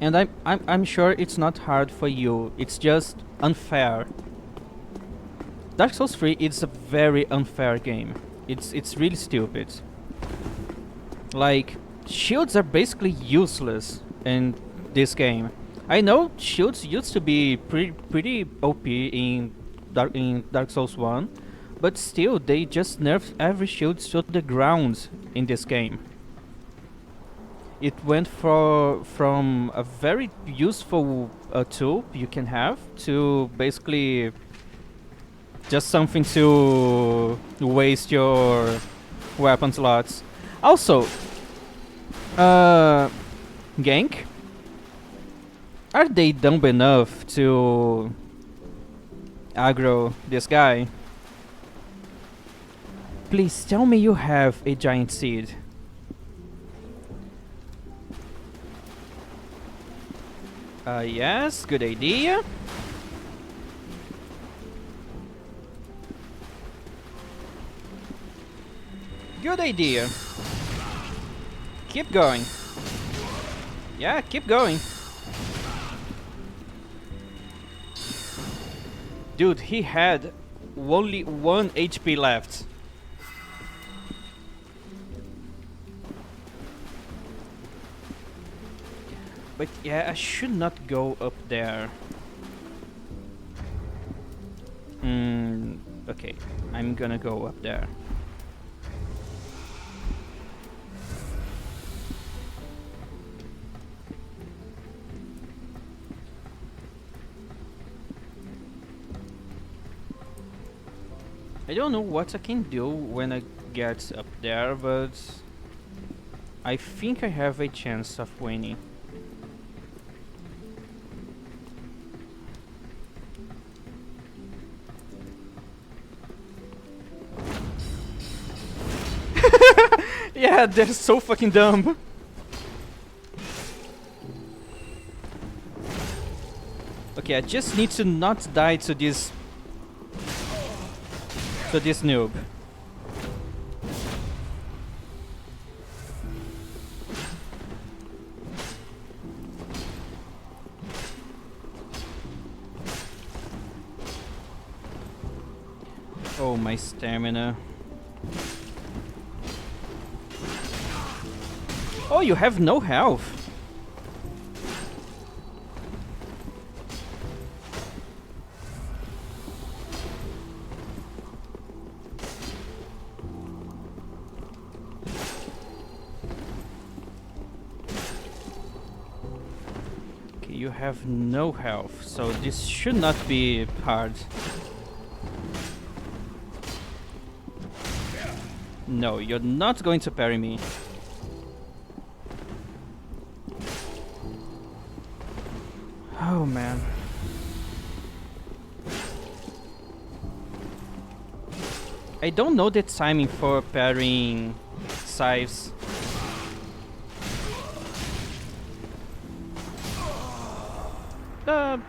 and I'm sure it's not hard for you. It's just unfair. Dark Souls 3 is a very unfair game. It's really stupid. Like, shields are basically useless in this game. I know shields used to be pretty OP in Dark Souls 1, but still they just nerfed every shield to the ground in this game. It went from a very useful tool you can have to basically just something to waste your weapon slots. Also, gank, are they dumb enough to aggro this guy? Please tell me you have a giant seed. Yes, good idea. Good idea. Keep going. Yeah, keep going. Dude, he had only 1 HP left. But yeah, I should not go up there. Okay, I'm gonna go up there. I don't know what I can do when I get up there, but I think I have a chance of winning. Yeah, they're so fucking dumb. Okay, I just need to not die to this noob. Oh, my stamina. Oh, you have no health. Okay, you have no health, so this should not be hard. No, you're not going to parry me. Oh man. I don't know the timing for parrying scythes.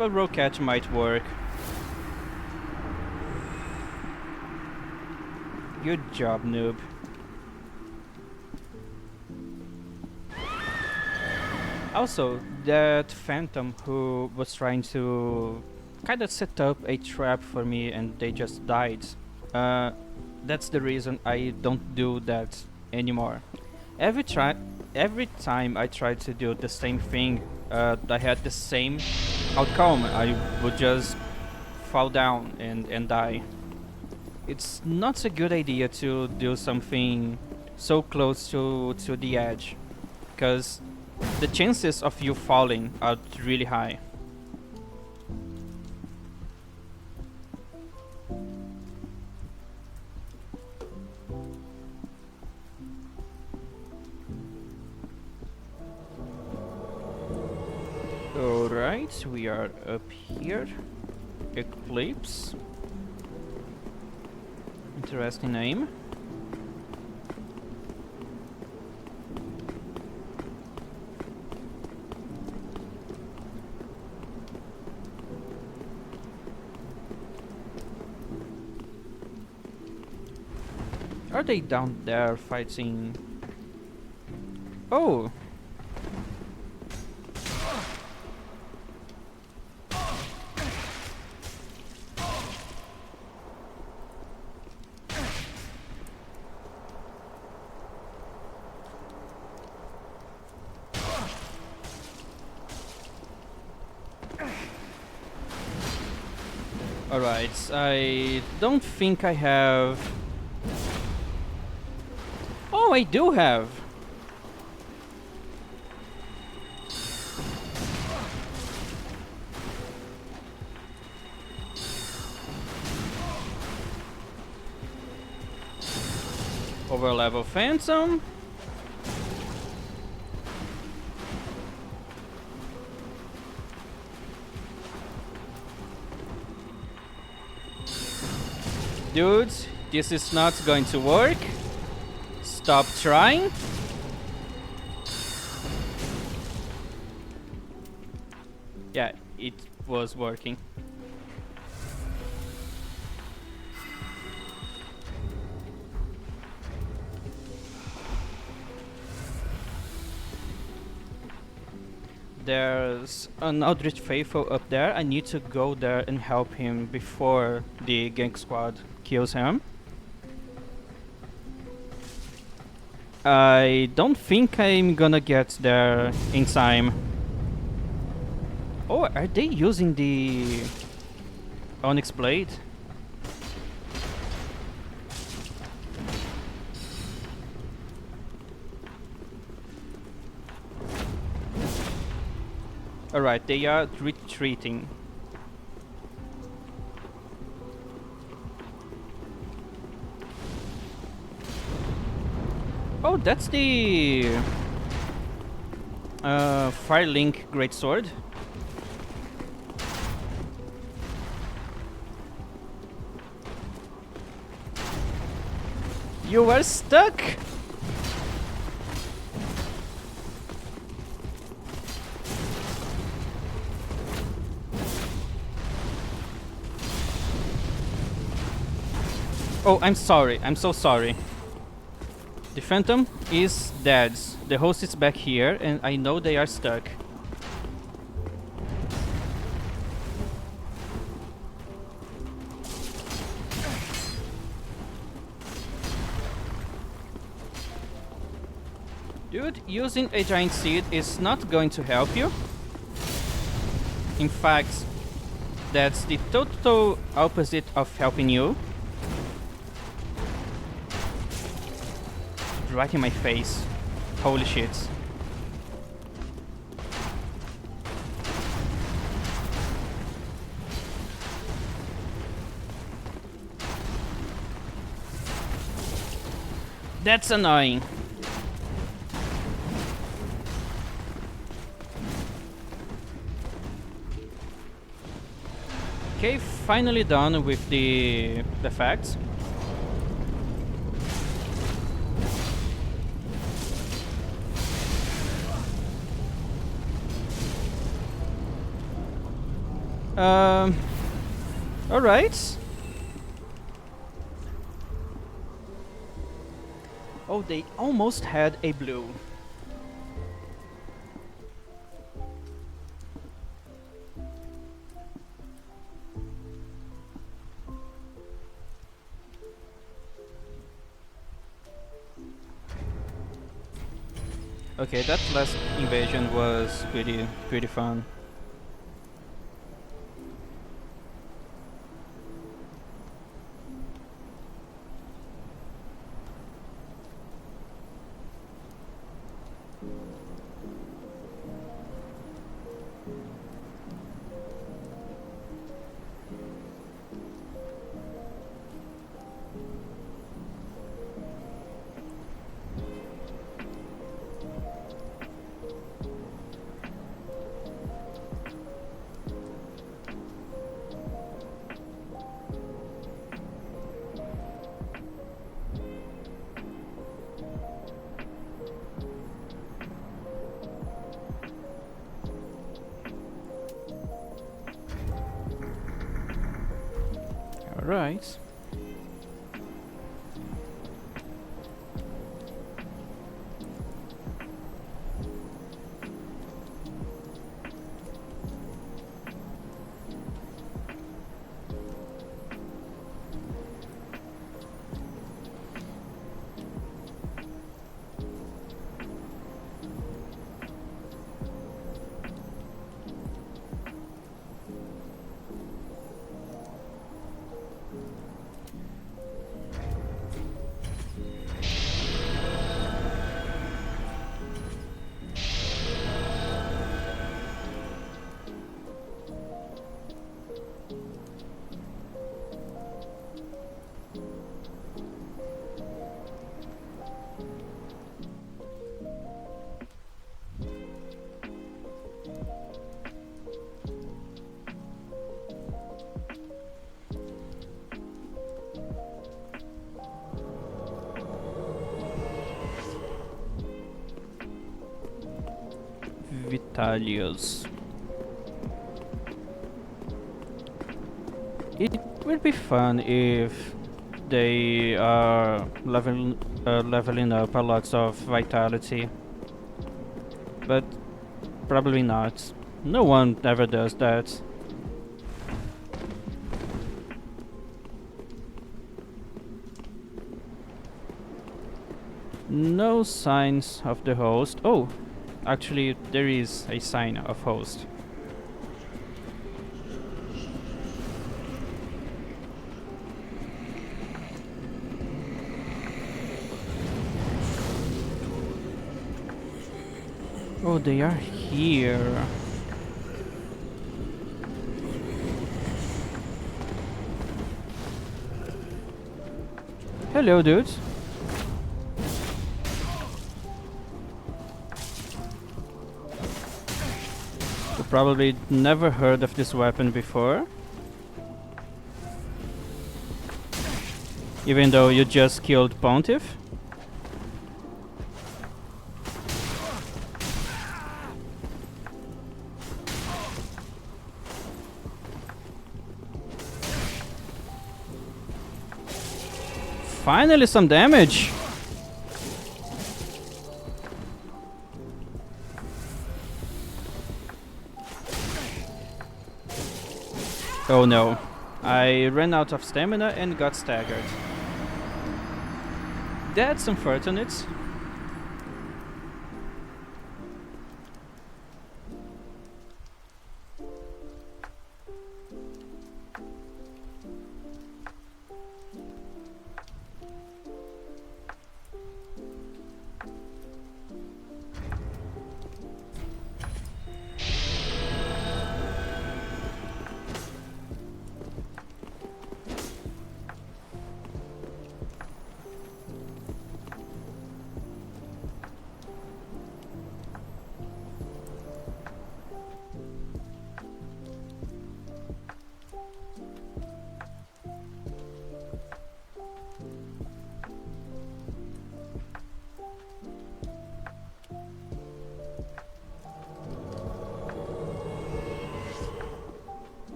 A roll catch might work. Good job, noob. Also, that phantom who was trying to kind of set up a trap for me and they just died. That's the reason I don't do that anymore. Every time I tried to do the same thing, I had the same outcome. I would just fall down and die. It's not a good idea to do something so close to the edge, because the chances of you falling are really high. Alright, we are up here. Eclipse. Interesting name. Are they down there fighting? Oh! Alright, I don't think I have... Oh, I do have! Overlevel Phantom. Dudes, this is not going to work. Stop trying. Yeah, it was working. There's an Eldritch Faithful up there. I need to go there and help him before the gank squad kills him. I don't think I'm gonna get there in time. Oh, are they using the Onyx Blade? Alright, they are retreating. Oh, that's the Firelink Greatsword. You were stuck! Oh, I'm sorry. I'm so sorry. The Phantom is dead. The host is back here, and I know they are stuck. Dude, using a giant seed is not going to help you. In fact, that's the total opposite of helping you. Right in my face. Holy shit. That's annoying. Okay, finally done with the facts. Alright. Oh, they almost had a blue. Okay, that last invasion was pretty fun. Alright. Vitalius. It would be fun if they are leveling up a lot of vitality, but probably not. No one ever does that. No signs of the host. Oh, actually, there is a sign of host. Oh, they are here. Hello, dudes. You probably never heard of this weapon before. Even though you just killed Pontiff. Finally some damage! Oh no. I ran out of stamina and got staggered. That's unfortunate.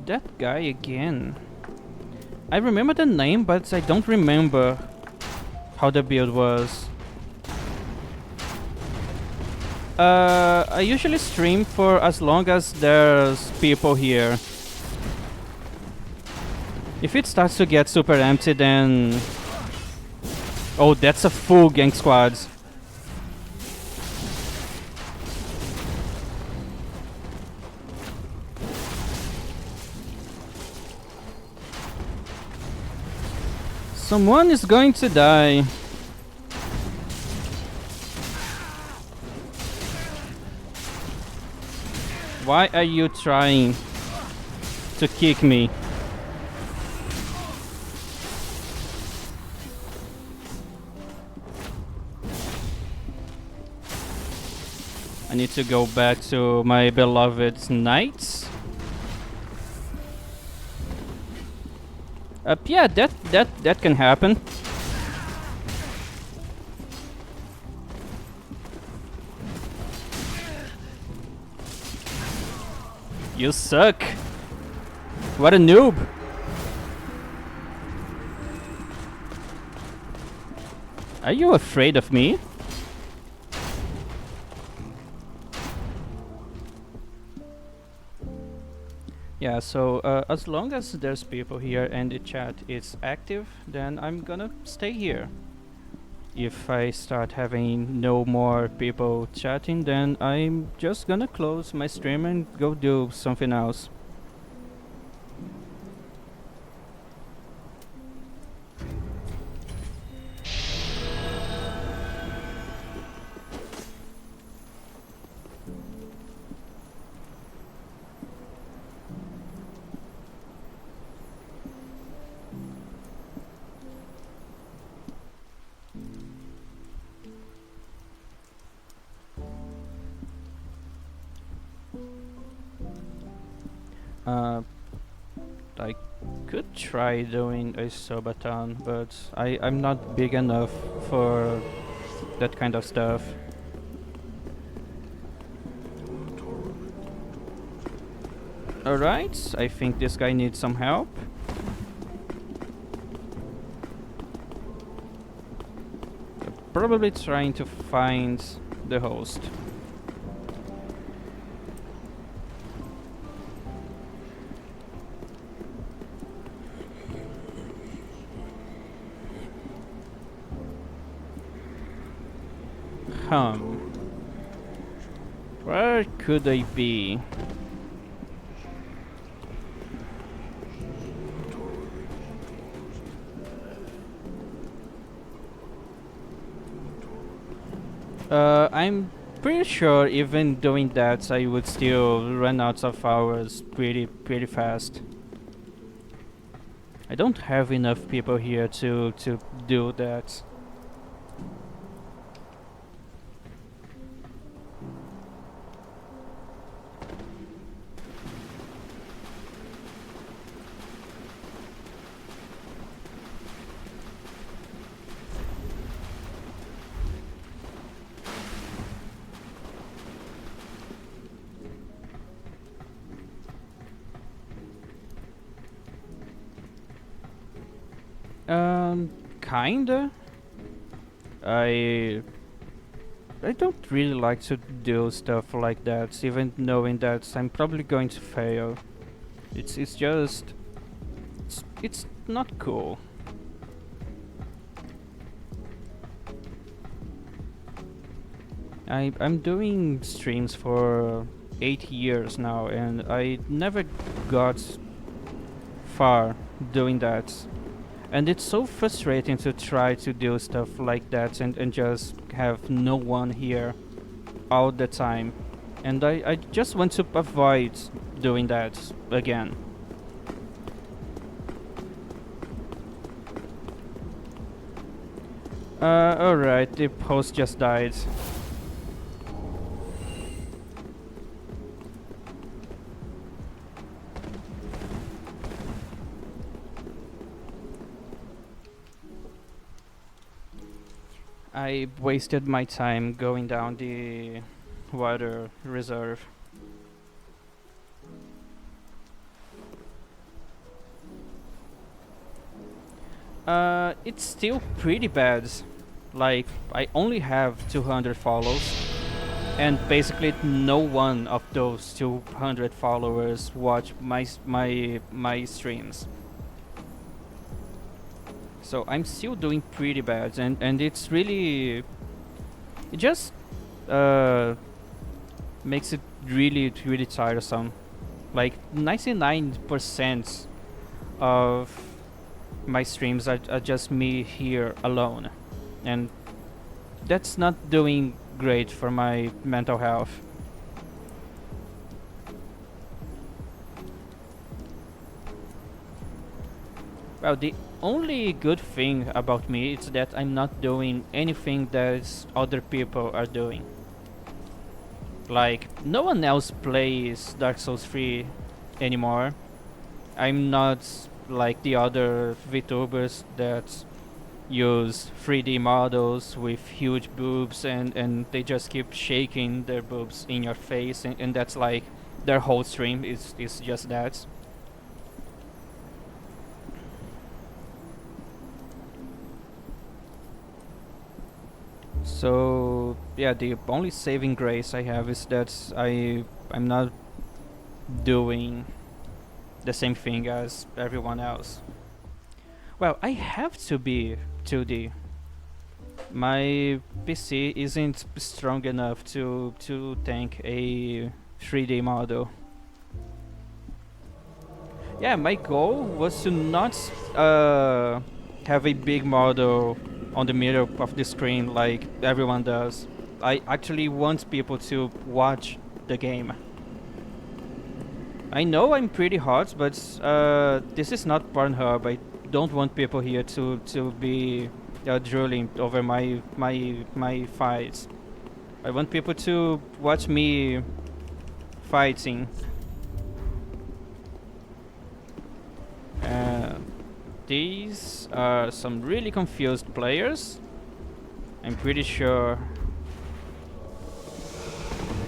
that guy again. I remember the name, but I don't remember how the build was. I usually stream for as long as there's people here. If it starts to get super empty, then... Oh, that's a full gang squad. Someone is going to die. Why are you trying to kick me? I need to go back to my beloved knights. Yeah, that can happen. You suck. What a noob. Are you afraid of me? Yeah, so as long as there's people here and the chat is active, then I'm gonna stay here. If I start having no more people chatting, then I'm just gonna close my stream and go do something else. I could try doing a subathon, but I'm not big enough for that kind of stuff. Alright, I think this guy needs some help. Probably trying to find the host. Where could they be? I'm pretty sure even doing that I would still run out of hours pretty fast. I don't have enough people here to do that. Kinda. I don't really like to do stuff like that, even knowing that I'm probably going to fail. It's just it's not cool. I'm doing streams for 8 years now, and I never got far doing that. And it's so frustrating to try to do stuff like that and just have no one here all the time. And I just want to avoid doing that again. Alright, the host just died. I wasted my time going down the water reserve. It's still pretty bad. Like, I only have 200 follows, and basically no one of those 200 followers watch my streams. So I'm still doing pretty bad, and it's really, it just uh makes it really tiresome. Like 99% of my streams are just me here alone, and that's not doing great for my mental health. Well, the only good thing about me is that I'm not doing anything that other people are doing. Like, no one else plays Dark Souls 3 anymore. I'm not like the other VTubers that use 3D models with huge boobs, and they just keep shaking their boobs in your face, and that's like their whole stream is just that. So yeah, the only saving grace I have is that I'm not doing the same thing as everyone else. Well, I have to be 2D. My PC isn't strong enough to tank a 3D model. Yeah, my goal was to not have a big model on the middle of the screen like everyone does. I actually want people to watch the game. I know I'm pretty hot, but this is not Pornhub. I don't want people here to be drooling over my fights. I want people to watch me fighting. These are some really confused players. I'm pretty sure.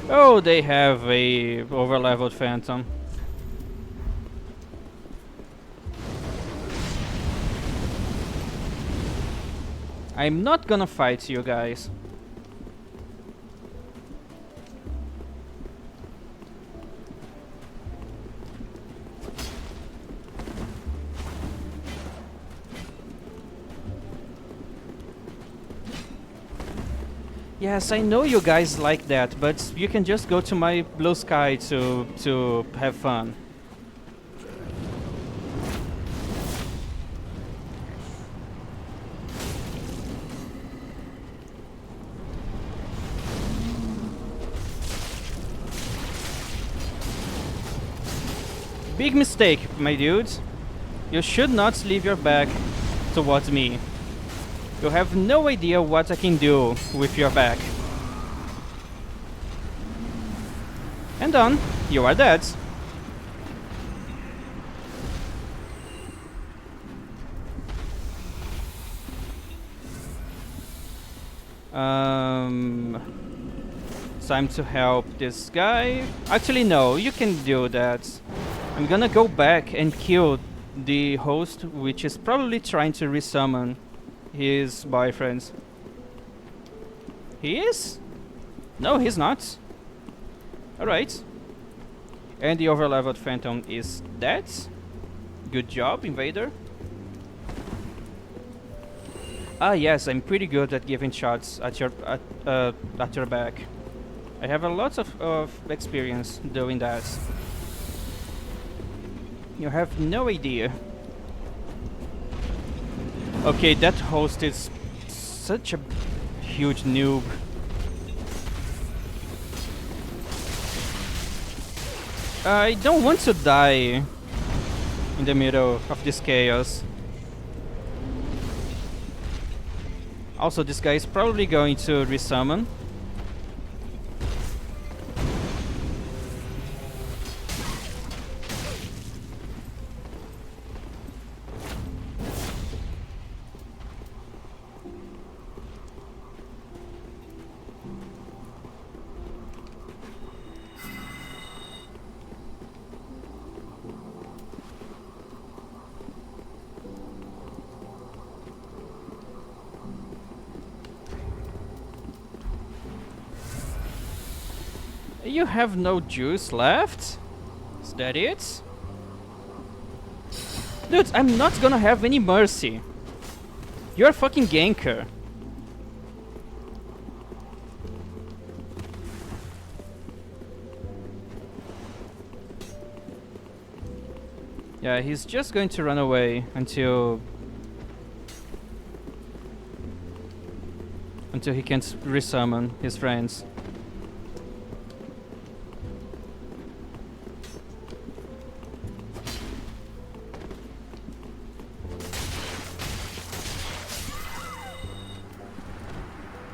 Oh, they have a overleveled phantom. I'm not gonna fight you guys. Yes, I know you guys like that, but you can just go to my blue sky to have fun. Big mistake, my dudes. You should not leave your back towards me. You have no idea what I can do with your back. And done. You are dead. Time to help this guy. Actually, no, you can do that. I'm gonna go back and kill the host, which is probably trying to resummon his boyfriend. He is? No, he's not. Alright. And the overleveled phantom is dead. Good job, invader. Ah yes, I'm pretty good at giving shots at your back. I have a lot of experience doing that. You have no idea. Okay, that host is such a huge noob. I don't want to die in the middle of this chaos. Also, this guy is probably going to resummon. You have no juice left? Is that it? Dude, I'm not gonna have any mercy. You're a fucking ganker. Yeah, he's just going to run away until he can resummon his friends.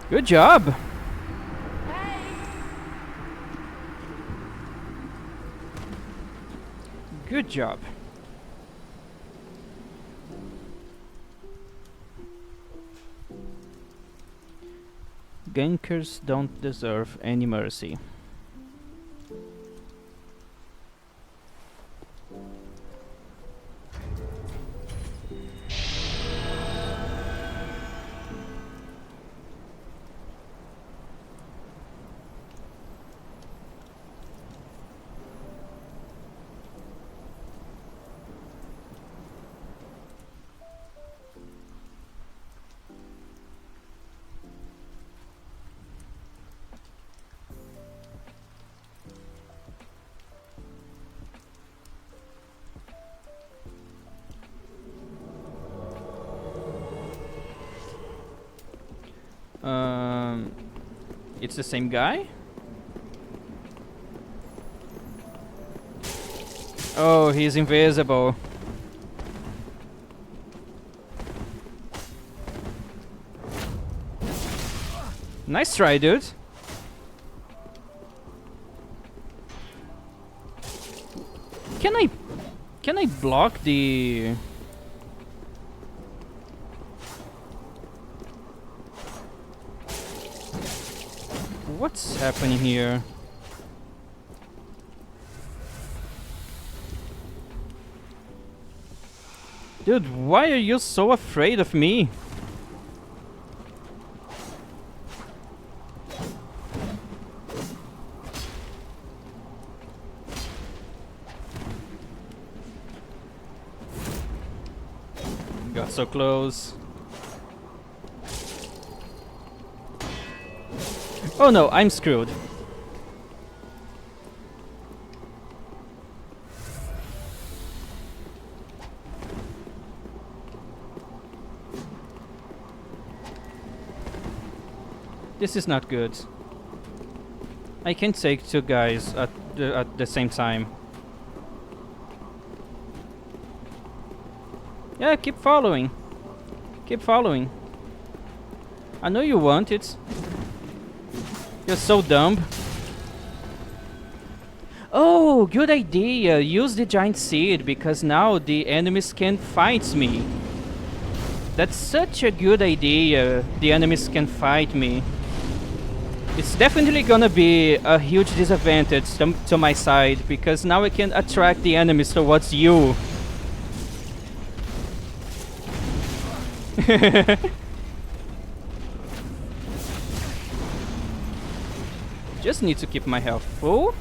Good job. Hey! Good job. Gankers don't deserve any mercy. It's the same guy? Oh, he's invisible. Nice try, dude. Can I block the... What's happening here? Dude, why are you so afraid of me? Got so close. Oh no, I'm screwed. This is not good. I can't take two guys at the same time. Yeah, keep following. Keep following. I know you want it. You're so dumb. Oh, good idea. Use the giant seed because now the enemies can't fight me. That's such a good idea. The enemies can fight me. It's definitely gonna be a huge disadvantage to my side because now I can attract the enemies towards you. Just need to keep my health full.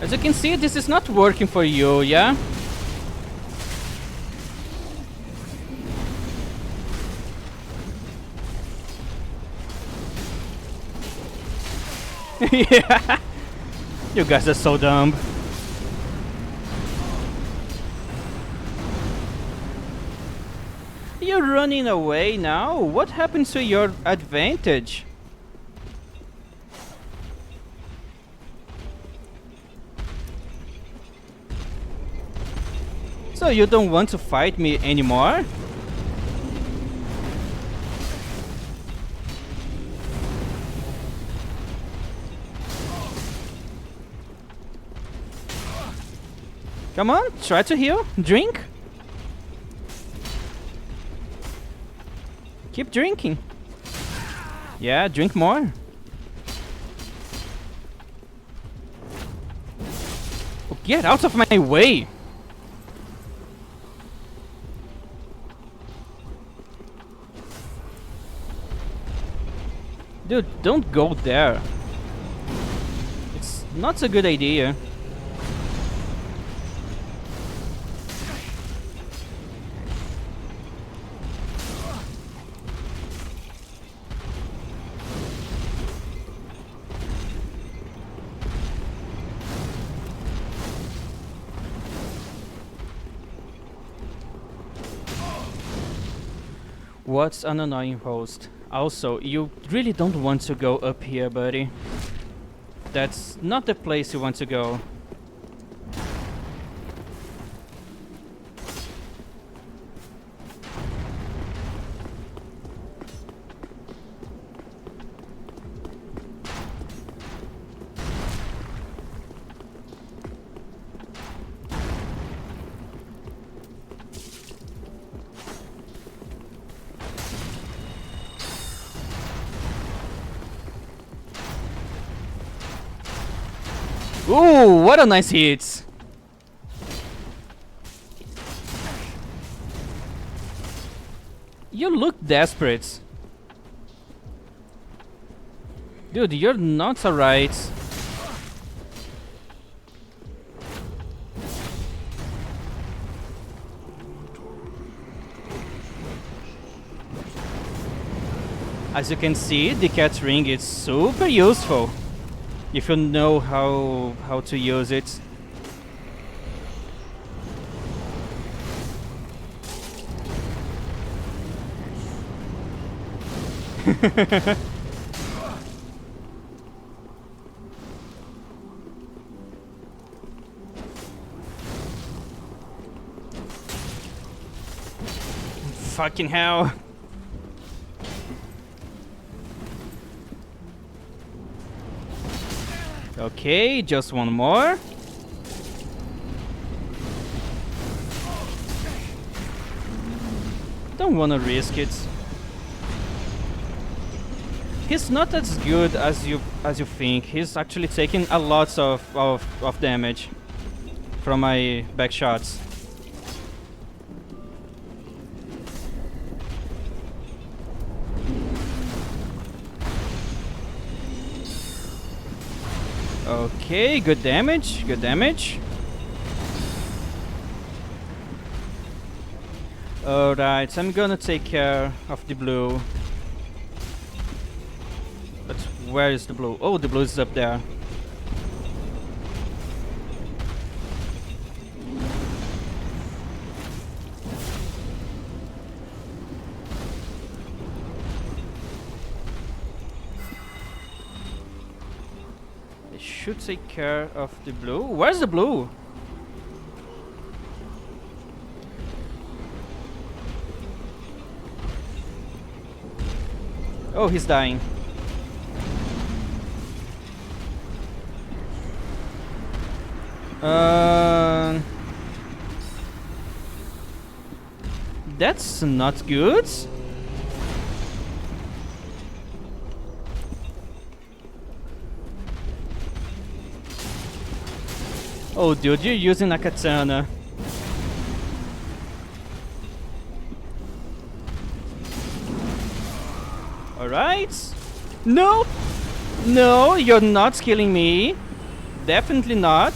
As you can see, this is not working for you, yeah? Yeah. You guys are so dumb. You're running away now? What happened to your advantage? So you don't want to fight me anymore? Come on, try to heal. Drink. Keep drinking. Yeah, drink more. Oh, get out of my way! Dude, don't go there. It's not a good idea. What's an annoying host? Also, you really don't want to go up here, buddy. That's not the place you want to go. Ooh, what a nice hit! You look desperate. Dude, you're not alright. As you can see, the cat ring is super useful if you know how to use it. Fucking hell. Okay, just one more. Don't wanna risk it. He's not as good as you think. He's actually taking a lot of damage from my back shots. Okay, good damage, good damage. Alright, I'm gonna take care of the blue. But where is the blue? Oh, the blue is up there. I should take care of the blue. Where's the blue? Oh, he's dying. That's not good. Oh, dude, you're using a katana. Alright. No! No, you're not killing me. Definitely not.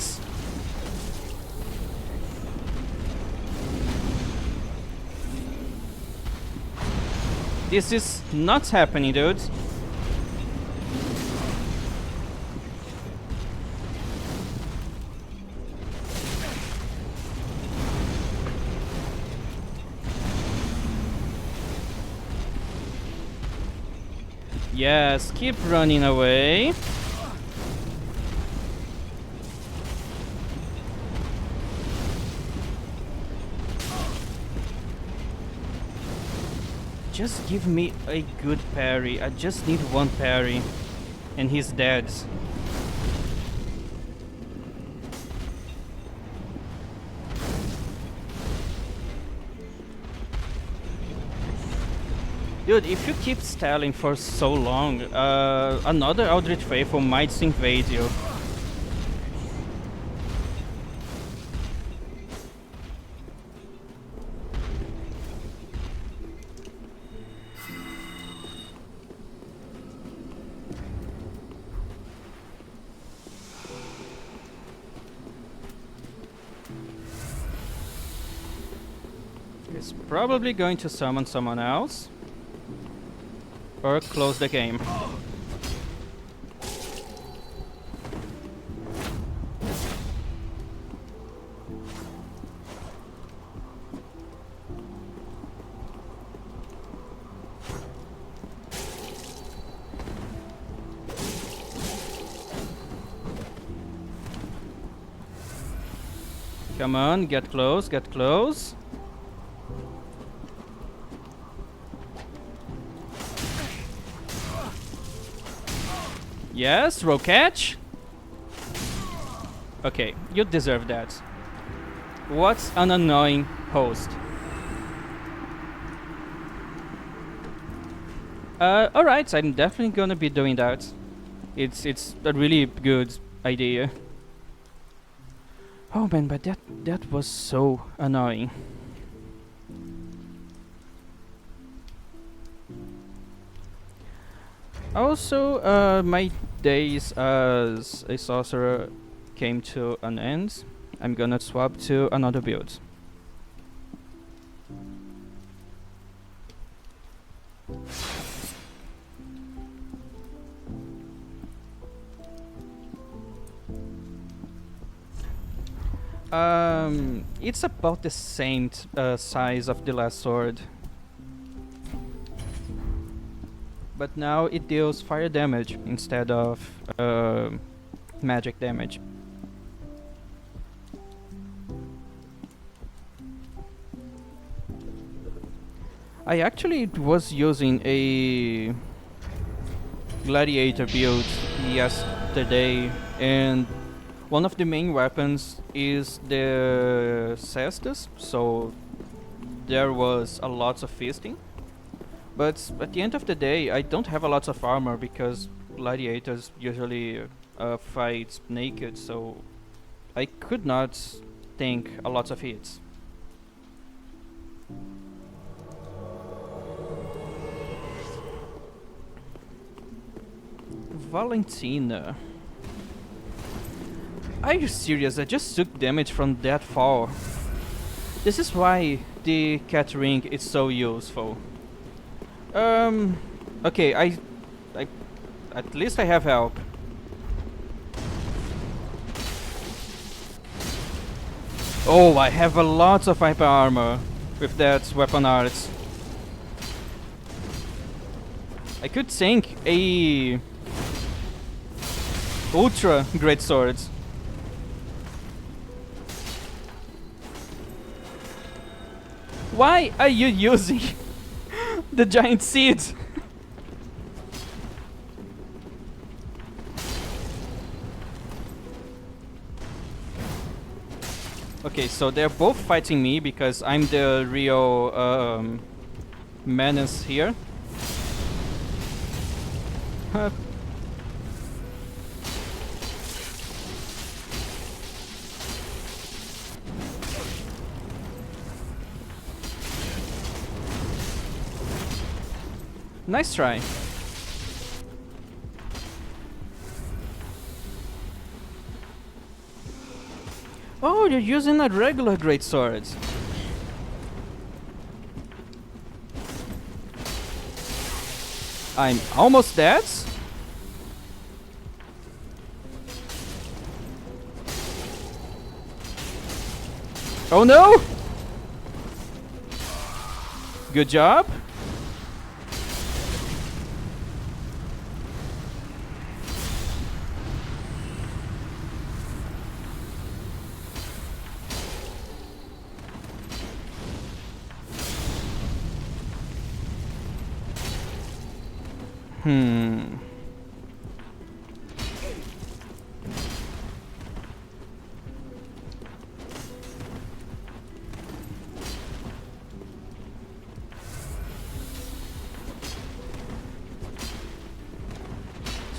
This is not happening, dude. Yes, keep running away. Just give me a good parry. I just need one parry. And he's dead. Dude, if you keep stalling for so long, another Eldritch Faithful might invade you. He's probably going to summon someone else or close the game. Come on, get close, get close. Yes, row catch. Okay, you deserve that. What's an annoying host? Alright, I'm definitely gonna be doing that. It's a really good idea. Oh man, but that was so annoying. Also, my days as a sorcerer came to an end. I'm gonna swap to another build. It's about the same size of the last sword. But now it deals fire damage instead of magic damage. I actually was using a gladiator build yesterday, and one of the main weapons is the cestus, so there was a lot of feasting. But at the end of the day, I don't have a lot of armor because gladiators usually fight naked, so I could not tank a lot of hits. Valentina. Are you serious? I just took damage from that fall. This is why the cat ring is so useful. Okay, I at least I have help. Oh, I have a lot of hyper armor with that weapon art. I could tank a ultra great sword. Why are you using the giant seeds? Okay, so they're both fighting me because I'm the real menace here. Nice try. Oh, you're using a regular greatsword. I'm almost dead. Oh no! Good job.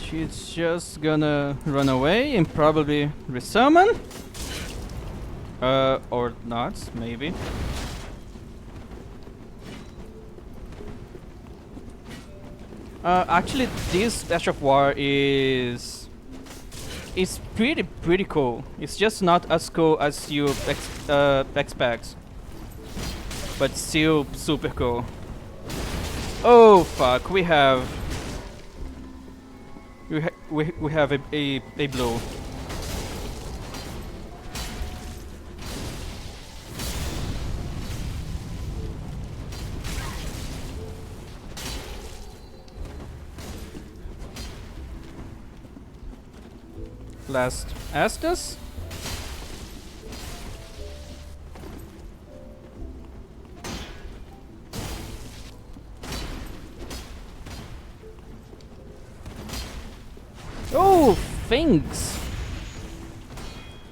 She's just gonna run away and probably resummon. Or not, maybe. Actually, this Ash of War is pretty cool. It's just not as cool as you expect. but still super cool. Oh fuck, we have a blue. Last Estus. Oh, thanks.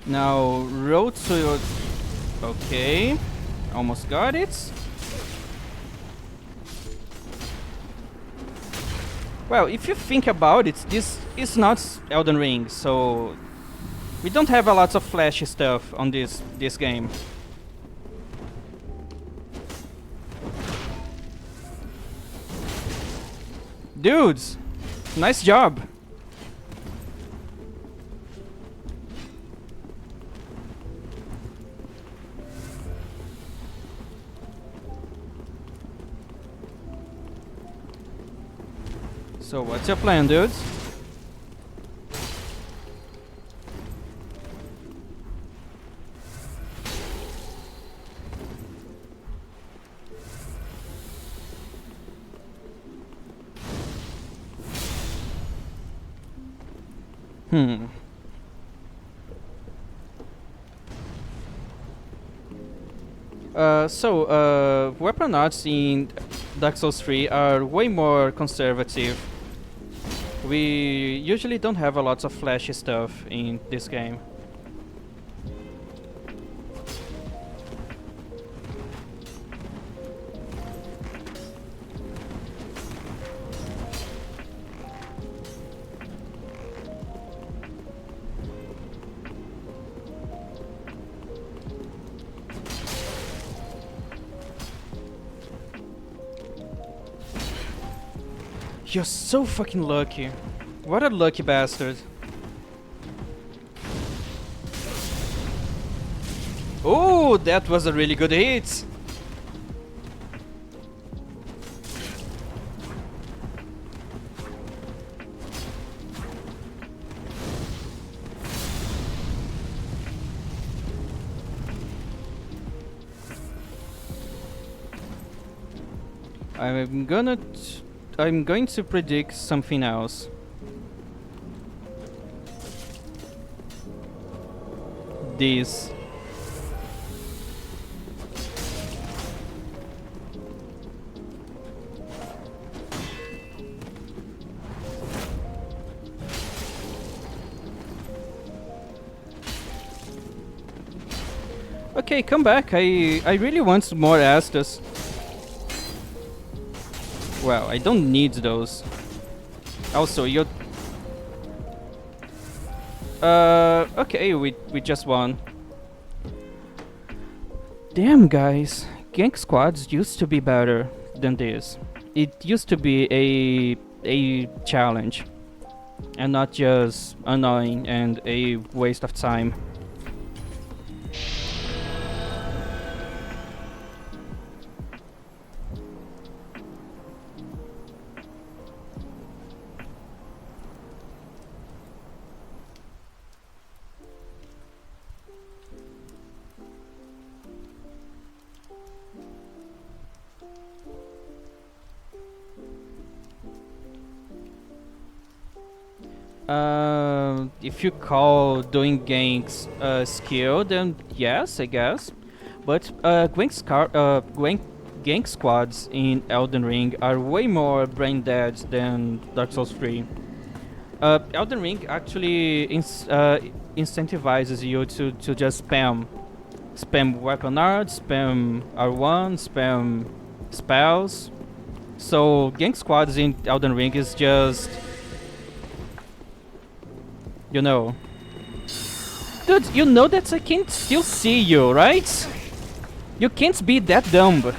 Now road to your. Okay, almost got it. Well, if you think about it, this is not Elden Ring, so we don't have a lot of flashy stuff on this game. Dudes, nice job. So what's your plan, dudes? Weapon arts in Dark Souls 3 are way more conservative. We usually don't have a lot of flashy stuff in this game. You're so fucking lucky. What a lucky bastard. Oh, that was a really good hit. I'm going to predict something else. This. Okay, come back. I really want more Astas. Well, I don't need those. Also, you're... okay, we just won. Damn, guys. Gank squads used to be better than this. It used to be a challenge. And not just annoying and a waste of time. If you call doing ganks skill, then yes, I guess. But gank squads in Elden Ring are way more brain dead than Dark Souls 3. Elden Ring actually incentivizes you to just spam weapon art, spam R1, spam spells. So gank squads in Elden Ring is just... You know. Dude, you know that I can still see you, right? You can't be that dumb.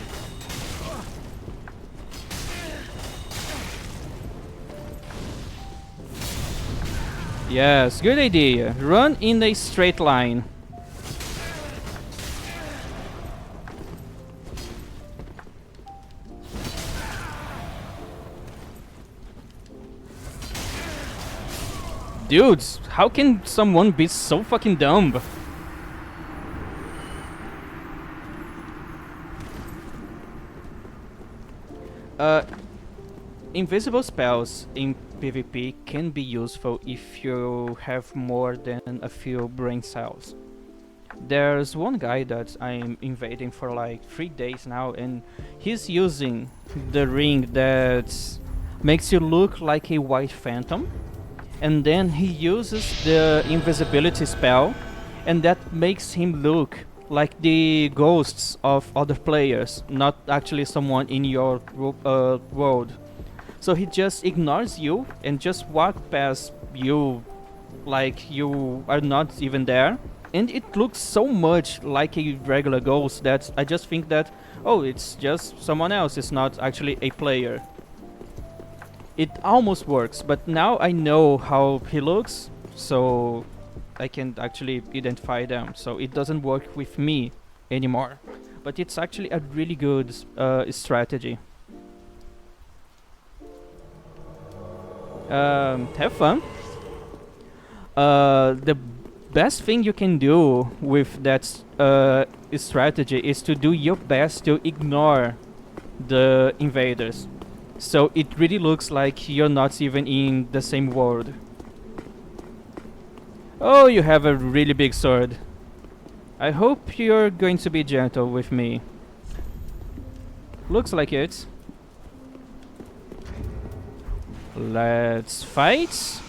Yes, good idea. Run in a straight line. Dudes, how can someone be so fucking dumb? Uh, Invisible spells in PvP can be useful if you have more than a few brain cells. There's one guy that I'm invading for like 3 days now, and he's using the ring that makes you look like a white phantom, and then he uses the invisibility spell, and that makes him look like the ghosts of other players, not actually someone in your world. So he just ignores you and just walk past you like you are not even there. And it looks so much like a regular ghost that I just think that, oh, it's just someone else, it's not actually a player. It almost works, but now I know how he looks, so I can actually identify them. So it doesn't work with me anymore. But it's actually a really good strategy. Have fun. The best thing you can do with that strategy is to do your best to ignore the invaders. So it really looks like you're not even in the same world. Oh, you have a really big sword. I hope you're going to be gentle with me. Looks like it. Let's fight.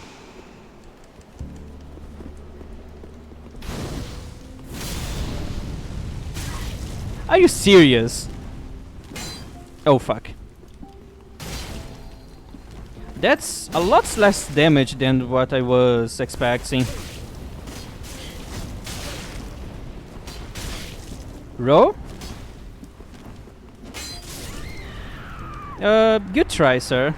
Are you serious? Oh fuck. That's a lot less damage than what I was expecting. Row? Good try, sir.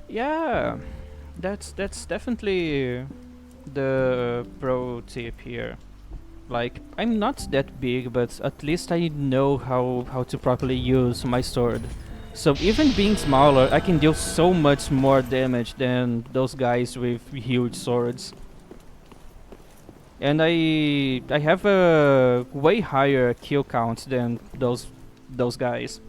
Yeah, that's definitely the pro tip here. Like, I'm not that big, but at least I know how to properly use my sword. So even being smaller, I can deal so much more damage than those guys with huge swords. And I have a way higher kill count than those guys.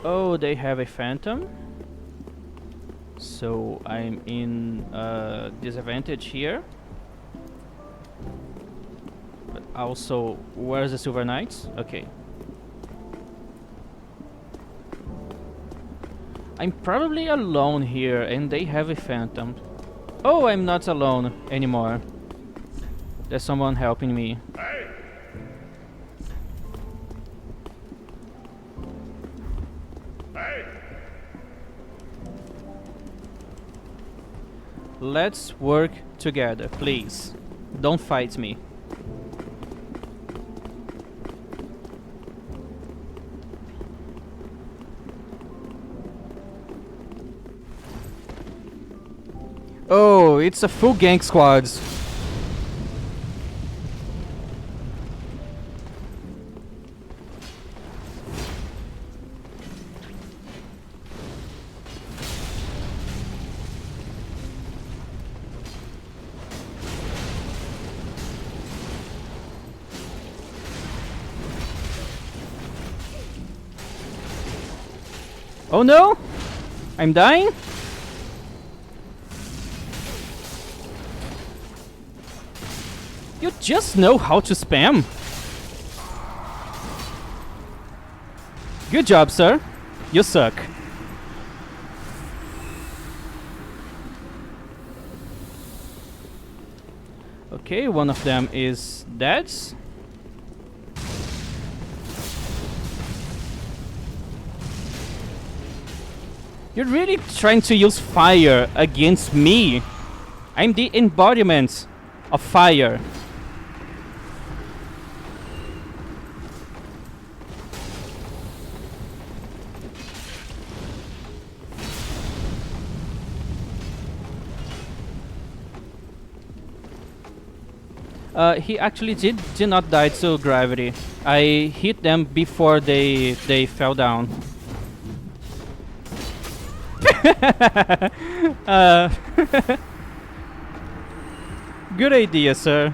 Oh, they have a phantom. So I'm in disadvantage here. But also, where's the Silver Knights? Okay. I'm probably alone here and they have a phantom. Oh, I'm not alone anymore. There's someone helping me. Hey! Hey! Let's work together, please. Don't fight me. Oh, it's a full gang squads. Oh no! I'm dying? You just know how to spam. Good job, sir. You suck. Okay, one of them is dead. You're really trying to use fire against me. I'm the embodiment of fire. He actually did not die to gravity. I hit them before they fell down. uh, Good idea, sir.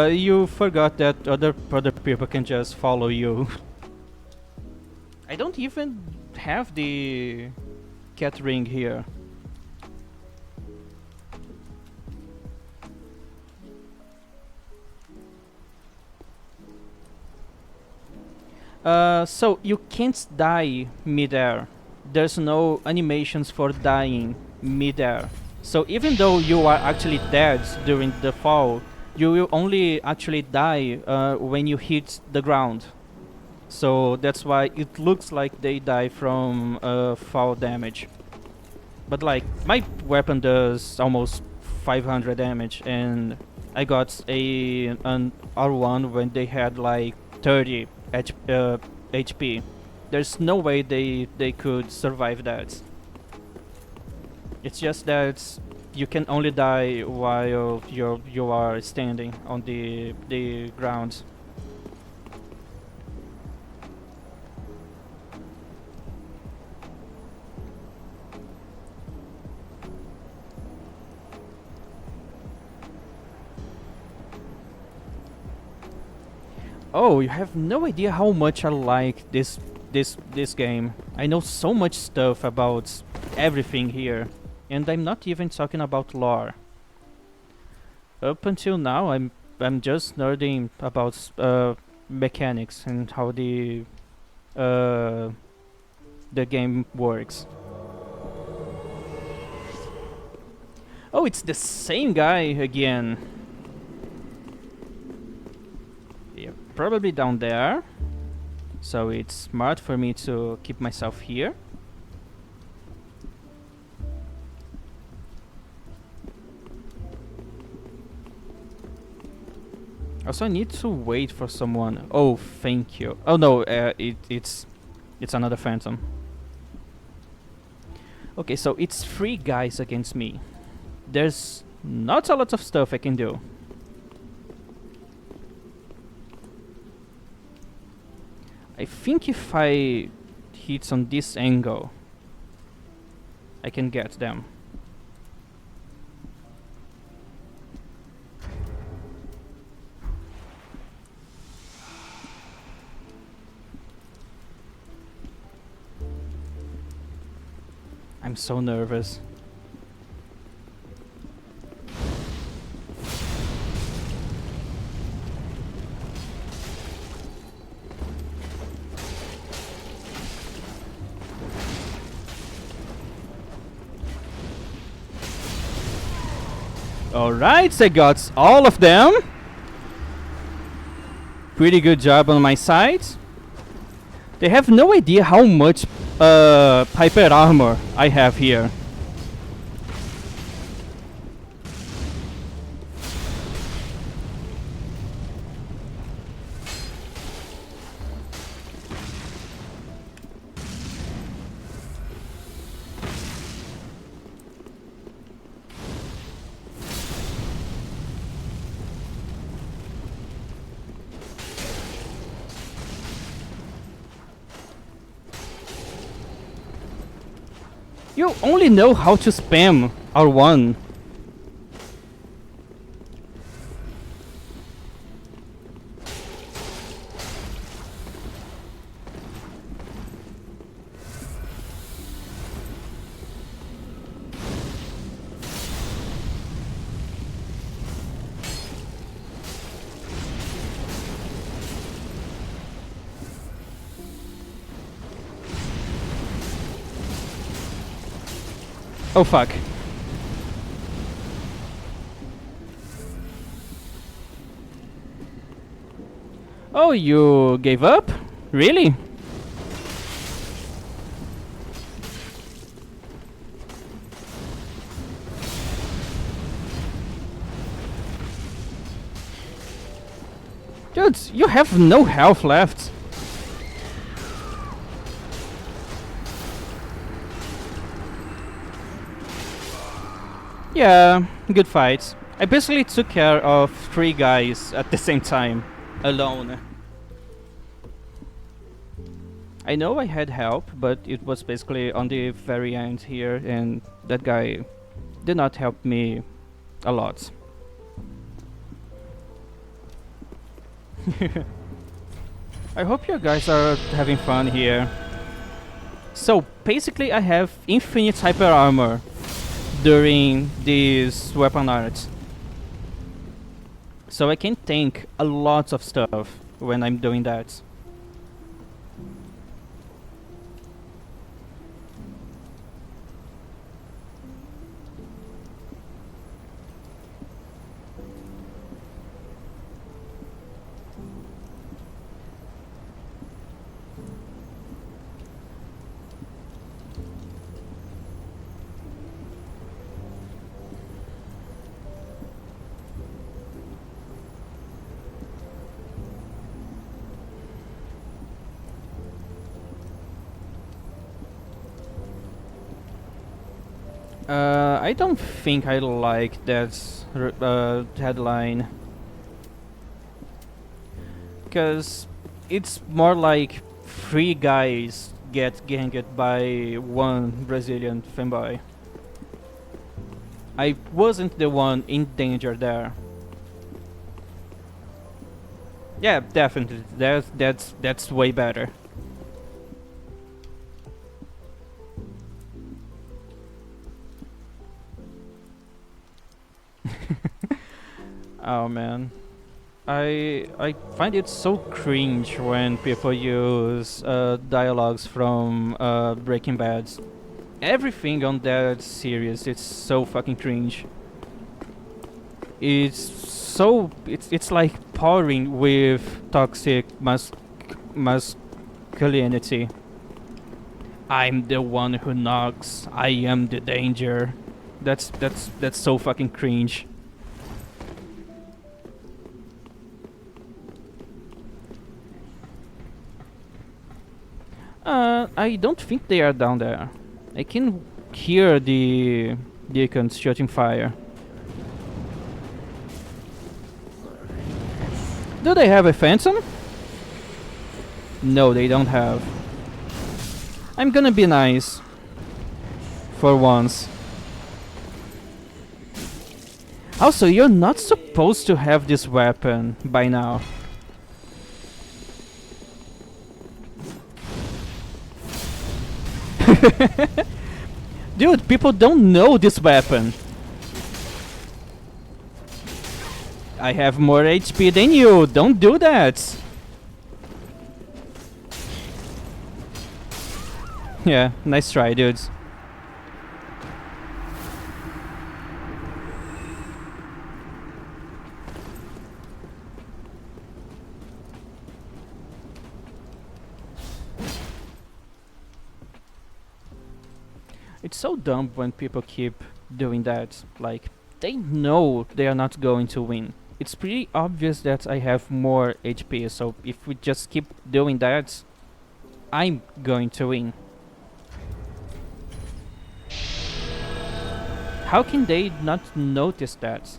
You forgot that other people can just follow you. I don't even have the cat ring here. So you can't die mid-air. There's no animations for dying mid-air. So even though you are actually dead during the fall, you will only actually die when you hit the ground. So that's why it looks like they die from fall damage. But like, my weapon does almost 500 damage, and I got an R1 when they had like 30 HP. There's no way they could survive that. It's just that you can only die while you are standing on the ground. Oh, you have no idea how much I like this game. I know so much stuff about everything here, and I'm not even talking about lore. Up until now, I'm just nerding about mechanics and how uh, the game works. Oh, it's the same guy again. Yeah, probably down there. So it's smart for me to keep myself here. Also, I need to wait for someone. Oh, thank you. Oh no, it's another phantom. Okay, so it's 3 guys against me. There's not a lot of stuff I can do. I think if I hit on this angle, I can get them. I'm so nervous. Alright, I got all of them. Pretty good job on my side. They have no idea how much hyper armor I have here. You only know how to spam R1. Oh fuck. Oh, you gave up? Really? Dude, you have no health left. Yeah, good fight. I basically took care of 3 guys at the same time, alone. I know I had help, but it was basically on the very end here, and that guy did not help me a lot. I hope you guys are having fun here. So basically I have infinite hyper armor during these weapon arts. So I can tank a lot of stuff when I'm doing that. I don't think I like that headline, because it's more like 3 guys get ganged by 1 Brazilian femboy. I wasn't the one in danger there. Yeah, definitely. That's way better. Oh man, I find it so cringe when people use dialogues from Breaking Bad. Everything on that series, it's so fucking cringe. It's like pouring with toxic masculinity. I'm the one who knocks. I am the danger. That's so fucking cringe. I don't think they are down there. I can hear the deacons shooting fire. Do they have a phantom? No, they don't have. I'm gonna be nice. For once. Also, you're not supposed to have this weapon by now. Dude, people don't know this weapon. I have more HP than you. Don't do that. Yeah, nice try, dudes. It's so dumb when people keep doing that. Like, they know they are not going to win. It's pretty obvious that I have more HP, so if we just keep doing that, I'm going to win. How can they not notice that?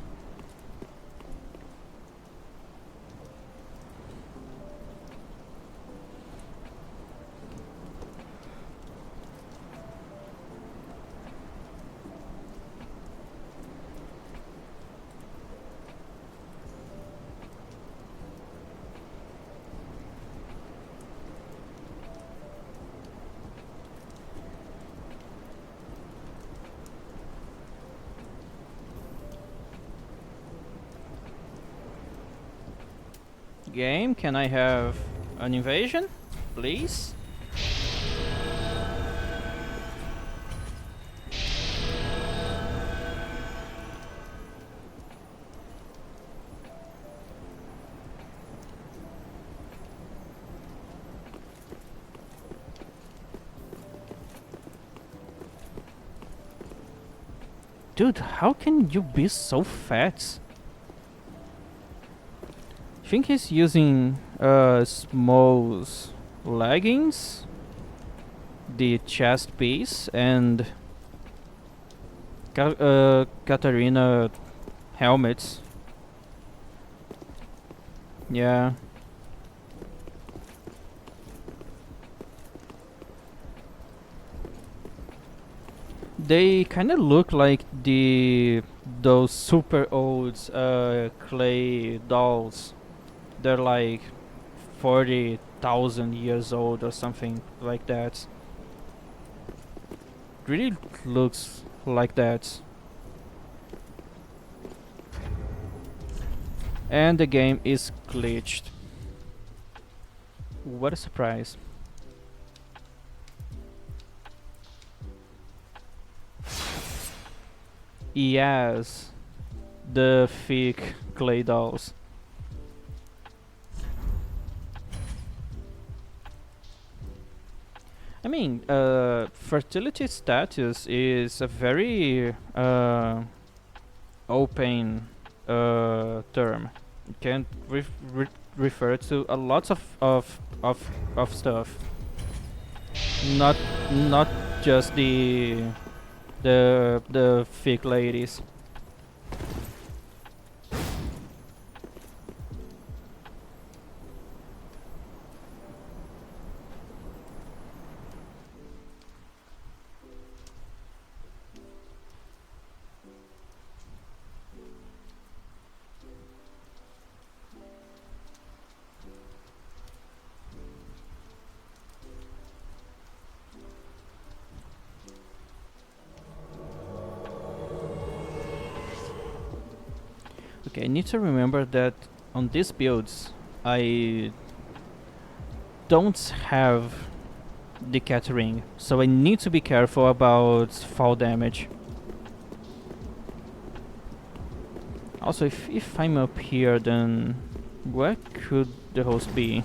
Game, can I have an invasion, please? Dude, how can you be so fat? I think he's using Small's leggings, the chest piece, and Katarina helmets. Yeah. They kind of look like those super old clay dolls. They're like 40,000 years old or something like that. Really looks like that. And the game is glitched. What a surprise. Yes, the fake clay dolls. I mean, fertility status is a very open term. It can refer to a lot of stuff. Not not just the fake ladies. Okay, I need to remember that on these builds, I don't have the cat ring, so I need to be careful about fall damage. Also, if I'm up here, then where could the host be?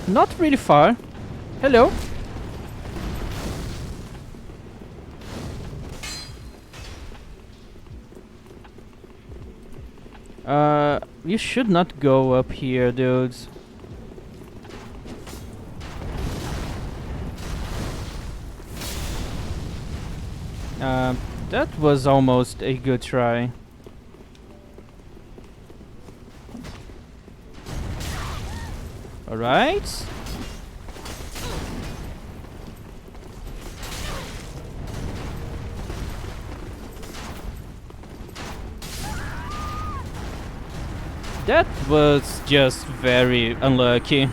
Not really far. Hello. You should not go up here, dudes. That was almost a good try. Alright. That was just very unlucky.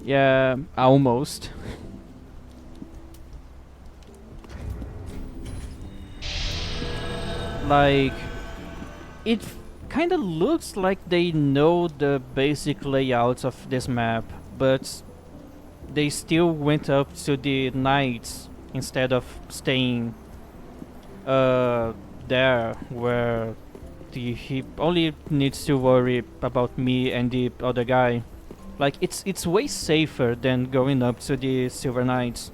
Yeah, almost. Like, it kind of looks like they know the basic layout of this map, but they still went up to the knights instead of staying there where he only needs to worry about me and the other guy. Like, it's way safer than going up to the Silver Knights.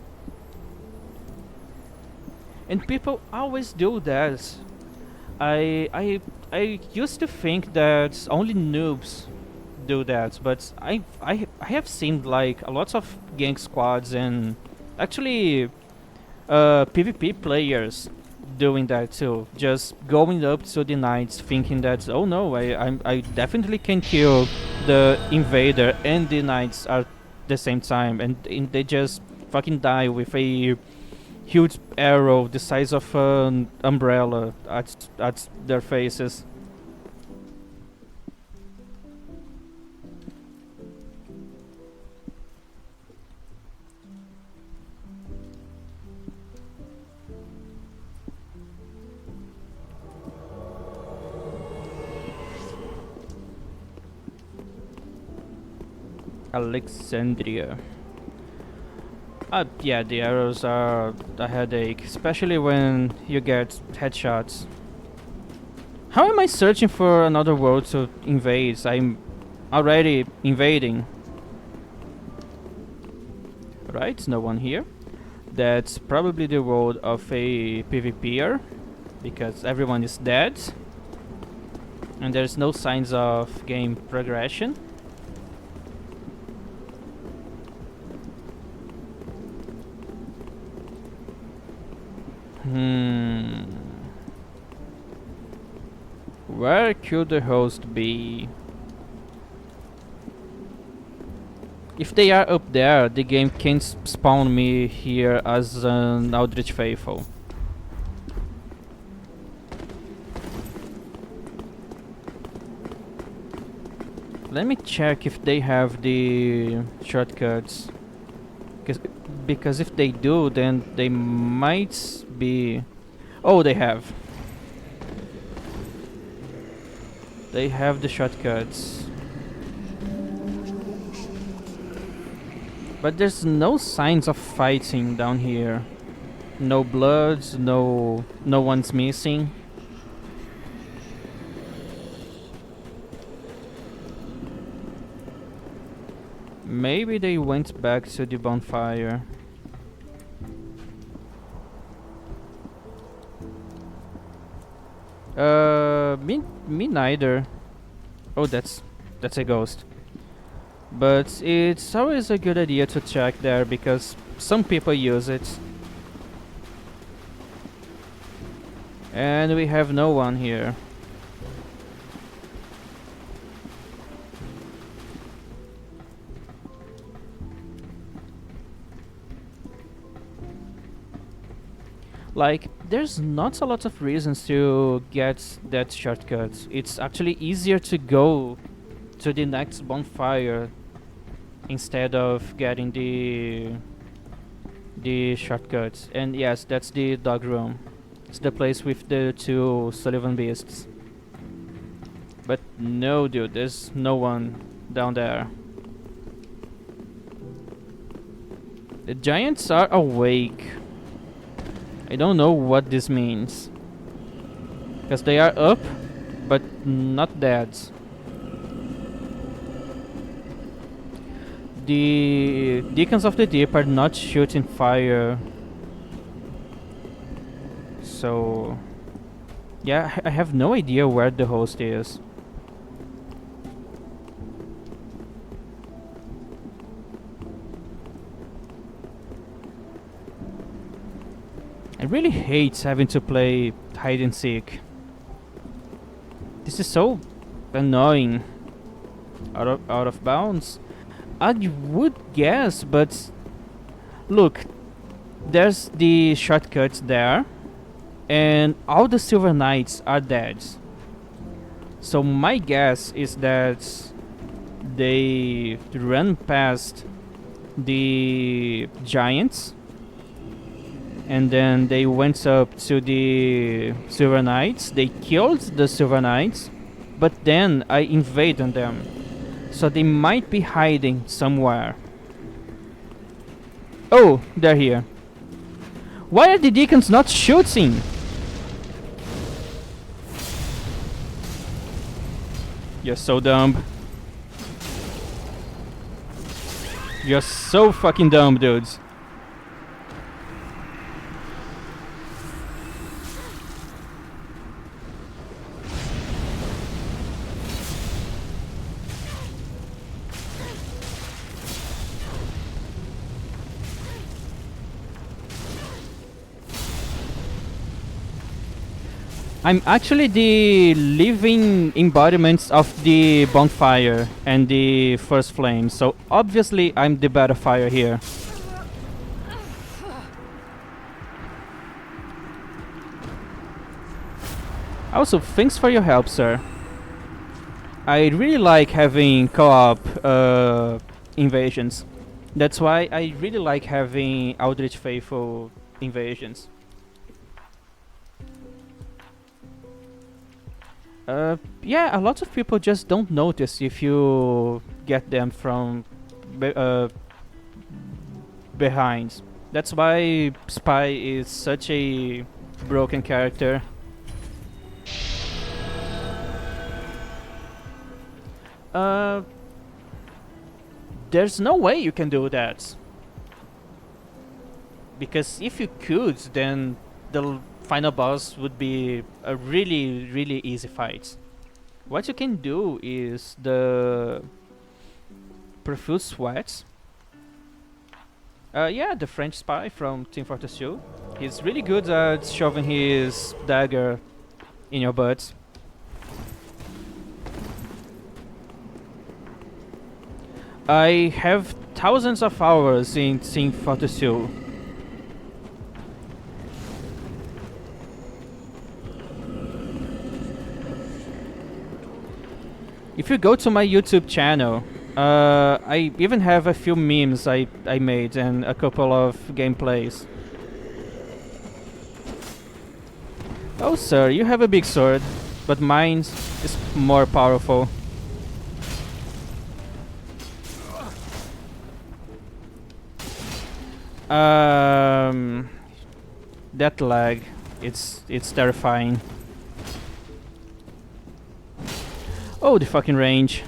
And people always do that. I used to think that only noobs do that, but I have seen like a lot of gang squads and actually PvP players doing that too. Just going up to the knights thinking that, oh no, I definitely can kill the invader and the knights at the same time, and they just fucking die with a huge arrow the size of an umbrella at their faces. Alexandria. Yeah, the arrows are a headache, especially when you get headshots. How am I searching for another world to invade? already invading. Right, no one here. That's probably the world of a PvPer, because everyone is dead. And there's no signs of game progression. Where could the host be? If they are up there, the game can spawn me here as an Eldritch Faithful. Let me check if they have the shortcuts. Because if they do, then they might be... Oh, they have. They have the shortcuts. But there's no signs of fighting down here. No bloods, no one's missing. Maybe they went back to the bonfire. Me neither. Oh, that's a ghost. But it's always a good idea to check there because some people use it. And we have no one here. Like, there's not a lot of reasons to get that shortcut. It's actually easier to go to the next bonfire instead of getting the shortcuts. And yes, that's the dog room. It's the place with the two Sullivan beasts. But no, dude, there's no one down there. The giants are awake. I don't know what this means. Because they are up, but not dead. The Deacons of the Deep are not shooting fire. So... yeah, I have no idea where the host is. I really hate having to play hide and seek. This is so annoying. Out of bounds? I would guess, but look, there's the shortcuts there, and all the Silver Knights are dead. So my guess is that they ran past the giants, and then they went up to the Silver Knights. They killed the Silver Knights, but then I invaded them. So they might be hiding somewhere. Oh, they're here. Why are the Deacons not shooting? You're so dumb. You're so fucking dumb, dudes. I'm actually the living embodiment of the bonfire and the first flame, so obviously I'm the better fire here. Also, thanks for your help, sir. I really like having co-op invasions. That's why I really like having Eldritch Faithful invasions. Yeah, a lot of people just don't notice if you get them from behind. That's why Spy is such a broken character. there's no way you can do that. Because if you could, then the final boss would be a really, really easy fight. What you can do is the Profuse Sweat. Yeah, the French spy from Team Fortress 2. He's really good at shoving his dagger in your butt. I have thousands of hours in Team Fortress 2. If you go to my YouTube channel, I even have a few memes I made and a couple of gameplays. Oh sir, you have a big sword, but mine is more powerful. That lag, it's terrifying. Oh, the fucking range.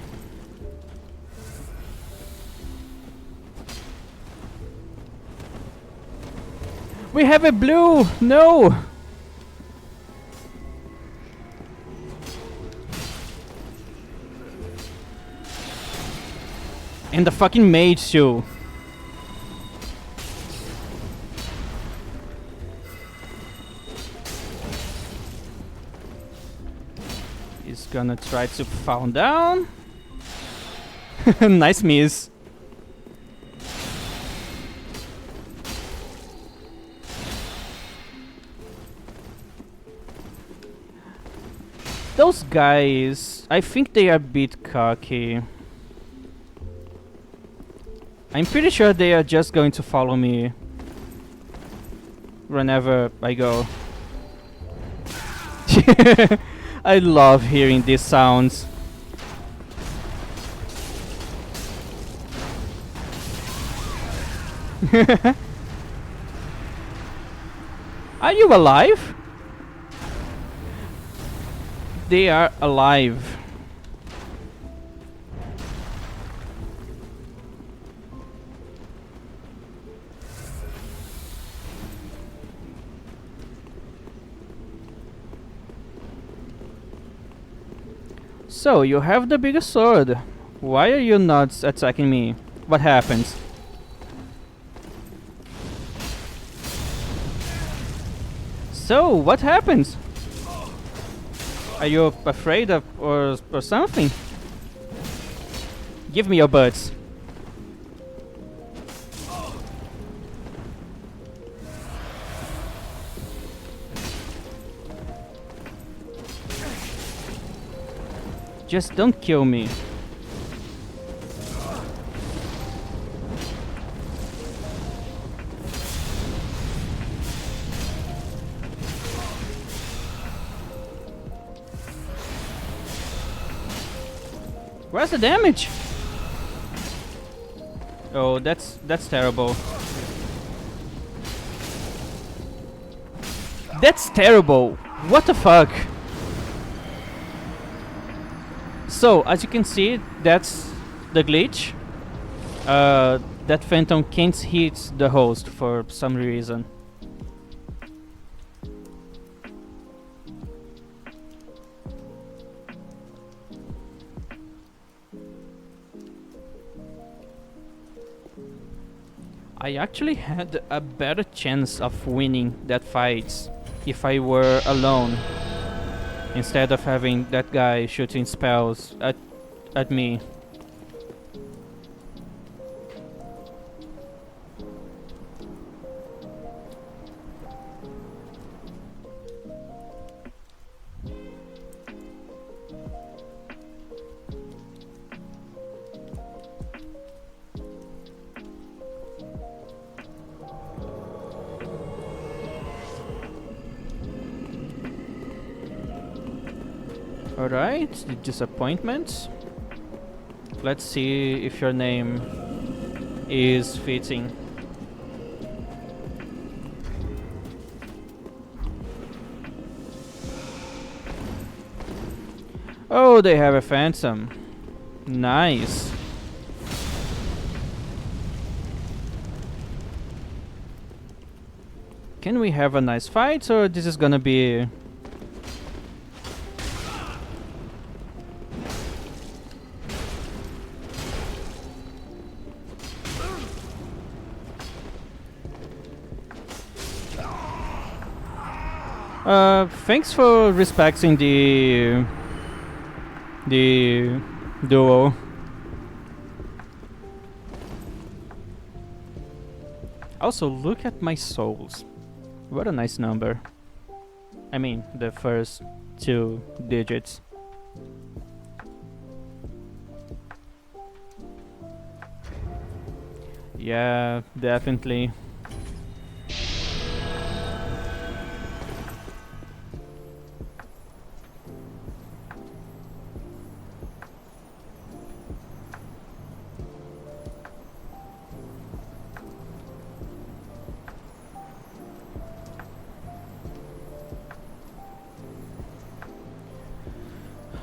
We have a blue! No! And the fucking mage too. He's gonna try to fall down. Nice miss. Those guys, I think they are a bit cocky. I'm pretty sure they are just going to follow me whenever I go. I love hearing these sounds. Are you alive? They are alive. So, you have the biggest sword. Why are you not attacking me? What happens? So, what happens? Are you afraid of or something? Give me your butts. Just don't kill me. Where's the damage? Oh, that's terrible. That's terrible. What the fuck? So, as you can see, that's the glitch. That phantom can't hit the host for some reason. I actually had a better chance of winning that fight if I were alone, instead of having that guy shooting spells at me. Alright, the disappointment. Let's see if your name is fitting. Oh, they have a phantom. Nice. Can we have a nice fight, or this is gonna be... Thanks for respecting the duo. Also, look at my souls. What a nice number. I mean, the first 2 digits. Yeah, definitely.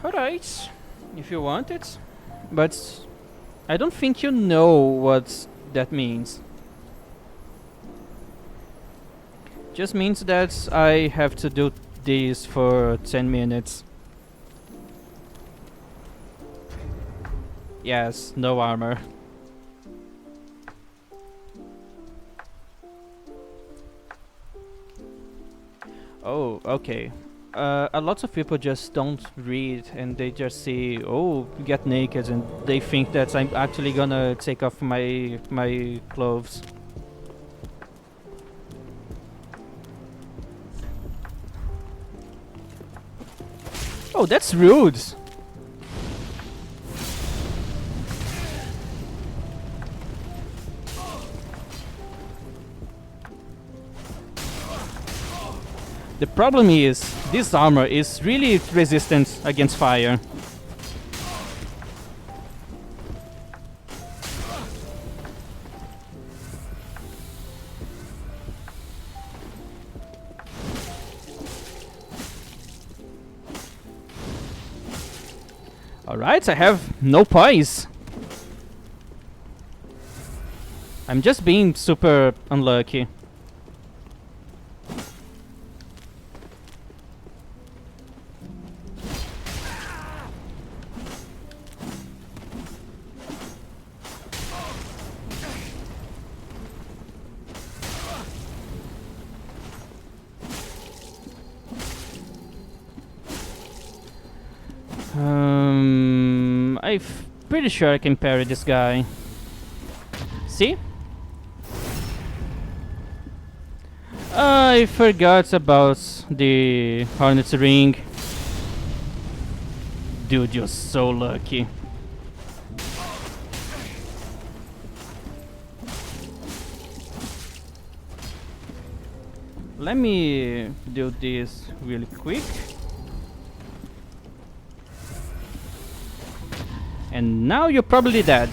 Alright, if you want it. But I don't think you know what that means. Just means that I have to do this for 10 minutes. Yes, no armor. Oh, okay. A lot of people just don't read and they just see, oh, get naked, and they think that I'm actually gonna take off my clothes. Oh, that's rude. The problem is, this armor is really resistant against fire. Alright, I have no poise. I'm just being super unlucky. I'm pretty sure I can parry this guy. See? I forgot about the Hornet's Ring. Dude, you're so lucky. Let me do this really quick. And now you're probably dead.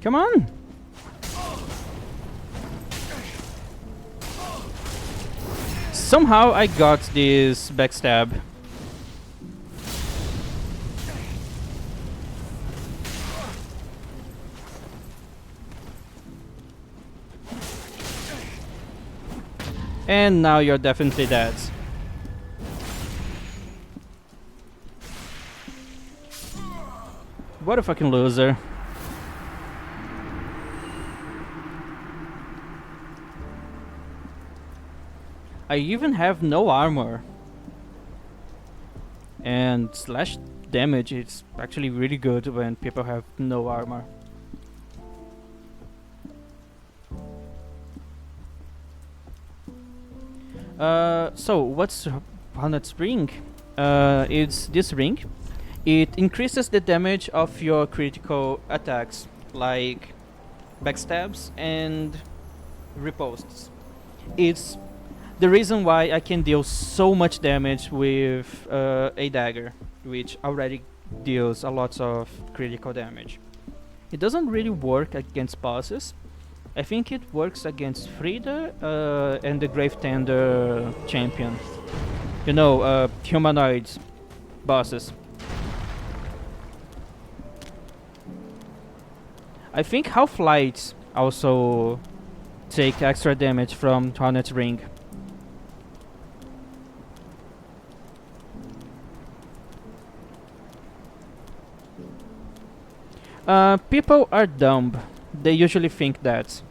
Come on! Somehow I got this backstab. And now you're definitely dead. What a fucking loser. I even have no armor. And slash damage is actually really good when people have no armor. So what's Hornet's Ring? It's this ring. It increases the damage of your critical attacks, like backstabs and riposts. It's the reason why I can deal so much damage with a dagger, which already deals a lot of critical damage. It doesn't really work against bosses. I think it works against Frida and the Grave Tender champion. You know, humanoids bosses. I think Half-Lights also take extra damage from Hornet's Ring. People are dumb. They usually think that.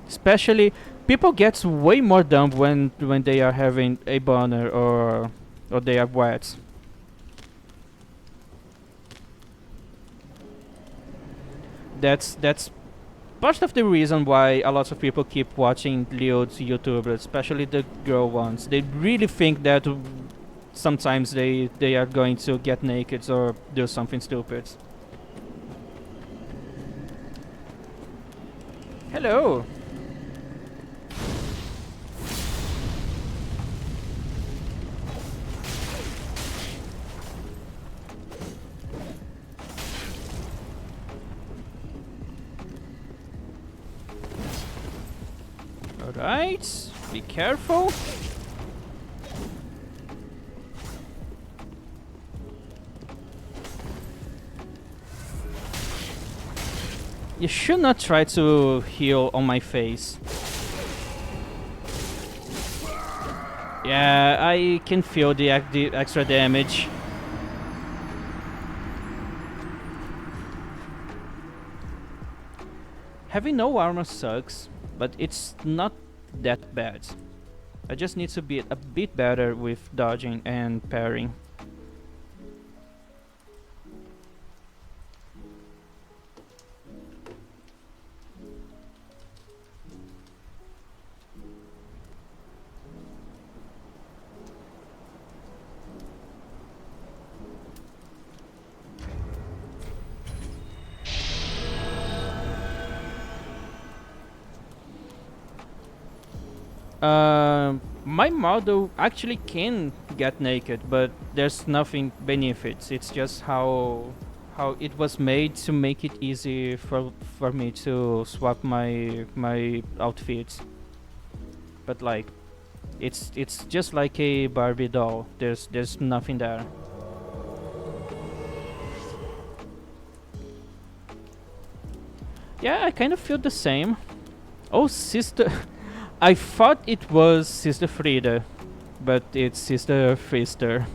Especially, people get way more dumb when they are having a boner or they are wet. That's part of the reason why a lot of people keep watching lewd YouTubers, especially the girl ones. They really think that sometimes they are going to get naked or do something stupid. Hello. Alright, be careful. You should not try to heal on my face. Yeah, I can feel the extra damage. Having no armor sucks, but it's not that bad. I just need to be a bit better with dodging and parrying. My model actually can get naked, but there's nothing beneath it. It's just how it was made to make it easy for me to swap my outfits. But like, it's just like a Barbie doll. There's nothing there. Yeah, I kind of feel the same. Oh, sister. I thought it was Sister Frida, but it's Sister Fister.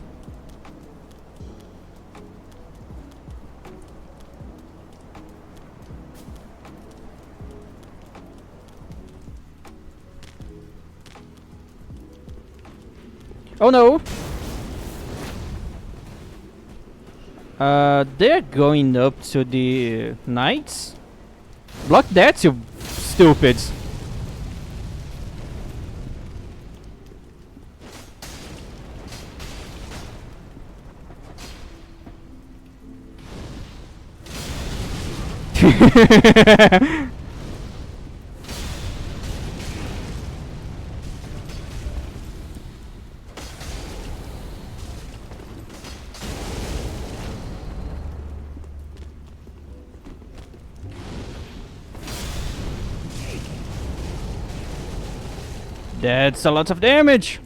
Oh no! They're going up to the knights? Block that, you stupids! That's a lot of damage!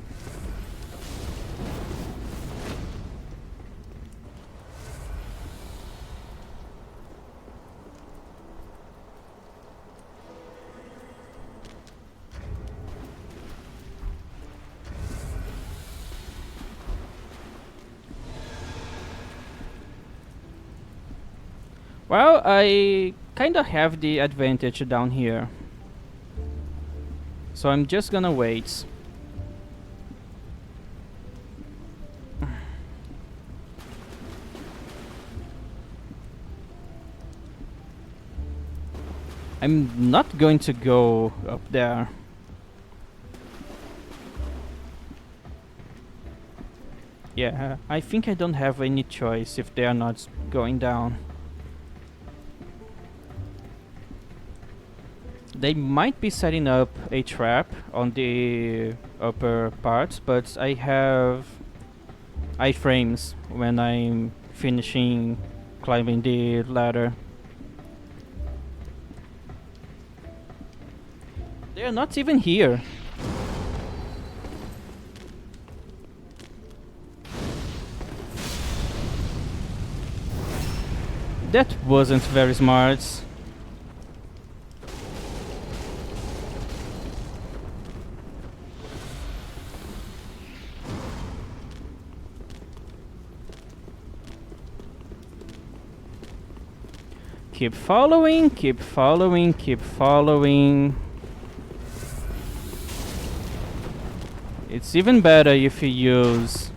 Well, I kinda have the advantage down here. So I'm just gonna wait. I'm not going to go up there. Yeah, I think I don't have any choice if they are not going down. They might be setting up a trap on the upper parts, but I have iframes when I'm finishing climbing the ladder. They're not even here. That wasn't very smart. Keep following, keep following, keep following. It's even better if you use...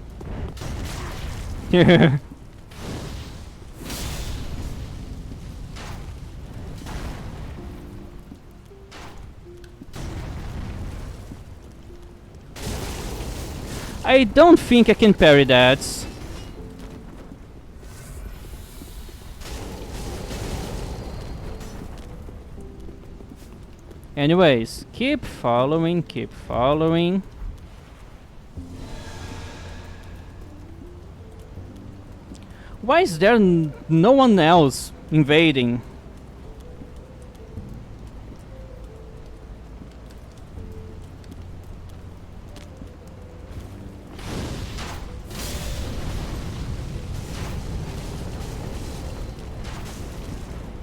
I don't think I can parry that. Anyways, keep following, keep following. Why is there no one else invading?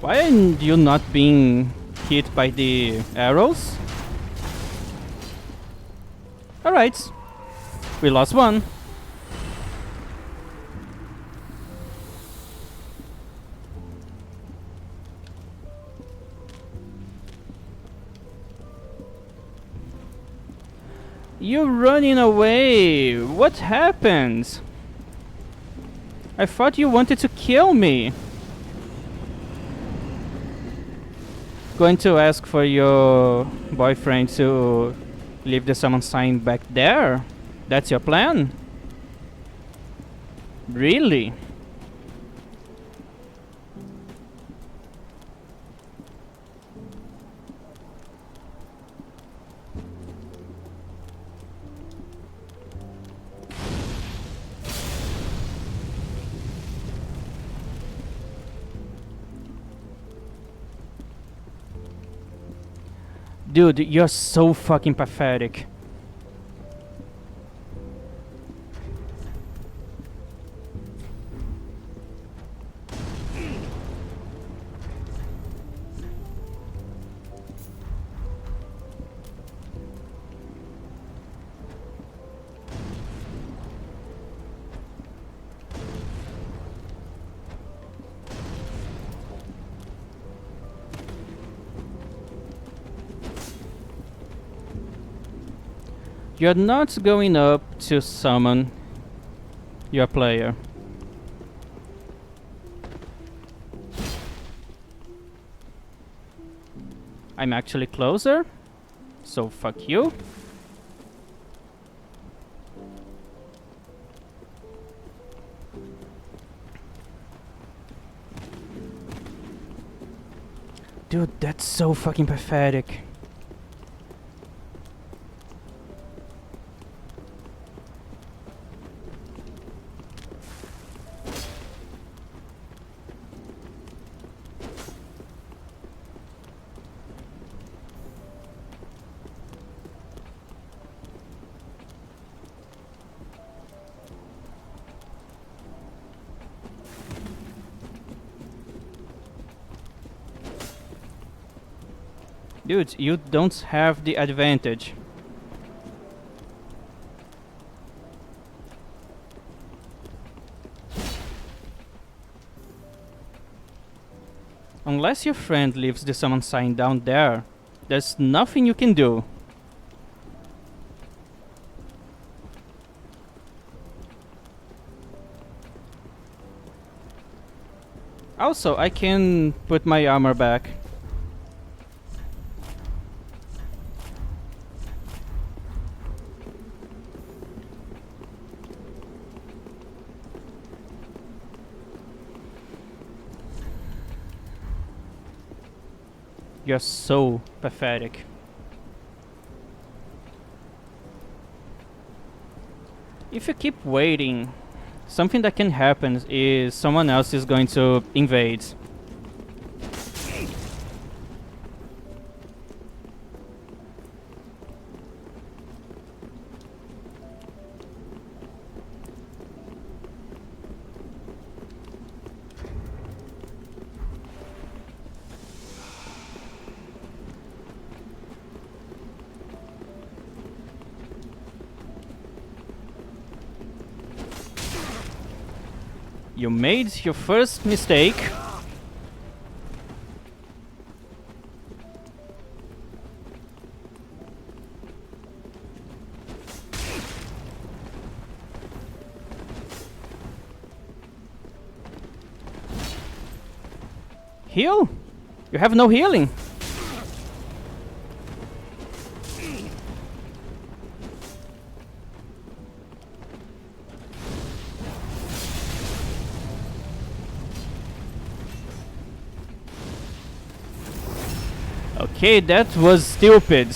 Why are you not being hit by the arrows? Alright, we lost one. You're running away! What happened? I thought you wanted to kill me. Going to ask for your boyfriend to leave the summon sign back there? That's your plan? Really? Dude, you're so fucking pathetic. You're not going up to summon your player. I'm actually closer, so fuck you. Dude, that's so fucking pathetic. Dude, you don't have the advantage. Unless your friend leaves the summon sign down there, there's nothing you can do. Also, I can put my armor back. You're so pathetic. If you keep waiting Something that can happen is someone else is going to invade. You made your first mistake. Heal? You have no healing. Okay, that was stupid.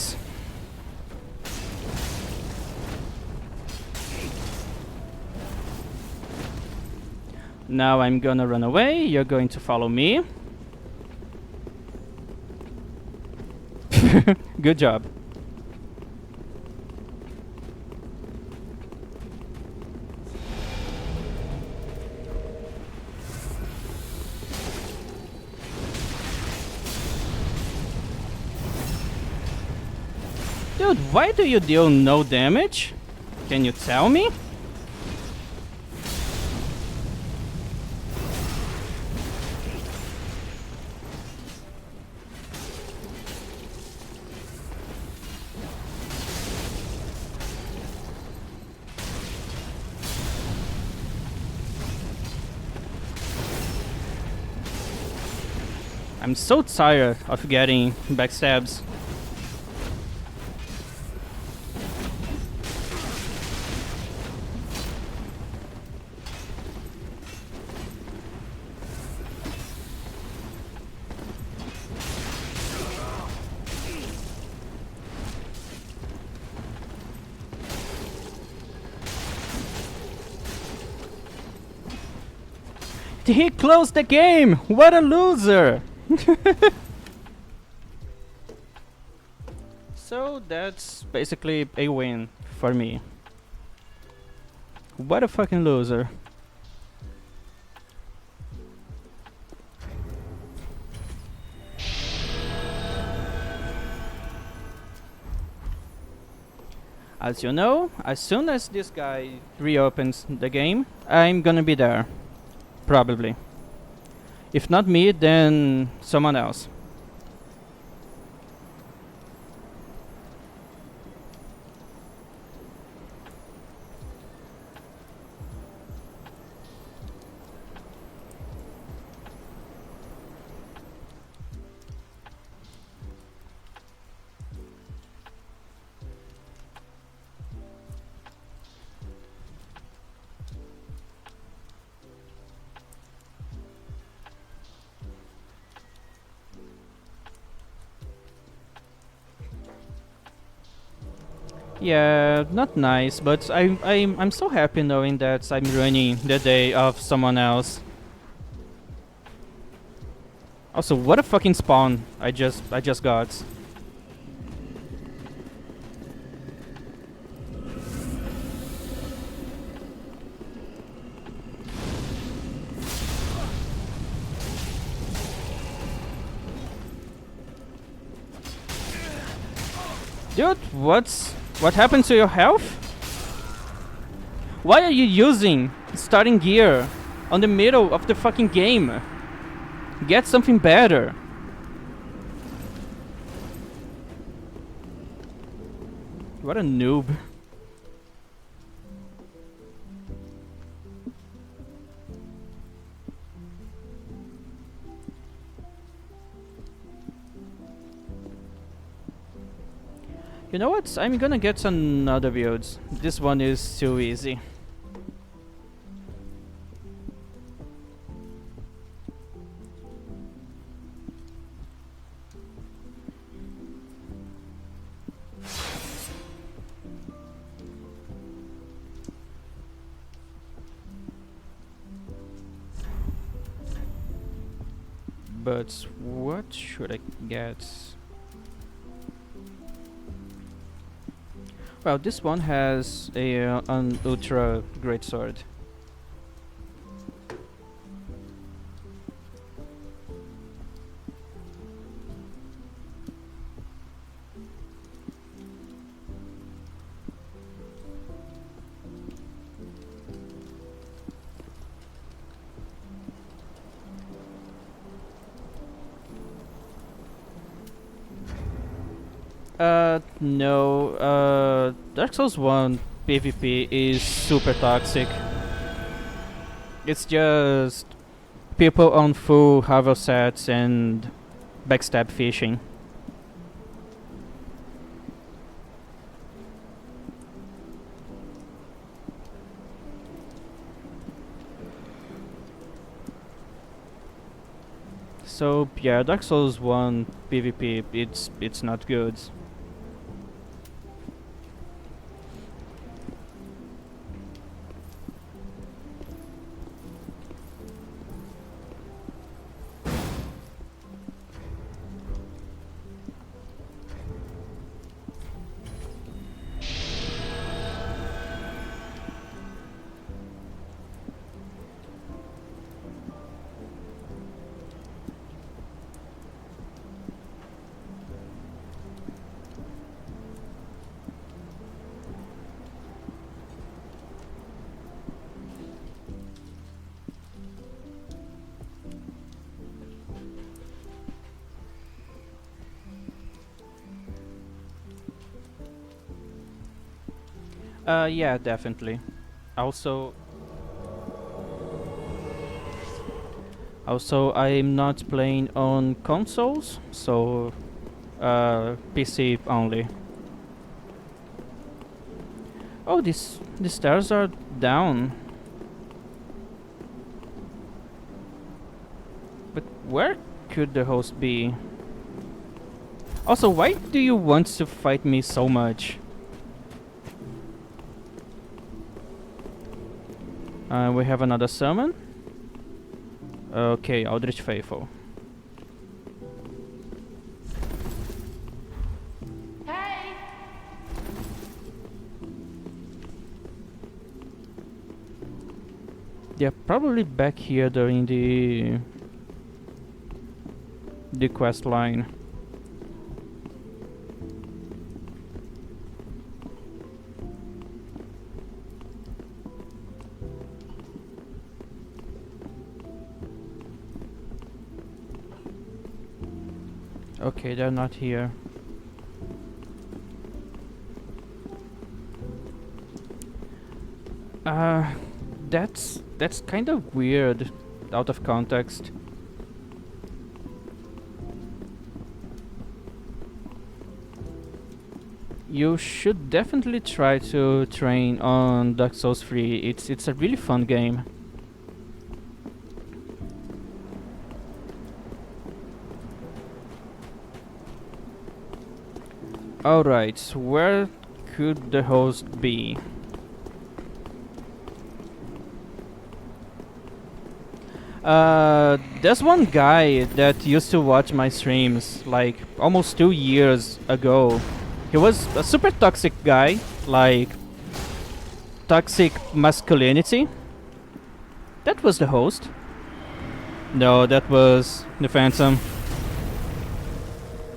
Now I'm gonna run away. You're going to follow me. Good job. Dude, why do you deal no damage? Can you tell me? I'm so tired of getting backstabs. He closed the game! What a loser! So that's basically a win for me. What a fucking loser. As you know, as soon as this guy reopens the game, I'm gonna be there. Probably. If not me, then someone else. Yeah, not nice, but I'm so happy knowing that I'm ruining the day of someone else. Also, what a fucking spawn I just got. Dude, what happened to your health? Why are you using starting gear on the middle of the fucking game? Get something better. What a noob. You know what? I'm gonna get another build. This one is too easy. But what should I get? Well, this one has an ultra great sword. No. Dark Souls 1 PvP is super toxic. It's just people on full hover sets and backstab fishing. So yeah, Dark Souls 1 PvP, it's not good. Yeah, definitely. Also, I'm not playing on consoles, so PC only. Oh, the stairs are down. But where could the host be? Also, why do you want to fight me so much? We have another summon. Okay, Aldrich Faithful. Hey! Yeah, probably back here during the quest line. Okay, they're not here. That's kind of weird, out of context. You should definitely try to train on Dark Souls 3. It's a really fun game. Alright, where could the host be? There's one guy that used to watch my streams like almost 2 years ago. He was a super toxic guy, like toxic masculinity. That was the host. No, that was the Phantom.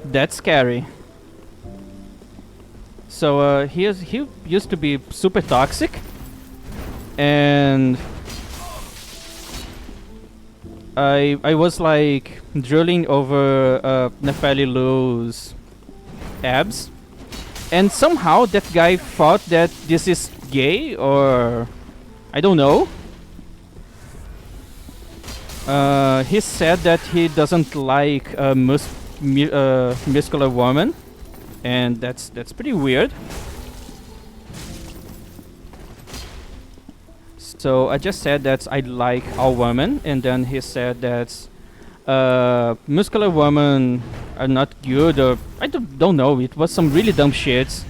That's scary. So he used to be super toxic, and I was like drilling over Nefeli Lu's abs, and somehow that guy thought that this is gay, or I don't know. He said that he doesn't like a muscular woman, and that's pretty weird. So I just said that I like all women, and then he said that muscular women are not good, or I don't know. It was some really dumb shit.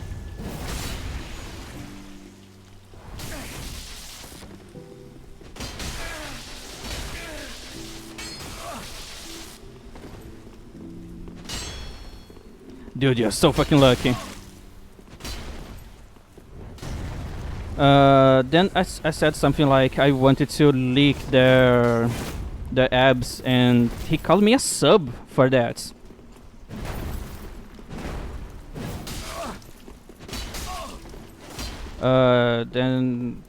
Dude, you're so fucking lucky. Then I said something like I wanted to lick their abs, and he called me a sub for that. Then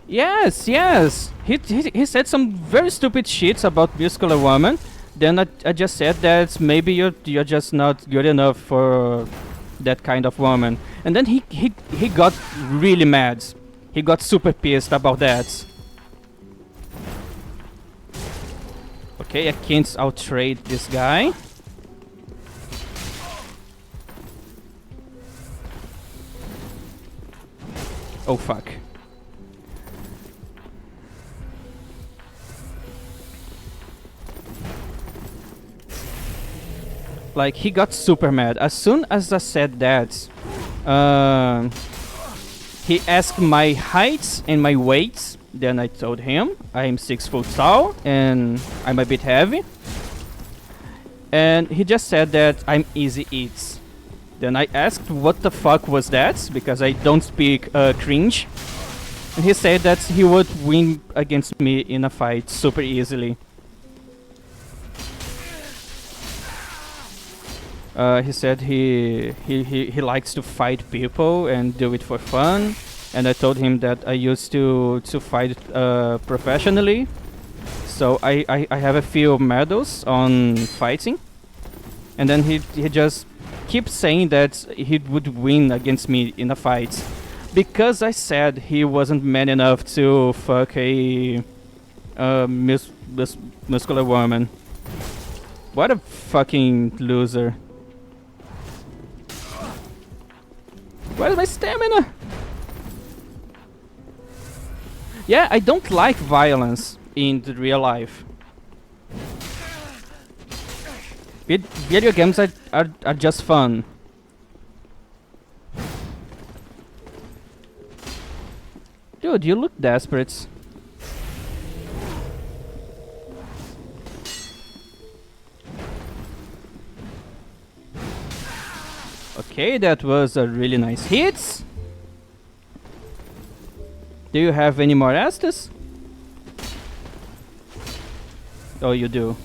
yes, he said some very stupid shits about muscular woman. Then I just said that maybe you're just not good enough for that kind of woman. And then he got really mad. He got super pissed about that. Okay, I can't outtrade this guy. Oh fuck. Like, he got super mad. As soon as I said that, he asked my height and my weight. Then I told him I'm 6 foot tall and I'm a bit heavy. And he just said that I'm easy eats. Then I asked what the fuck was that, because I don't speak cringe. And he said that he would win against me in a fight super easily. He said he likes to fight people and do it for fun. And I told him that I used to fight professionally. So I have a few medals on fighting. And then he just keeps saying that he would win against me in a fight. Because I said he wasn't man enough to fuck a muscular woman. What a fucking loser. Where's my stamina? Yeah, I don't like violence in the real life. Video games are just fun. Dude, you look desperate. Okay, that was a really nice hit. Do you have any more Estes? Oh, you do.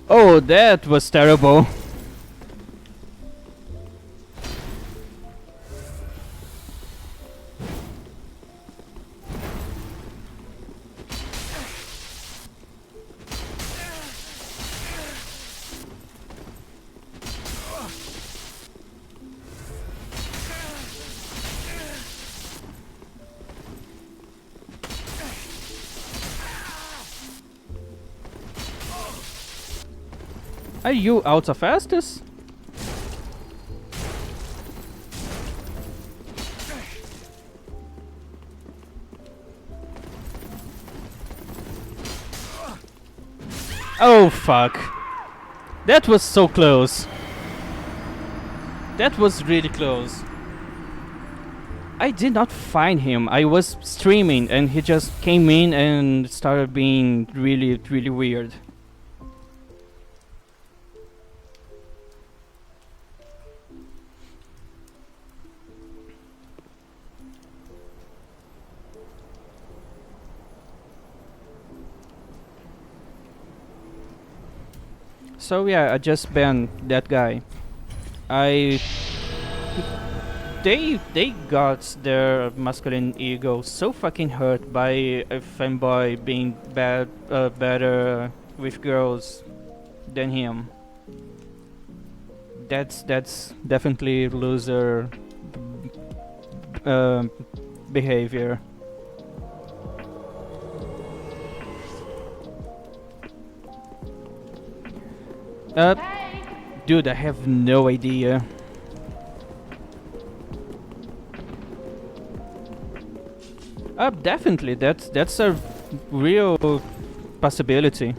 Oh, that was terrible. Are you out of Estus? Oh fuck. That was so close. That was really close. I did not find him. I was streaming and he just came in and started being really, really weird. So yeah, I just banned that guy. They got their masculine ego so fucking hurt by a femboy being better with girls than him. That's definitely loser behavior. Hey! Dude, I have no idea. Definitely, that's a real possibility.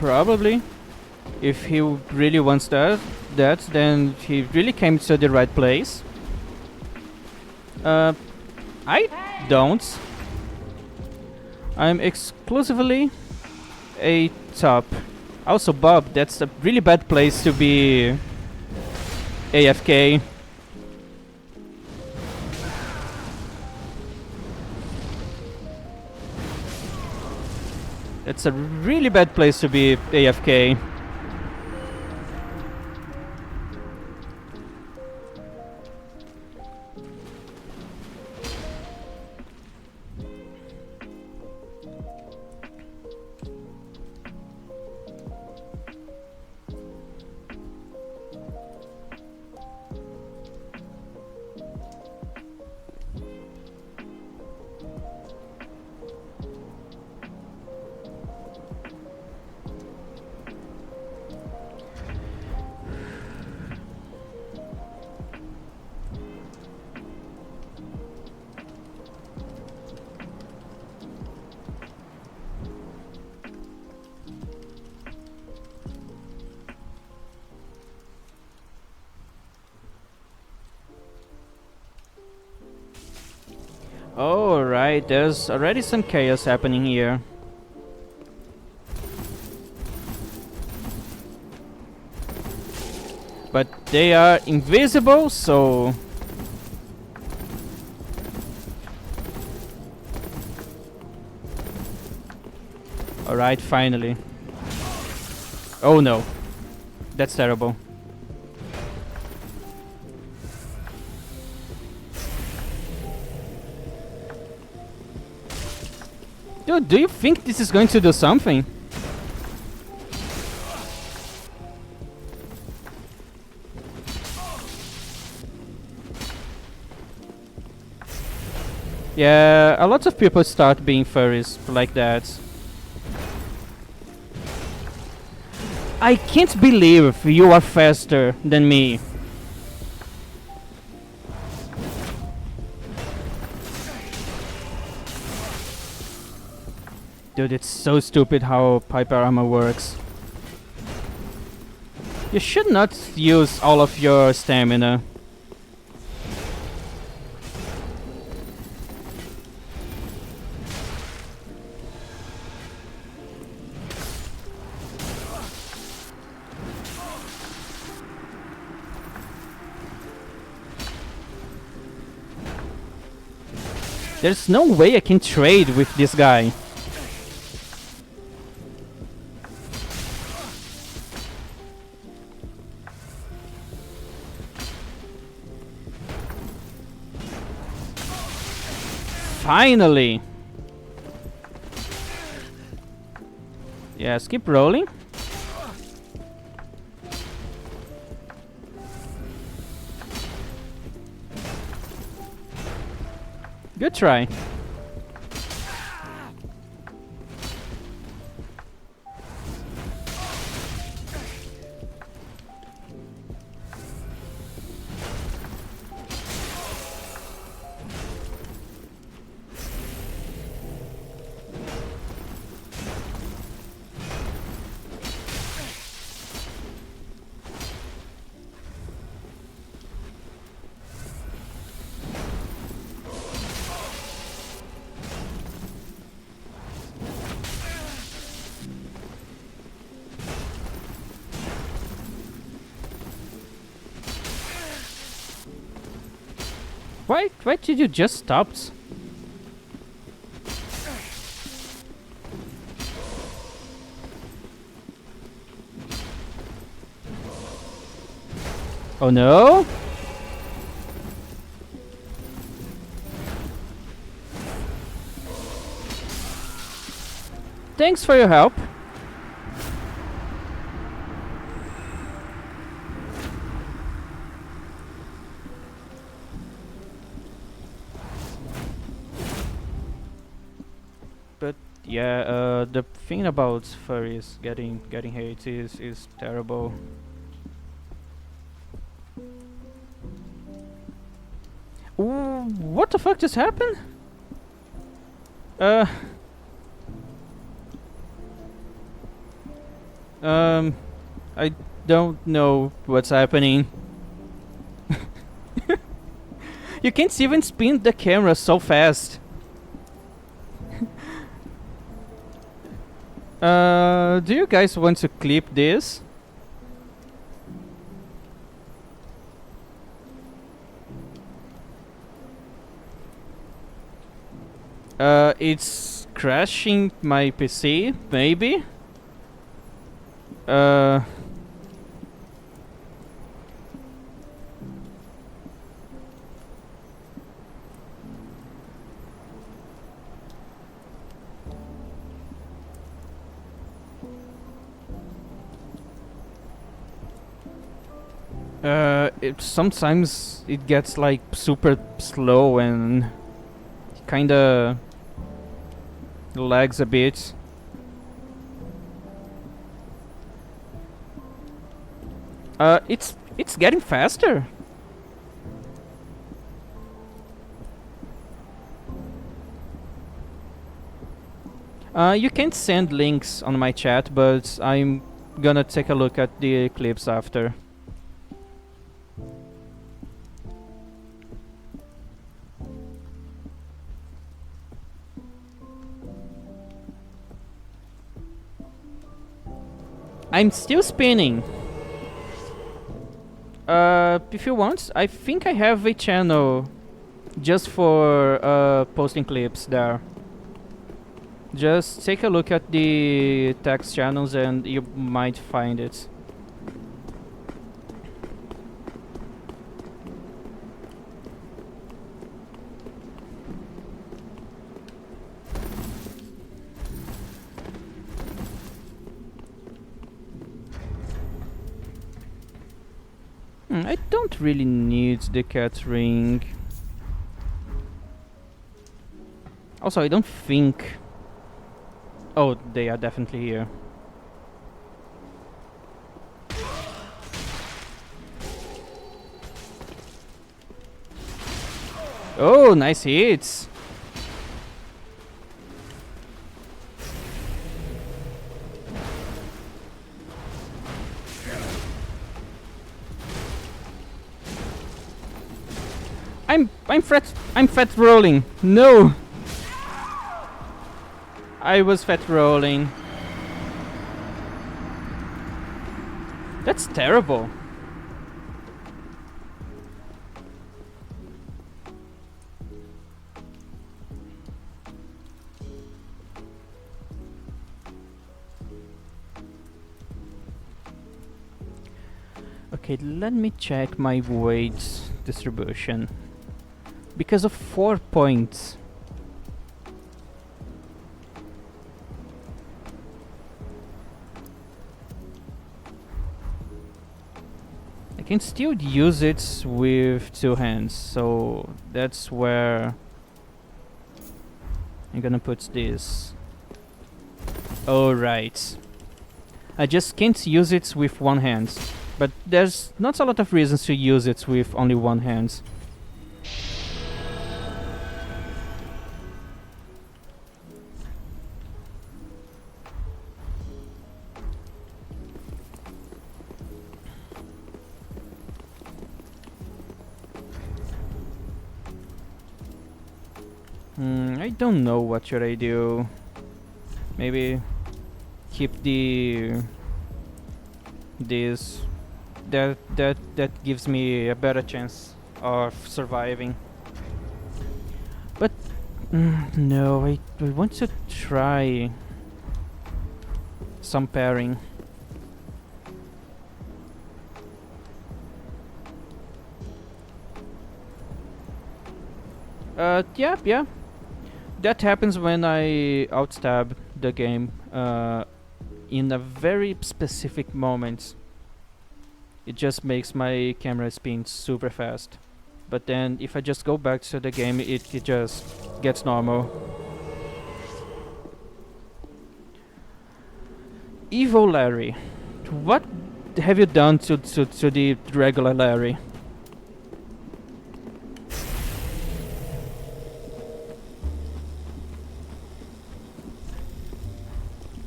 Probably. If he really wants that, then he really came to the right place. I don't. I'm exclusively a top. Also, Bob, that's a really bad place to be AFK. It's a really bad place to be AFK. Alright, there's already some chaos happening here. But they are invisible, so... Alright, finally. Oh no. That's terrible. Dude, do you think this is going to do something? Yeah, a lot of people start being furries like that. I can't believe you are faster than me. Dude, it's so stupid how Piper Armor works. You should not use all of your stamina. There's no way I can trade with this guy. Finally! Yes, keep rolling. Good try. Why did you just stop? Oh no? Thanks for your help. But yeah, the thing about furries getting hate is terrible. Ooh, what the fuck just happened? Um, I don't know what's happening. You can't even spin the camera so fast. Do you guys want to clip this? It's crashing my PC, maybe? Uh... sometimes it gets like super slow and kinda lags a bit. It's getting faster. You can send links on my chat, but I'm gonna take a look at the clips after. I'm still spinning. If you want, I think I have a channel just for posting clips there. Just take a look at the text channels and you might find it. I don't really need the cat ring. Also, I don't think... Oh, they are definitely here. Oh, nice hits! I'm fat rolling. No! I was fat rolling. That's terrible. Okay, let me check my weight distribution. Because of 4 points. I can still use it with 2 hands, so that's where I'm gonna put this. Alright. I just can't use it with 1 hand, but there's not a lot of reasons to use it with only 1 hand. I don't know what should I do. Maybe keep this. That gives me a better chance of surviving. But no, I want to try some pairing. Yeah. That happens when I outstab the game in a very specific moment. It just makes my camera spin super fast. But then if I just go back to the game, it just gets normal. Evil Larry. What have you done to the regular Larry?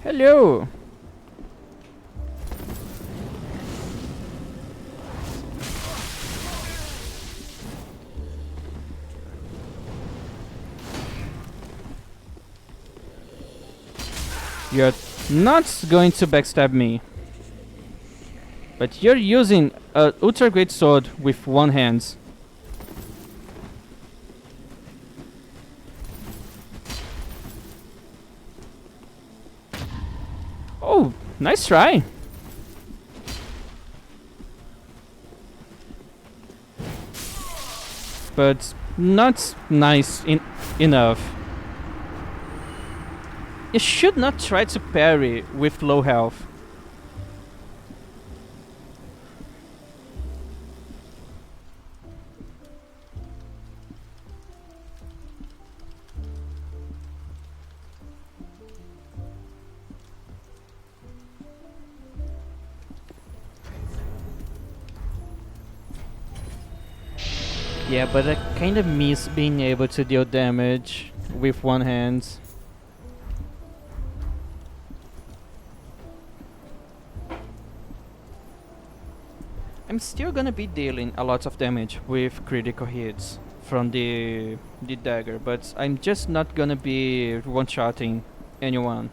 Hello! You're not going to backstab me. But you're using a ultra great sword with one hand. Oh, nice try. But not nice enough. You should not try to parry with low health. Yeah, but I kinda miss being able to deal damage with one hand. I'm still gonna be dealing a lot of damage with critical hits from the dagger, but I'm just not gonna be one-shotting anyone.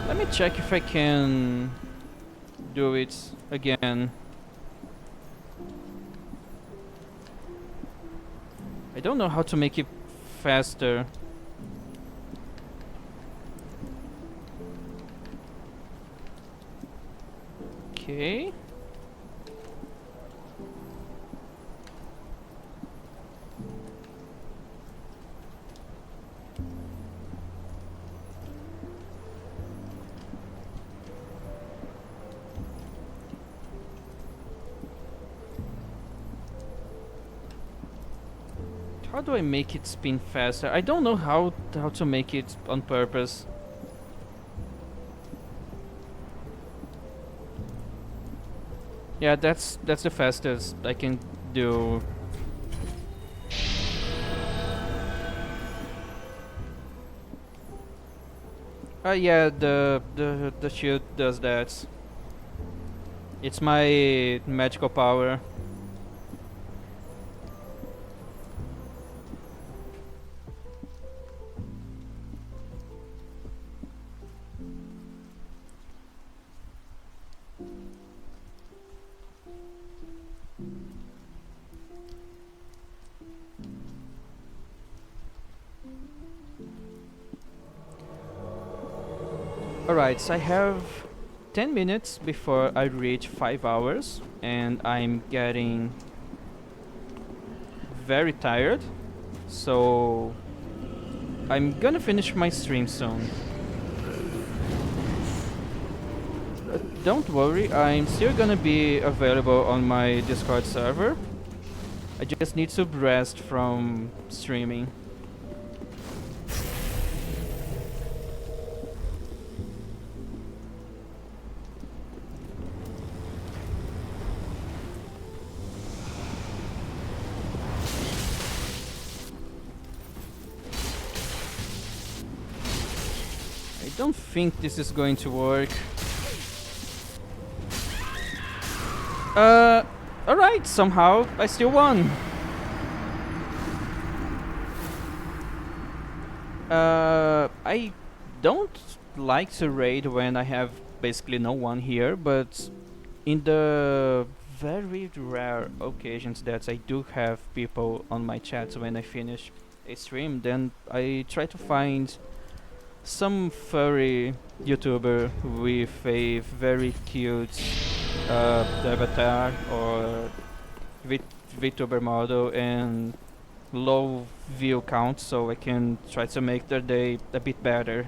Let me check if I can do it again. I don't know how to make it faster. Okay. How do I make it spin faster? I don't know how to make it on purpose. Yeah, that's the fastest I can do. Yeah, the shield does that. It's my magical power. Alright, so I have 10 minutes before I reach 5 hours, and I'm getting very tired, so I'm gonna finish my stream soon. Don't worry, I'm still gonna be available on my Discord server. I just need to rest from streaming. I don't think this is going to work. Alright, somehow I still won. I don't like to raid when I have basically no one here, but in the very rare occasions that I do have people on my chat when I finish a stream, then I try to find some furry YouTuber with a very cute avatar or VTuber model and low view count, so I can try to make their day a bit better.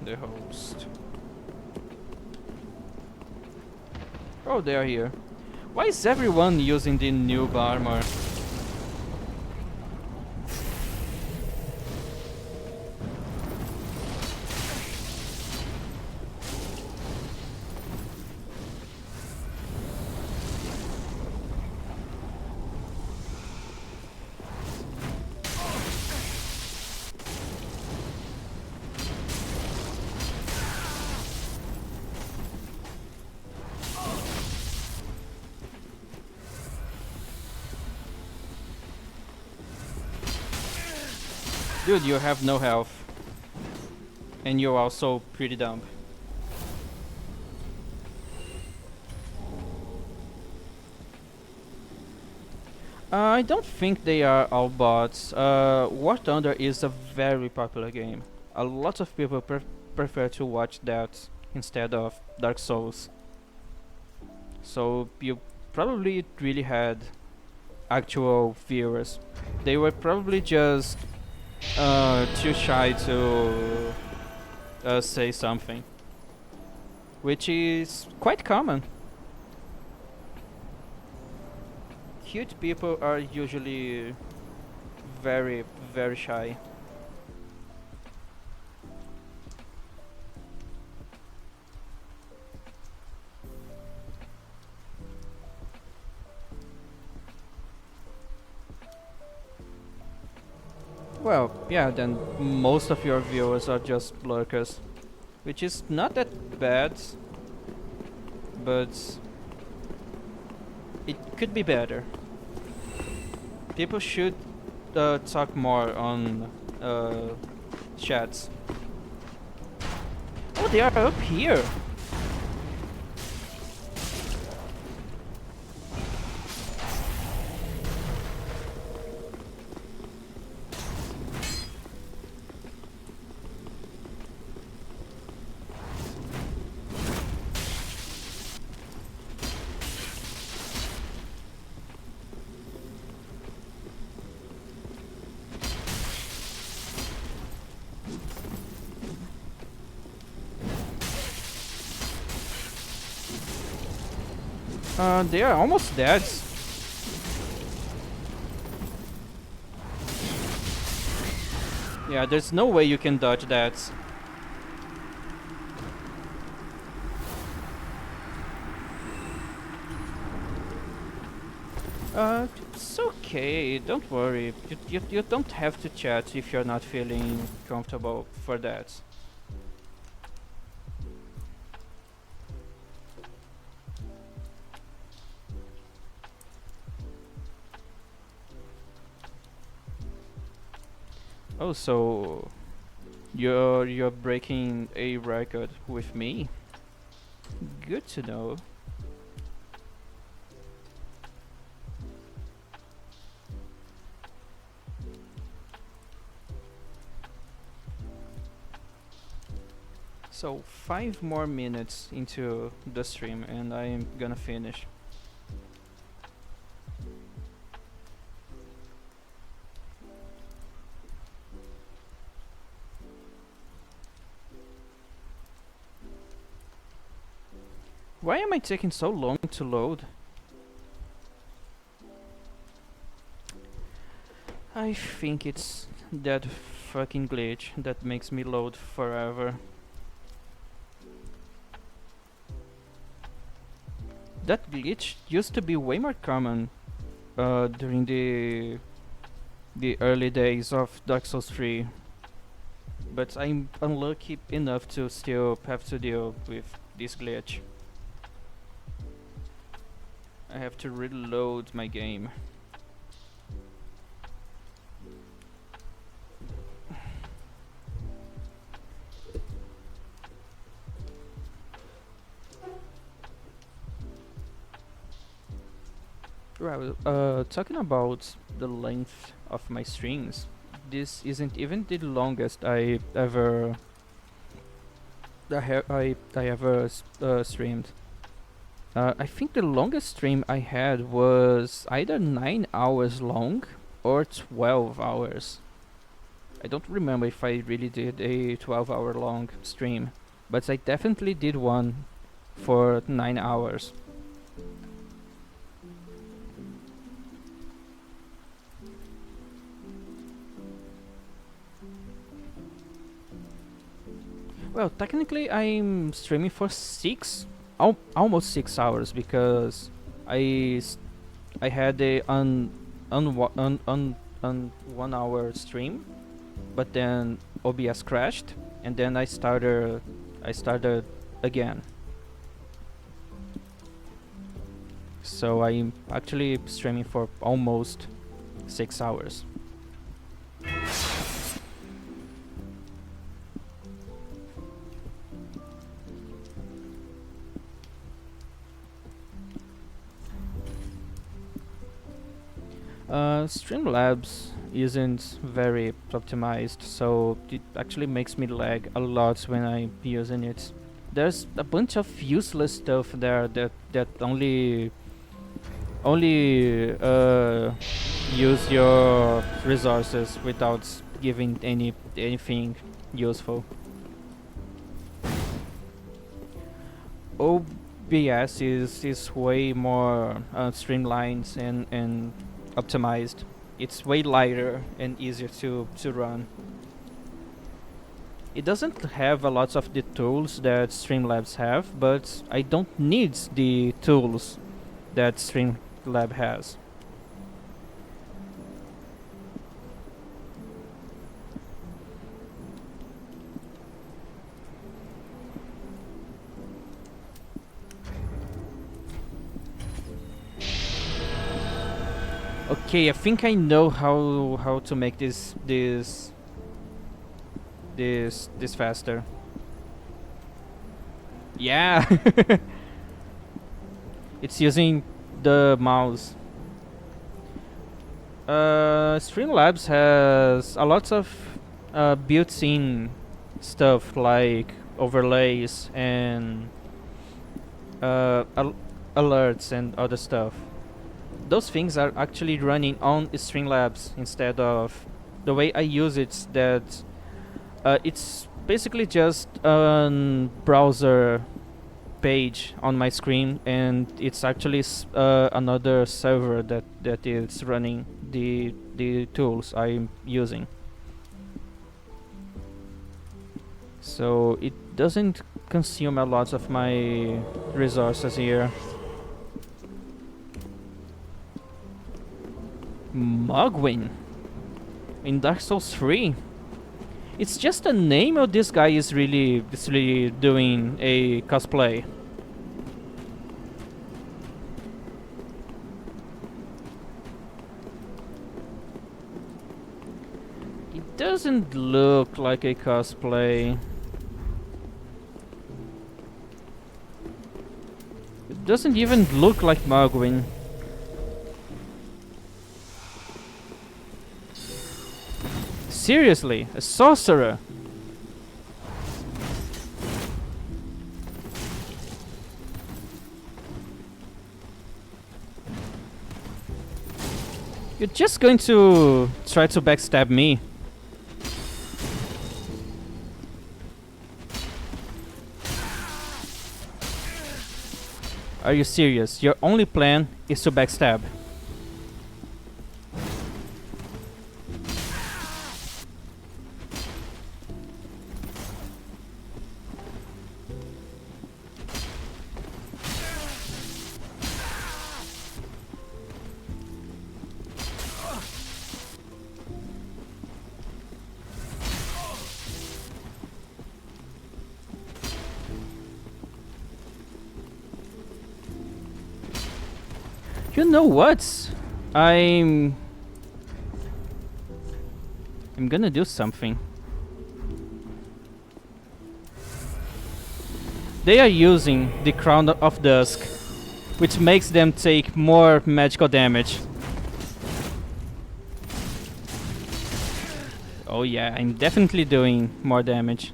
the host. Oh, they are here. Why is everyone using the noob armor? Dude, you have no health. And you're also pretty dumb. I don't think they are all bots. War Thunder is a very popular game. A lot of people prefer to watch that instead of Dark Souls. So you probably really had actual viewers. They were probably just too shy to say something, which is quite common. Cute people are usually very, very shy. Well, yeah, then most of your viewers are just lurkers, which is not that bad, but it could be better. People should talk more on chats. Oh, they are up here! They are almost dead. Yeah, there's no way you can dodge that. It's okay, don't worry. You don't have to chat if you're not feeling comfortable for that. Oh, so you're breaking a record with me? Good to know. So 5 more minutes into the stream and I'm gonna finish. Why am I taking so long to load? I think it's that fucking glitch that makes me load forever. That glitch used to be way more common during the early days of Dark Souls 3, but I'm unlucky enough to still have to deal with this glitch. I have to reload my game. Well, talking about the length of my streams, this isn't even the longest I ever streamed. I think the longest stream I had was either 9 hours long or 12 hours. I don't remember if I really did a 12-hour long stream, but I definitely did one for 9 hours. Well, technically I'm streaming for almost 6 hours because I had a un 1 hour stream, but then OBS crashed, and then I started again. So I'm actually streaming for almost 6 hours. Streamlabs isn't very optimized, so it actually makes me lag a lot when I'm using it. There's a bunch of useless stuff there that only use your resources without giving anything useful. OBS is way more streamlined and optimized. It's way lighter and easier to run. It doesn't have a lot of the tools that Streamlabs have, but I don't need the tools that Streamlab has. Okay, I think I know how to make this faster. Yeah. It's using the mouse. Streamlabs has a lot of built-in stuff like overlays and alerts and other stuff. Those things are actually running on Streamlabs instead of the way I use it. That it's basically just a browser page on my screen, and it's actually another server that is running the tools I'm using. So it doesn't consume a lot of my resources here. Mogwin in Dark Souls 3. It's just a name, or this guy is really doing a cosplay? It doesn't look like a cosplay. It doesn't even look like Mogwin. Seriously, a sorcerer? You're just going to try to backstab me? Are you serious? Your only plan is to backstab? You know what? I'm gonna do something. They are using the Crown of Dusk, which makes them take more magical damage. Oh yeah, I'm definitely doing more damage.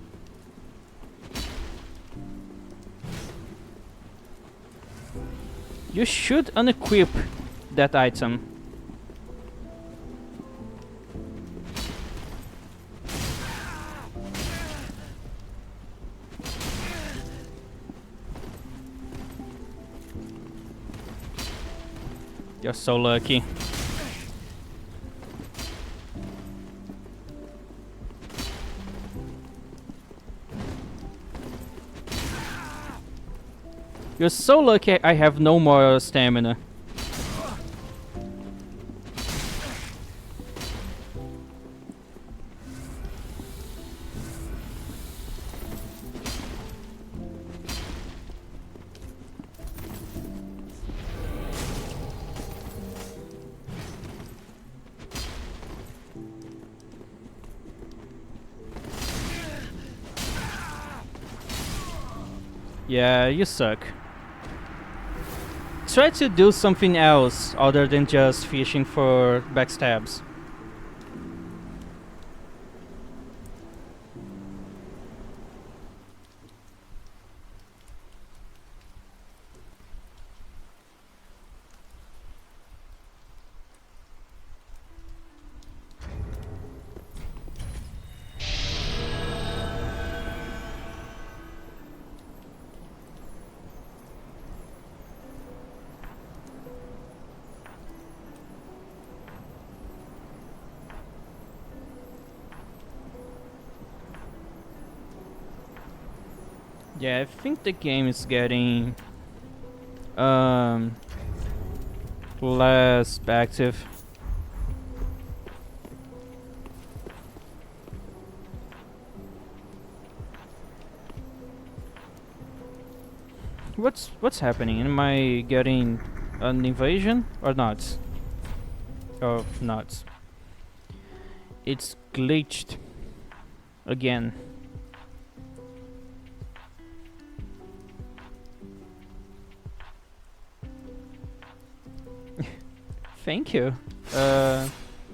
You should unequip that item. You're so lucky. You're so lucky I have no more stamina. Yeah, you suck. Try to do something else other than just fishing for backstabs. Yeah, I think the game is getting less active. What's happening? Am I getting an invasion or not? Oh, not. It's glitched again. Thank you.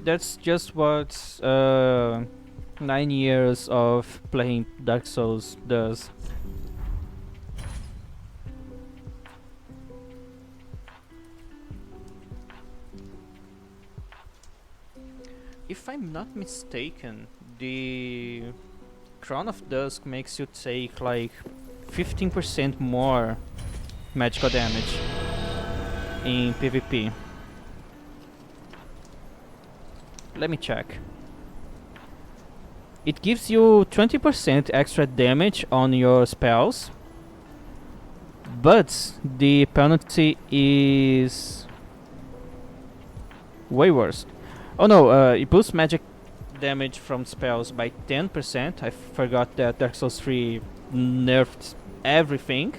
That's just what 9 years of playing Dark Souls does. If I'm not mistaken, the Crown of Dusk makes you take like 15% more magical damage in PvP. Let me check. It gives you 20% extra damage on your spells, but the penalty is way worse. Oh no, it boosts magic damage from spells by 10%. I forgot that Dark Souls 3 nerfed everything.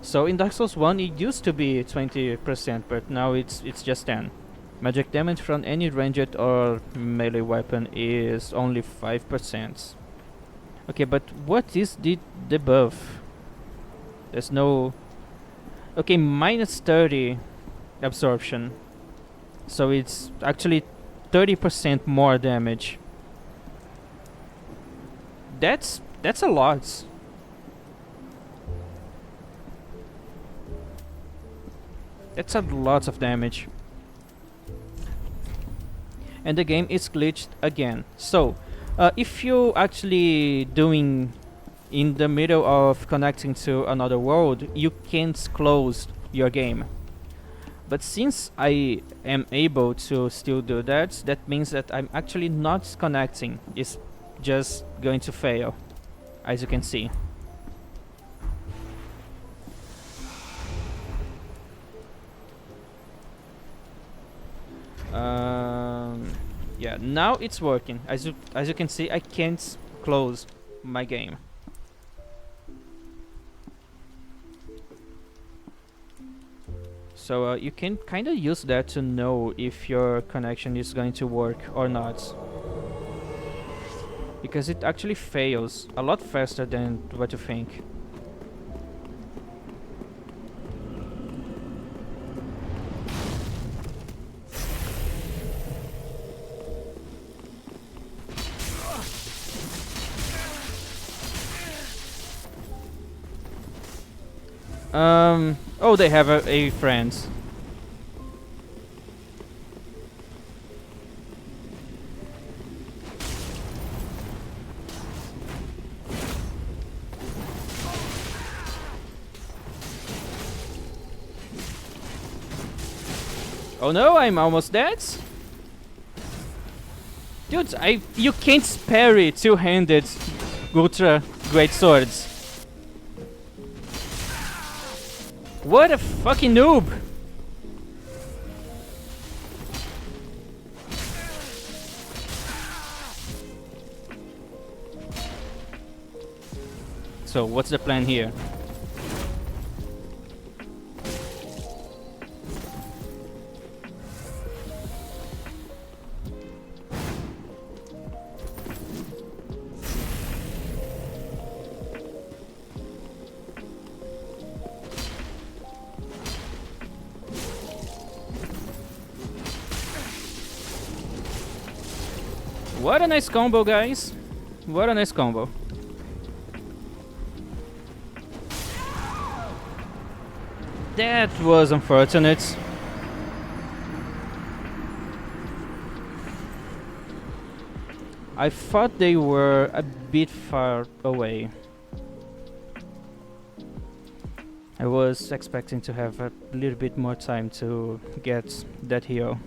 So in Dark Souls 1 it used to be 20%, but now it's just 10. Magic damage from any ranged or melee weapon is only 5%. Okay, but what is the debuff? There's no... Okay, minus 30 absorption. So it's actually 30% more damage. That's a lot. That's a lot of damage. And the game is glitched again. So, if you actually doing in the middle of connecting to another world, you can't close your game. But since I am able to still do that, that means that I'm actually not connecting. It's just going to fail, as you can see. Yeah, now it's working. As you can see, I can't close my game. So you can kind of use that to know if your connection is going to work or not. Because it actually fails a lot faster than what you think. Oh, they have a friend. Oh no, I'm almost dead. Dude, you can't parry two-handed ultra great swords. What a fucking noob! So, what's the plan here? What a nice combo, guys! What a nice combo. That was unfortunate. I thought they were a bit far away. I was expecting to have a little bit more time to get that heal.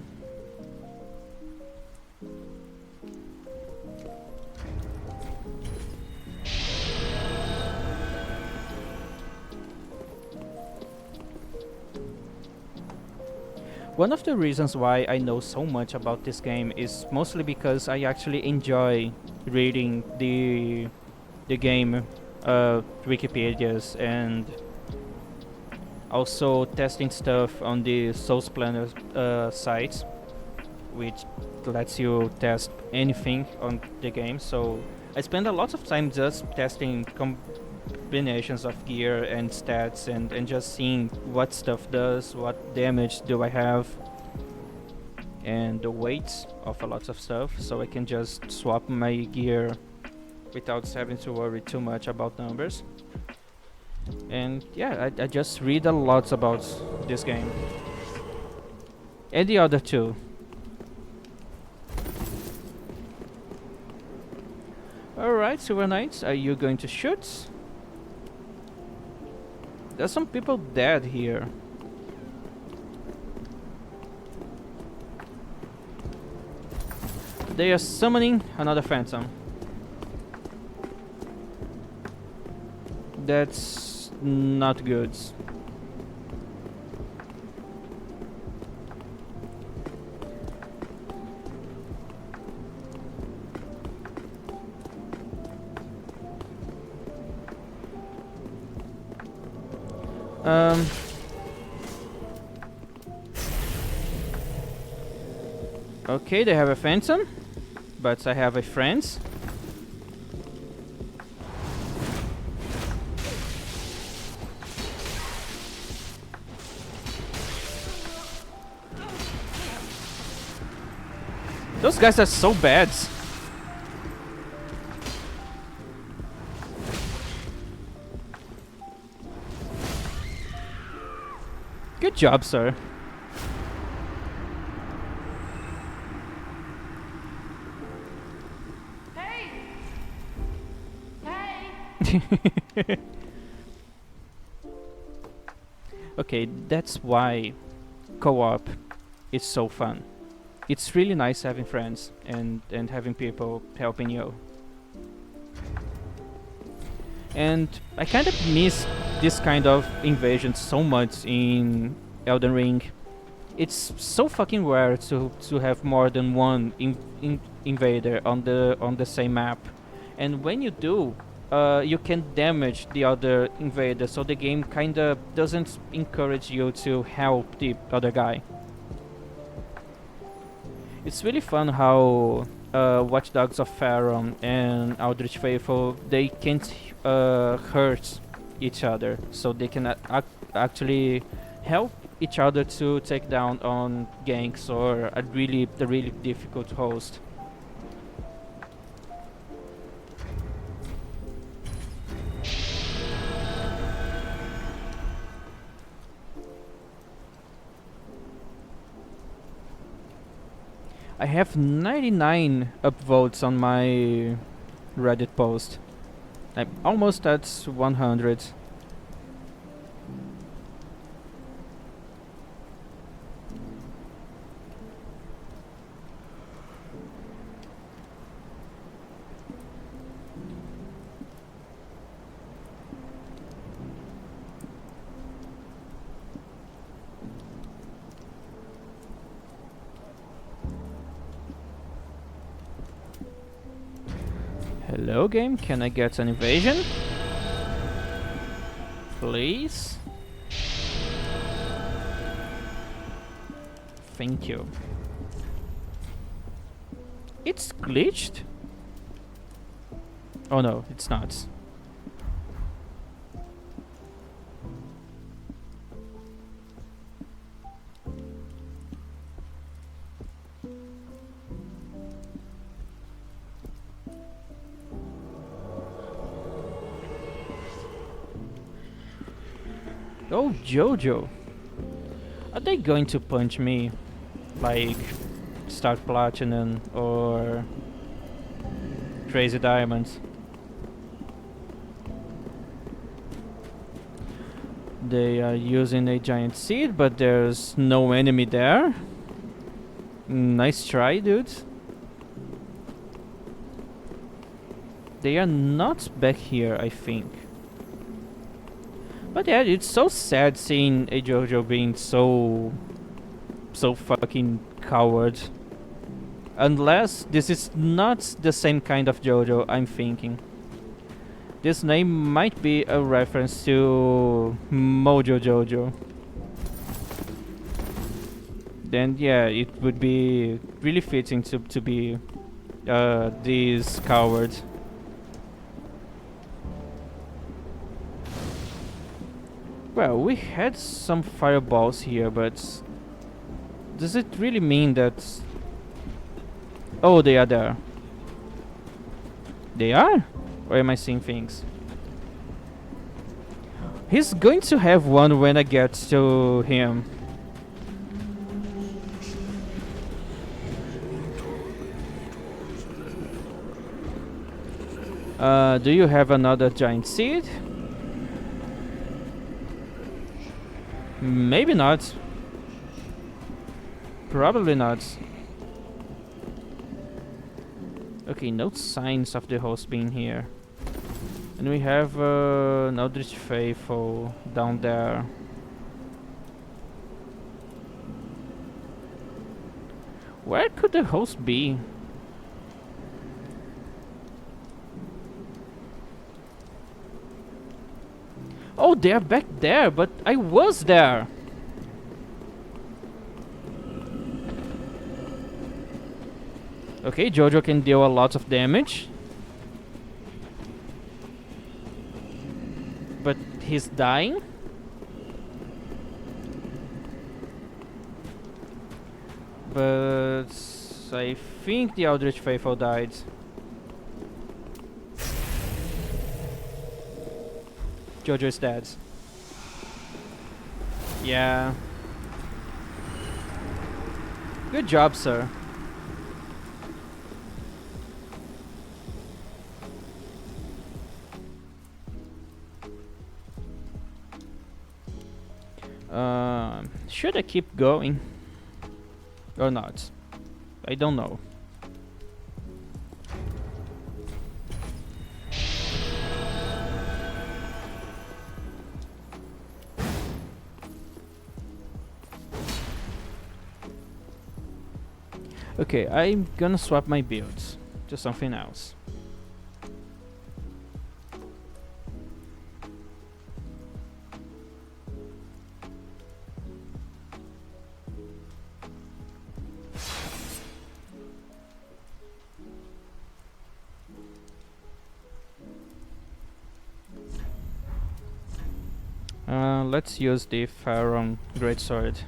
One of the reasons why I know so much about this game is mostly because I actually enjoy reading the game Wikipedias and also testing stuff on the Source Planner site, which lets you test anything on the game. So I spend a lot of time just testing combinations of gear and stats and just seeing what stuff does, what damage do I have, and the weights of a lot of stuff, so I can just swap my gear without having to worry too much about numbers. And yeah, I just read a lot about this game. And the other two. Alright, Silver Knights, are you going to shoot? There's some people dead here. They are summoning another phantom. That's not good. Okay, they have a phantom, but I have a friend. Those guys are so bad. Good job, sir. Hey! Hey! Okay, that's why co-op is so fun. It's really nice having friends and having people helping you. And I kind of miss this kind of invasion so much in Elden Ring. It's so fucking rare to have more than one invader on the same map. And when you do, you can damage the other invader, so the game kinda doesn't encourage you to help the other guy. It's really fun how Watch Dogs of Faron and Aldrich Faithful, they can't hurt each other, so they can actually help each other to take down on ganks or a really difficult host. I have 99 upvotes on my Reddit post. I'm almost at 100. Hello game, can I get an invasion? Please? Thank you. It's glitched? Oh no, it's not. Oh, Jojo. Are they going to punch me? Like Start Platinum or Crazy Diamonds? They are using a giant seed, but there's no enemy there. Nice try, dudes. They are not back here, I think. But yeah, it's so sad seeing a Jojo being so fucking coward. Unless this is not the same kind of Jojo I'm thinking. This name might be a reference to Mojo Jojo. Then yeah, it would be really fitting to be this coward. Well, we had some fireballs here, but does it really mean that... Oh, they are there. They are? Or am I seeing things? He's going to have one when I get to him. Do you have another giant seed? Maybe not. Probably not. Okay, no signs of the host being here. And we have an Eldritch Faithful down there. Where could the host be? Oh, they're back there, but I was there! Okay, Jojo can deal a lot of damage. But he's dying? But I think the Eldritch Faithful died. Jojo is dead. Yeah. Good job, sir. Should I keep going? Or not? I don't know. Okay, I'm gonna swap my builds to something else. Let's use the Pharaoh Greatsword.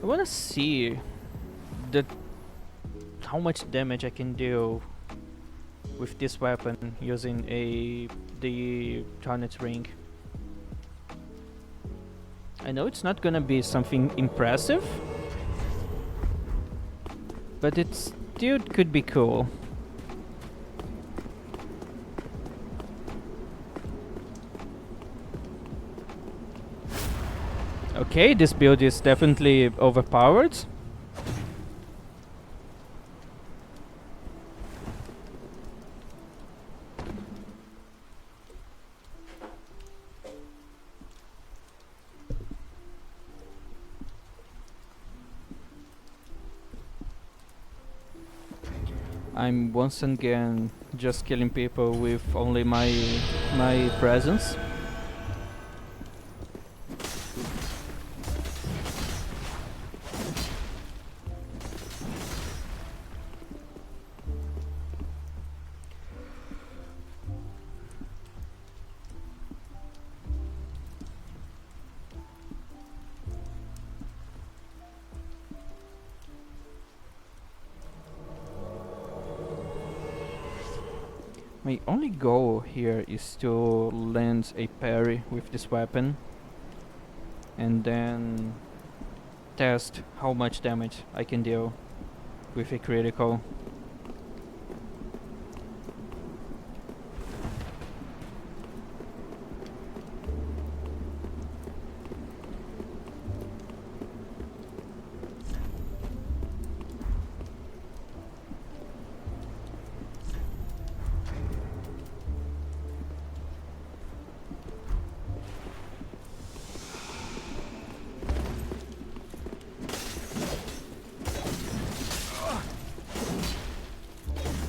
I wanna see how much damage I can do with this weapon using the Hornet Ring. I know it's not gonna be something impressive, but it still could be cool. Okay, this build is definitely overpowered. I'm once again just killing people with only my presence. My only goal here is to land a parry with this weapon and then test how much damage I can deal with a critical.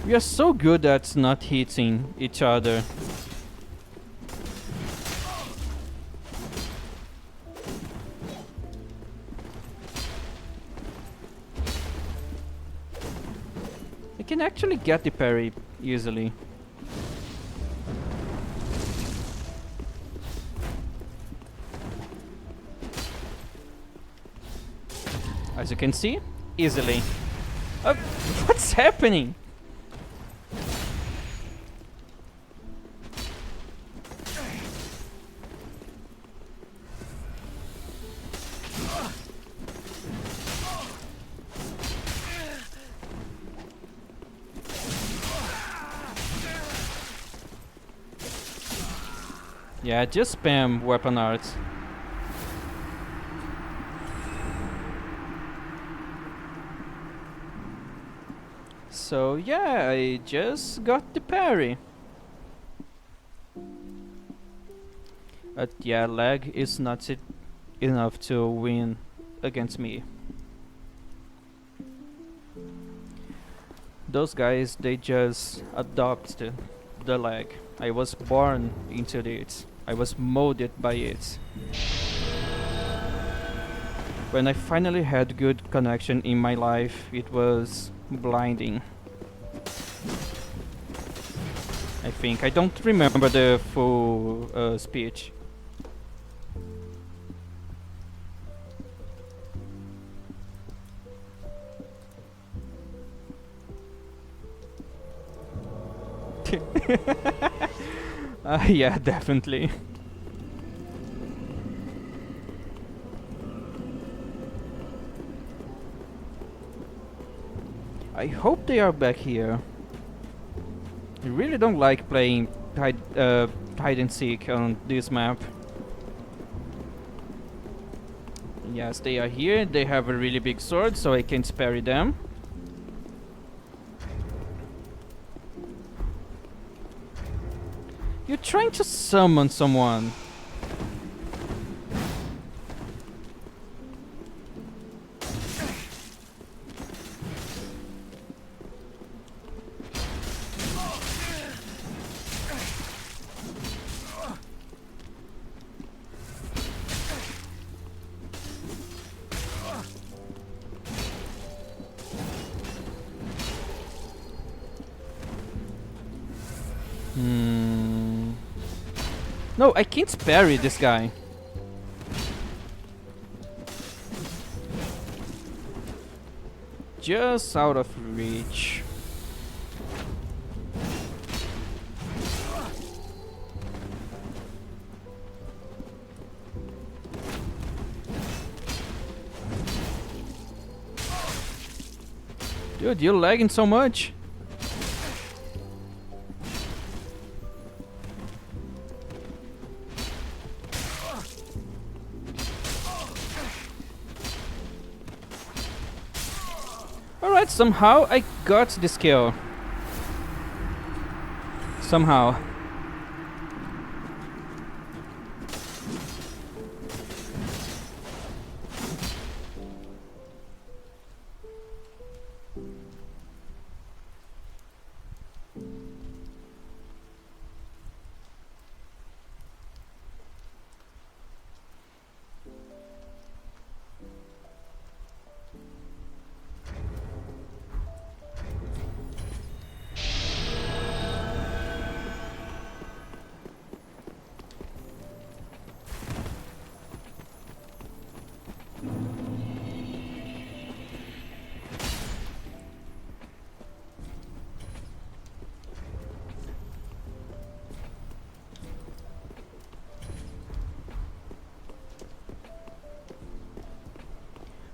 We are so good at not hitting each other. I can actually get the parry easily. As you can see, easily. What's happening? Yeah, just spam weapon arts. So yeah, I just got the parry. But yeah, lag is not enough to win against me. Those guys, they just adopted the lag. I was born into it. I was molded by it. When I finally had good connection in my life, it was blinding. I think. I don't remember the full speech. Yeah, definitely. I hope they are back here. I really don't like playing hide and seek on this map. Yes, they are here. They have a really big sword, so I can parry them. You're trying to summon someone. No, I can't parry this guy. Just out of reach. Dude, you're lagging so much. Alright, somehow I got this kill. Somehow.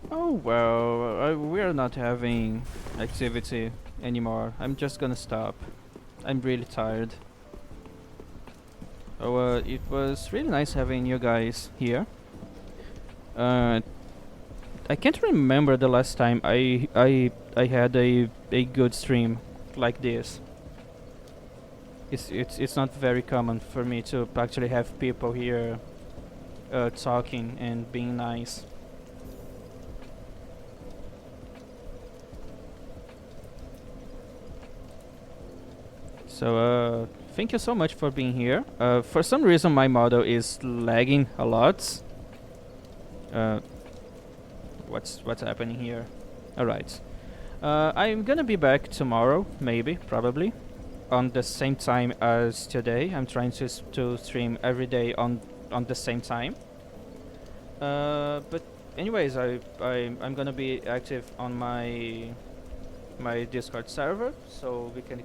Oh well, we're not having activity anymore. I'm just gonna stop. I'm really tired. Oh, it was really nice having you guys here. Uh, I can't remember the last time I had a good stream like this. It's not very common for me to actually have people here talking and being nice. So thank you so much for being here. For some reason my model is lagging a lot. Uh, what's happening here? Alright. I'm gonna be back tomorrow, maybe, probably, on the same time as today. I'm trying to stream every day on the same time. But anyways, I'm gonna be active on my Discord server, so we can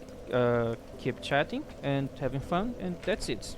keep chatting and having fun, and that's it.